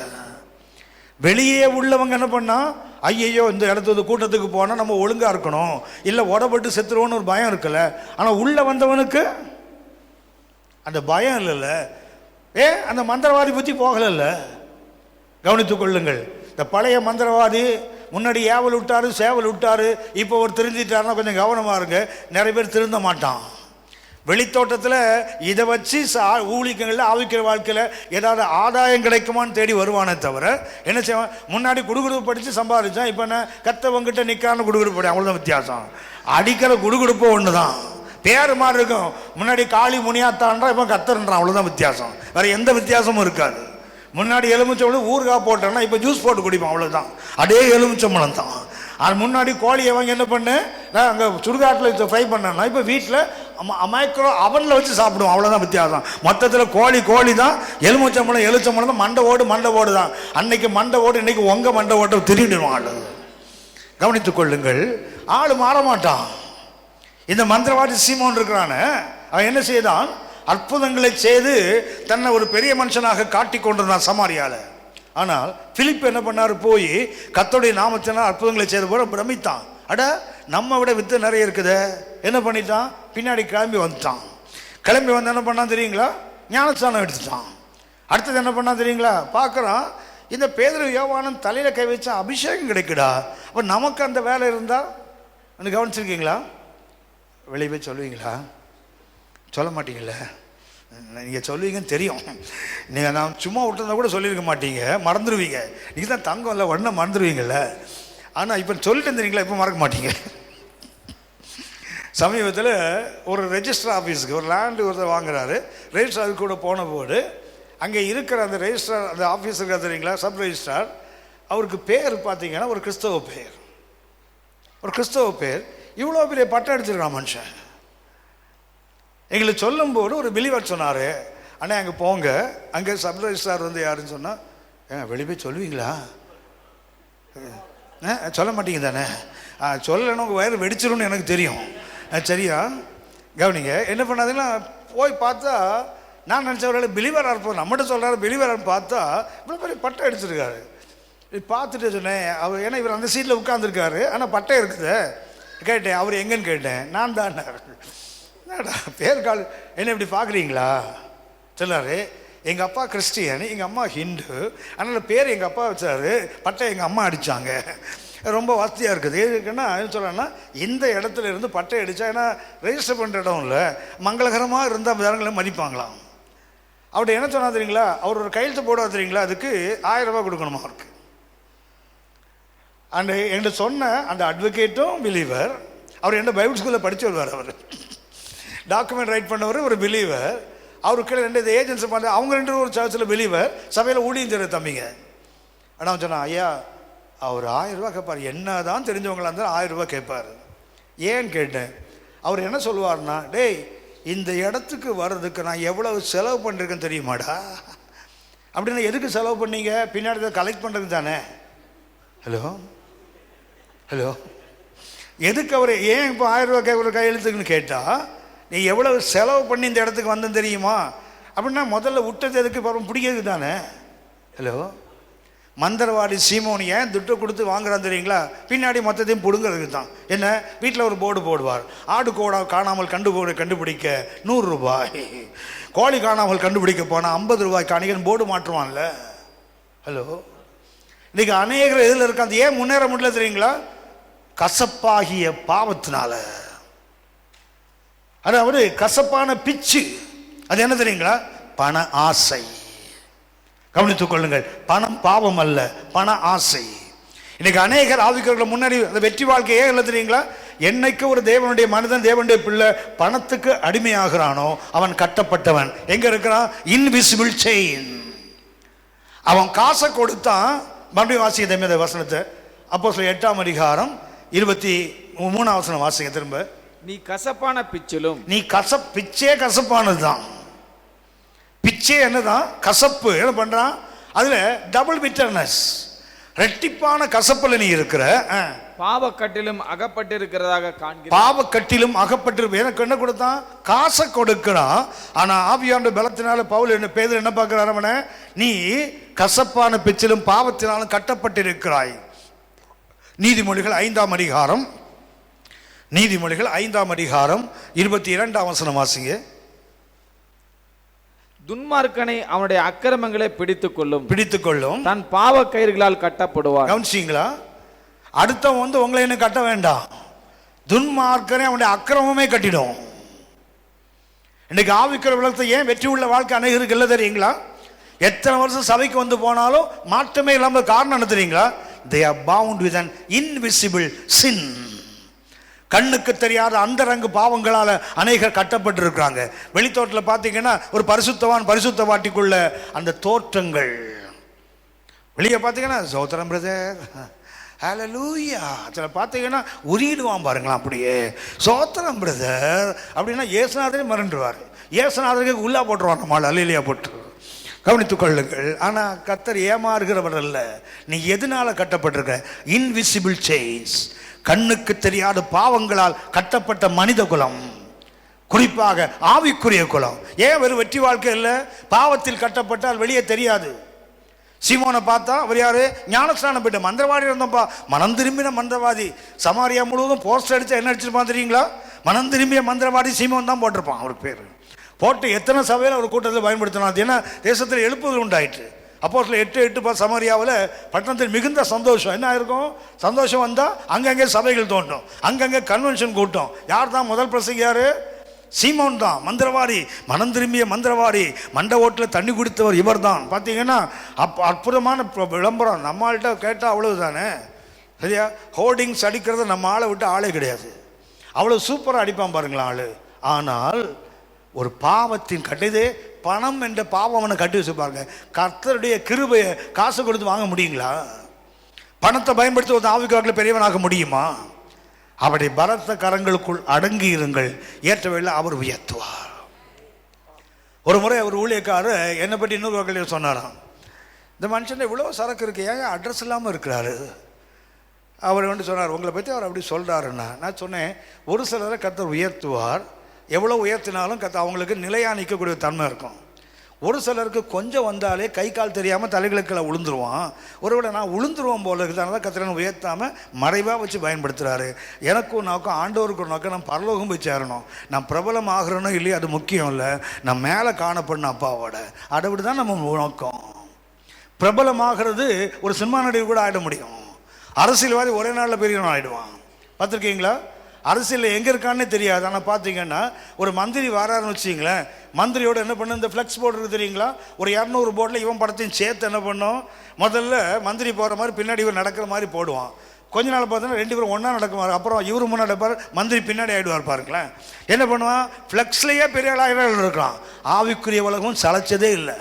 வெளியே உள்ளவங்க என்ன பண்ணா, ஐயையோ இந்த இடத்துல கூட்டத்துக்கு போனால் நம்ம ஒழுங்காக இருக்கணும், இல்லை உடப்பட்டு செத்துருவோன்னு ஒரு பயம் இருக்குல்ல. ஆனால் உள்ள வந்தவனுக்கு அந்த பயம் இல்லைல்ல. அந்த மந்திரவாதி பற்றி போகலைல்ல. கவனித்துக் கொள்ளுங்கள். இந்த பழைய மந்திரவாதி முன்னாடி ஏவல் விட்டாரு, சேவல் விட்டாரு. இப்போ ஒரு திருந்திட்டாருன்னா கொஞ்சம் கவனமாக இருங்க. நிறைய பேர் திருந்த மாட்டான். வெளித்தோட்டத்தில் இதை வச்சு ஊழியங்களில் ஆவிக்கிற வாழ்க்கையில் ஏதாவது ஆதாயம் கிடைக்குமான்னு தேடி வருவானே தவிர என்ன செய்வான்? முன்னாடி குடுகுடுப்பு படித்து சம்பாதிச்சான், இப்போ என்ன கத்தவங்கிட்ட நிற்கான்னு குடுகுடுப்பு படி. அவ்வளோதான் வித்தியாசம். அடிக்கிற குடுகுடுப்பு ஒன்று தான், பேர் மாதிரி இருக்கும். முன்னாடி காளி முனியாத்தான்றா, இப்போ கத்தர்ன்றான். அவ்வளோதான் வித்தியாசம். வேறு எந்த வித்தியாசமும் இருக்காது. முன்னாடி எலுமிச்சம்பழம் ஊறுகாய் போட்டோன்னா இப்போ ஜூஸ் போட்டு குடிப்போம். அவ்வளோதான், அதே எலுமிச்சம்பழம் தான். அது முன்னாடி கோழியை வாங்கி என்ன பண்ணு, நான் அங்கே சுடுகாட்டில் ஃப்ரை பண்ணேன்னா இப்போ வீட்டில் மைக்ரோ அவனில் வச்சு சாப்பிடுவோம். அவ்வளோதான் வித்தியாசம். மொத்தத்தில் கோழி தான், எலுமிச்சம்பழம் தான். மண்டை ஓடு தான். அன்னைக்கு மண்டை ஓடு, இன்னைக்கு உங்கள் மண்டை ஓட்டை திருடிடுவான் ஆளு. கவனித்துக் கொள்ளுங்கள். ஆள் மாற மாட்டான். இந்த மந்திரவாதி சீமோன் இருக்கிறானே, அவன் என்ன செய்தான்? அற்புதங்களை செய்து தன்னை ஒரு பெரிய மனுஷனாக காட்டி கொண்டிருந்தான் சமாரியால. ஆனால் பிலிப்பு என்ன பண்ணாரு? போய் கர்த்தருடைய நாமத்தினால் அற்புதங்களை செய்த போல பிரமித்தான். அட நம்ம விட வித்து நிறைய இருக்குது. என்ன பண்ணிட்டான்? பின்னாடி கிளம்பி வந்துட்டான். கிளம்பி வந்து என்ன பண்ணான் தெரியுங்களா? ஞானஸ்தானம் எடுத்துட்டான். அடுத்தது என்ன பண்ணான் தெரியுங்களா? பார்க்குறான், இந்த பேதுரு யோவானும் தலையில் கை வச்சா அபிஷேகம் கிடைக்குடா. அப்போ நமக்கு அந்த வேலை இருந்தால் வந்து கவனிச்சிருக்கீங்களா? வெளியே போய் சொல்லுவீங்களா? சொல்ல மாட்டீங்கள. நீங்கள் சொல்லுவீங்கன்னு தெரியும். நீங்கள் நான் சும்மா விட்டுருந்தா கூட சொல்லியிருக்க மாட்டீங்க, மறந்துடுவீங்க. நீங்கள் தான் தங்கம் இல்லை, உடனே மறந்துடுவீங்கள்ல. ஆனால் இப்போ சொல்லிட்டு இருந்தீங்களா? இப்போ மறக்க மாட்டீங்க. சமீபத்தில் ஒரு ரெஜிஸ்டர் ஆஃபீஸுக்கு ஒரு லேண்டு ஒருத்தர் வாங்குறாரு. ரெஜிஸ்டர் அது கூட போன போது அங்கே இருக்கிற அந்த ரெஜிஸ்ட்ரார், அந்த ஆஃபீஸ் இருக்கிற தெரியுங்களா, சப் ரெஜிஸ்ட்ரார், அவருக்கு பேர் பார்த்தீங்கன்னா ஒரு கிறிஸ்தவ பேர், ஒரு கிறிஸ்தவ பேர். இவ்வளோ பெரிய பட்டம் எடுத்துருக்கான் மனுஷன். எங்களுக்கு சொல்லும்போது ஒரு பிலீவர் சொன்னார், அண்ணே அங்கே போங்க, அங்கே சப் ரெஜிஸ்ட்ரார் வந்து யாருன்னு சொன்னால், வெளியே போய் சொல்லுவீங்களா? சொல்ல மாட்டீங்க தானே? சொல்லணும், உங்கள் வயிறு வெடிச்சிரும்னு எனக்கு தெரியும். சரியா கவனிங்க. என்ன பண்ணாதுன்னா போய் பார்த்தா நான் நினச்சவர்கள பிலீவராக இருப்போம், நம்மகிட்ட சொல்கிறாரு பிலீவரான்னு பார்த்தா இவ்வளோ பெரிய பட்டை அடிச்சிருக்காரு. பார்த்துட்டு சொன்னேன், அவர் ஏன்னா இவர் அந்த சீட்டில் உட்காந்துருக்காரு, ஆனால் பட்டை இருக்குது. கேட்டேன், அவர் எங்கன்னு கேட்டேன். நான் தான். என்னடா பேர் கால் என்ன இப்படி பார்க்குறீங்களா சொல்லாரு. எங்கள் அப்பா கிறிஸ்டியன், எங்கள் அம்மா ஹிந்து, அதனால் பேர் எங்கள் அப்பா வச்சாரு, பட்டை எங்கள் அம்மா அடித்தாங்க. ரொம்ப வசதியாக இருக்குது. எதுக்குன்னா என்ன சொல்கிறேன்னா, இந்த இடத்துல இருந்து பட்டை அடித்தா, ஏன்னா ரெஜிஸ்டர் பண்ணுற இடம் இல்லை, மங்களகரமாக இருந்தால் ஜனங்களை மதிப்பாங்களாம். அவர்கிட்ட என்ன சொன்னா தெரியுங்களா, அவர் ஒரு கையெழுத்து போட தெரியுங்களா, அதுக்கு 1000 ரூபா கொடுக்கணுமா அவருக்கு. அண்ட் என்கிட்ட சொன்ன அந்த அட்வொகேட்டும் பிலீவர், அவர் என்ன பைபிள் ஸ்கூலில் படித்து வருவார், அவர் டாக்குமெண்ட் ரைட் பண்ணவர் ஒரு பிலீவர். அவருக்கு 2 ஏஜென்சி பண்ண, அவங்க 2 ஒரு சர்ச்சில் பிலீவர், சபையில் ஊழியம் செய்கிற தம்பிங்க. ஆனால் அவன் சொன்னான், ஐயா அவர் 1000 ரூபா கேட்பார், என்ன தான் தெரிஞ்சவங்களா இருந்தால் 1000 ரூபா கேட்பார். ஏன்னு கேட்டேன். அவர் என்ன சொல்லுவார்னா, டேய் இந்த இடத்துக்கு வர்றதுக்கு நான் எவ்வளவு செலவு பண்ணிருக்கேன்னு தெரியுமாடா? அப்படின்னா எதுக்கு செலவு பண்ணீங்க? பின்னாடி கலெக்ட் பண்ணுறது தானே. ஹலோ ஹலோ எதுக்கு அவர் ஏன் இப்போ 1000 ரூபா கேட்குற கையெழுத்துக்குன்னு கேட்டால், நீ எவ்வளவு செலவு பண்ணி இந்த இடத்துக்கு வந்தேன்னு தெரியுமா? அப்படின்னா முதல்ல விட்டது எதுக்கு பிடிக்கிறது தானே. ஹலோ மந்திரவாதி சீமோன் ஏன் துட்டை கொடுத்து வாங்குறான்னு தெரியுங்களா? பின்னாடி மொத்தத்தையும் பிடுங்கிறதுக்கு தான். என்ன வீட்டில் ஒரு போர்டு போடுவார், ஆடு கோடா காணாமல் கண்டுபிடிக்க 100 ரூபாய், கோழி காணாமல் கண்டுபிடிக்க போனால் 50 ரூபாய்க்கு அன்னைக்கு போர்டு மாற்றுவான்ல. ஹலோ இன்னைக்கு அநேகர் எதில் இருக்க அந்த ஏன் முன்னேற முடியல தெரியுங்களா? கசப்பாகிய பாவத்தினால. அதாவது கசப்பான பிச்சு, அது என்ன தெரியுங்களா? பண ஆசை. கவனித்துக் கொள்ளுங்கள், பணம் பாவம் அல்ல, பண ஆசை. இன்னைக்கு அநேகர் ஆவிக்கிறவர்களை முன்னாடி அந்த வெற்றி வாழ்க்கையே இல்லை தெரியுங்களா? என்னைக்கு ஒரு தேவனுடைய மனிதன், தேவனுடைய பிள்ளை பணத்துக்கு அடிமையாகிறானோ அவன் கட்டப்பட்டவன். எங்க இருக்கிறான்? Invisible chain. அவன் காசை கொடுத்தான். மறுபடியும் வாசிக்க வசனத்தை, அப்போஸ்தலர் 8ஆம் அதிகாரம் 23ஆம் வசனம் வாசிக்க திரும்ப. நீ கசப்பான பிச்சிலும், நீ பிச்சே கசப்பானது தான். பிச்சே என்னதான்? கசப்பு. என்ன பண்றான்? அதுல டபுள் பிட்டர்னஸ், ரெட்டிப்பான கசப்புல நீ இருக்கிற. பாவக்கட்டிலும் அகப்பட்டிருக்கிறதாக காண்கிறேன். பாவக்கட்டிலும் அகப்பட்டிருப்ப. எனக்கு என்ன கொடுத்தான்? காசை கொடுக்கிறான். ஆனா ஆவியானவர் பலத்தினால பவுல் என்ன பேதுரு என்ன பார்க்கிறார்? அவனை, நீ கசப்பான பிச்சிலும் பாவத்தினாலும் கட்டப்பட்டிருக்கிறாய். நீதிமொழிகள் 5ஆம் அதிகாரம், நீதிமொழிகள் 5ஆம் அதிகாரம் 22ஆம் வசனம் வாசிங்க. துன்மார்க்கனை அவனுடைய அக்கிரமங்களை பிடித்துக் கொள்ளும், தன் பாவ கயிறுகளால் கட்டப்படுவார். கவனிச்சீங்களா? அடுத்தவன் வந்து உங்களை என்ன கட்ட வேண்டாம், துன்மார்க்கனை அவனுடைய அக்கிரமமே கட்டிடும். இன்னைக்கு ஆவிக்கிற உலகத்தை ஏன் வெற்றி உள்ள வாழ்க்கை அநேகருக்கு இல்லை தெரியுங்களா? எத்தனை வருஷம் சபைக்கு வந்து போனாலும் மாற்றமே இல்லாம காரணம் என்ன தெரியுங்களா? they are bound with an invisible sin. கண்ணுக்கு தெரியாத அந்தரங்க பாவங்களால அநேகர் கட்டப்பட்டிருக்கிறாங்க. வெளித்தோட்டத்தில் பார்த்தீங்கன்னா ஒரு பரிசுத்தவான் பரிசுத்தவாட்டிக்குள்ள அந்த தோற்றங்கள், வெளியே பார்த்தீங்கன்னா சோத்திரம் பிரதர் ஹல்லேலூயா, அதில் பார்த்தீங்கன்னா உருகிடுவான் பாருங்களா, அப்படியே சோத்திரம் பிரதர் அப்படின்னா ஏசுநாதரே மறந்துடுவார். ஏசுநாதருக்கு உள்ளா போட்டுருவான் நம்மளால் அல்லேலூயா போட்டு. கவனித்துக் கொள்ளுங்கள். ஆனால் கர்த்தர் ஏமாறுகிறவர் அல்ல. நீ எதனால கட்டப்பட்டிருக்க? இன்விசிபிள் செயின்ஸ், கண்ணுக்கு தெரியாத பாவங்களால் கட்டப்பட்ட மனித குலம், குறிப்பாக ஆவிக்குரிய குலம். ஏன் ஒரு வெற்றி வாழ்க்கை இல்லை? பாவத்தில் கட்டப்பட்டால் வெளியே தெரியாது. சீமோனை பார்த்தா அவர் யாரு? ஞானஸ்நானம் போயிட்ட மந்திரவாதி இருந்தோம்ப்பா, மனம் திரும்பின மந்திரவாதி. சமாரியா முழுவதும் போஸ்டர் அடிச்சா என்ன அடிச்சிருப்பான் தெரியுங்களா? மனம் திரும்பிய மந்திரவாதி சீமோன் தான் போட்டிருப்பான். அவருக்கு பேர் போட்டு எத்தனை சபையில் அவர் கூட்டத்தில் பயன்படுத்தினார். ஏன்னா தேசத்தில் எழுப்புதல் உண்டாயிற்று. அப்போஸ்தலர் 8:8 சமாரியாவில் பட்டணத்தில் மிகுந்த சந்தோஷம். என்ன இருக்கும்? சந்தோஷம் வந்தால் அங்கங்கே சபைகள் தோன்றும், அங்கங்கே கன்வென்ஷன் கூட்டம். யார் தான் முதல் பிரசங்கியாரு? சீமோன் தான், மந்திரவாதி, மனம் திரும்பிய மந்திரவாதி, மண்ட ஓட்டில் தண்ணி குடித்தவர் இவர் தான். பார்த்தீங்கன்னா அற்புதமான விளம்பரம். நம்மள்கிட்ட கேட்டால் அவ்வளவு தானே, சரியா? ஹோர்டிங்ஸ் அடிக்கிறத நம்ம ஆளை விட்டு ஆளே கிடையாது. அவ்வளோ சூப்பராக அடிப்பான் பாருங்களா ஆளு. ஆனால் ஒரு பாவத்தின் கட்டிதே பணம் என்ற பாவம் அவனை கட்டி வச்சுப்பாருங்க. கர்த்தருடைய கிருபையை காசு கொடுத்து வாங்க முடியுங்களா? பணத்தை பயன்படுத்தி ஒரு ஆவிக்குரிய பெரியவனாக முடியுமா? அவருடைய பலத்த கரங்களுக்குள் அடங்கி இருங்கள், ஏற்றவேளை அவர் உயர்த்துவார். ஒரு முறை அவர் ஊழியக்காரர் என்னை பற்றி இன்னொரு வகையில் சொன்னாராம், இந்த மனுஷன் இவ்வளோ சரக்கு இருக்கு, ஏன் அட்ரஸ் இல்லாமல் இருக்கிறாரு? அவர் வந்து சொன்னார், உங்களை பற்றி அவர் அப்படி சொல்கிறாருன்னா. நான் சொன்னேன், ஒரு சிலரை கர்த்தர் உயர்த்துவார், எவ்வளோ உயர்த்தினாலும் அவங்களுக்கு நிலையாக நிற்கக்கூடிய தன்மை இருக்கும். ஒரு சிலருக்கு கொஞ்சம் வந்தாலே கை கால் தெரியாமல் தலைகளுக்குள்ள விழுந்துருவான். ஒருவேளை நான் விழுந்துருவோம் போல இருக்குது, அதனால் கர்த்தரை உயர்த்தாமல் மறைவாக வச்சு பயன்படுத்துகிறாரு. எனக்கும் நோக்கம், ஆண்டவருக்கு நோக்கம், நான் பரலோகம் போய் சேரணும். நான் பிரபலம் ஆகிறனோ இல்லையோ அது முக்கியம் இல்லை, நான் மேலே காணப்படணும் அப்பாவோட. அதை விட தான் நம்ம நோக்கம். பிரபலமாகிறது ஒரு சினிமா நடிகர் கூட ஆகிட முடியும். அரசியல்வாதி ஒரே நாளில் பெரியவன் ஆகிடுவான். பார்த்துருக்கீங்களா? அரசியலில் எங்கே இருக்கான்னே தெரியாது. ஆனால் பார்த்தீங்கன்னா ஒரு மந்திரி வராருன்னு வச்சிங்களேன், மந்திரியோட என்ன பண்ண இந்த ஃப்ளெக்ஸ் போர்டு இருக்குது தெரியுங்களா? ஒரு 200 போர்டில் இவன் படத்தையும் சேர்த்து என்ன பண்ணோம், முதல்ல மந்திரி போகிற மாதிரி பின்னாடி இவர் நடக்கிற மாதிரி போடுவான். கொஞ்ச நாள் பார்த்தோன்னா 2 பேரும் ஒன்றா நடக்குவார். அப்புறம் இவரு முன்னாடி நடப்பார், மந்திரி பின்னாடி ஆகிடுவார். பாருங்களேன் என்ன பண்ணுவான், ஃப்ளெக்ஸ்லேயே பெரிய ஆளாக இருக்கிறான். ஆவிக்குரிய உலகம் சளைச்சதே இல்லை.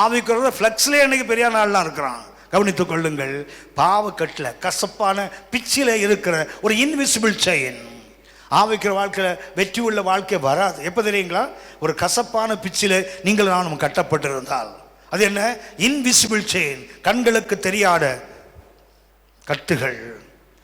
ஆவிக்குரிய ஃப்ளெக்ஸ்லேயே அன்றைக்கி பெரிய ஆள்லாம் இருக்கிறான். கவனித்துக் கொள்ளுங்கள், பாவக்கட்டில் கசப்பான பிச்சில் இருக்கிற ஒரு இன்விசிபிள் செயின் ஆவிக்கிற வாழ்க்கையில் வெற்றி உள்ள வாழ்க்கை வராது. எப்போ தெரியுங்களா? ஒரு கசப்பான பிச்சில் நீங்கள் நானும் கட்டப்பட்டிருந்தால். அது என்ன? இன்விசிபிள் செயின், கண்களுக்கு தெரியாத கட்டுகள்.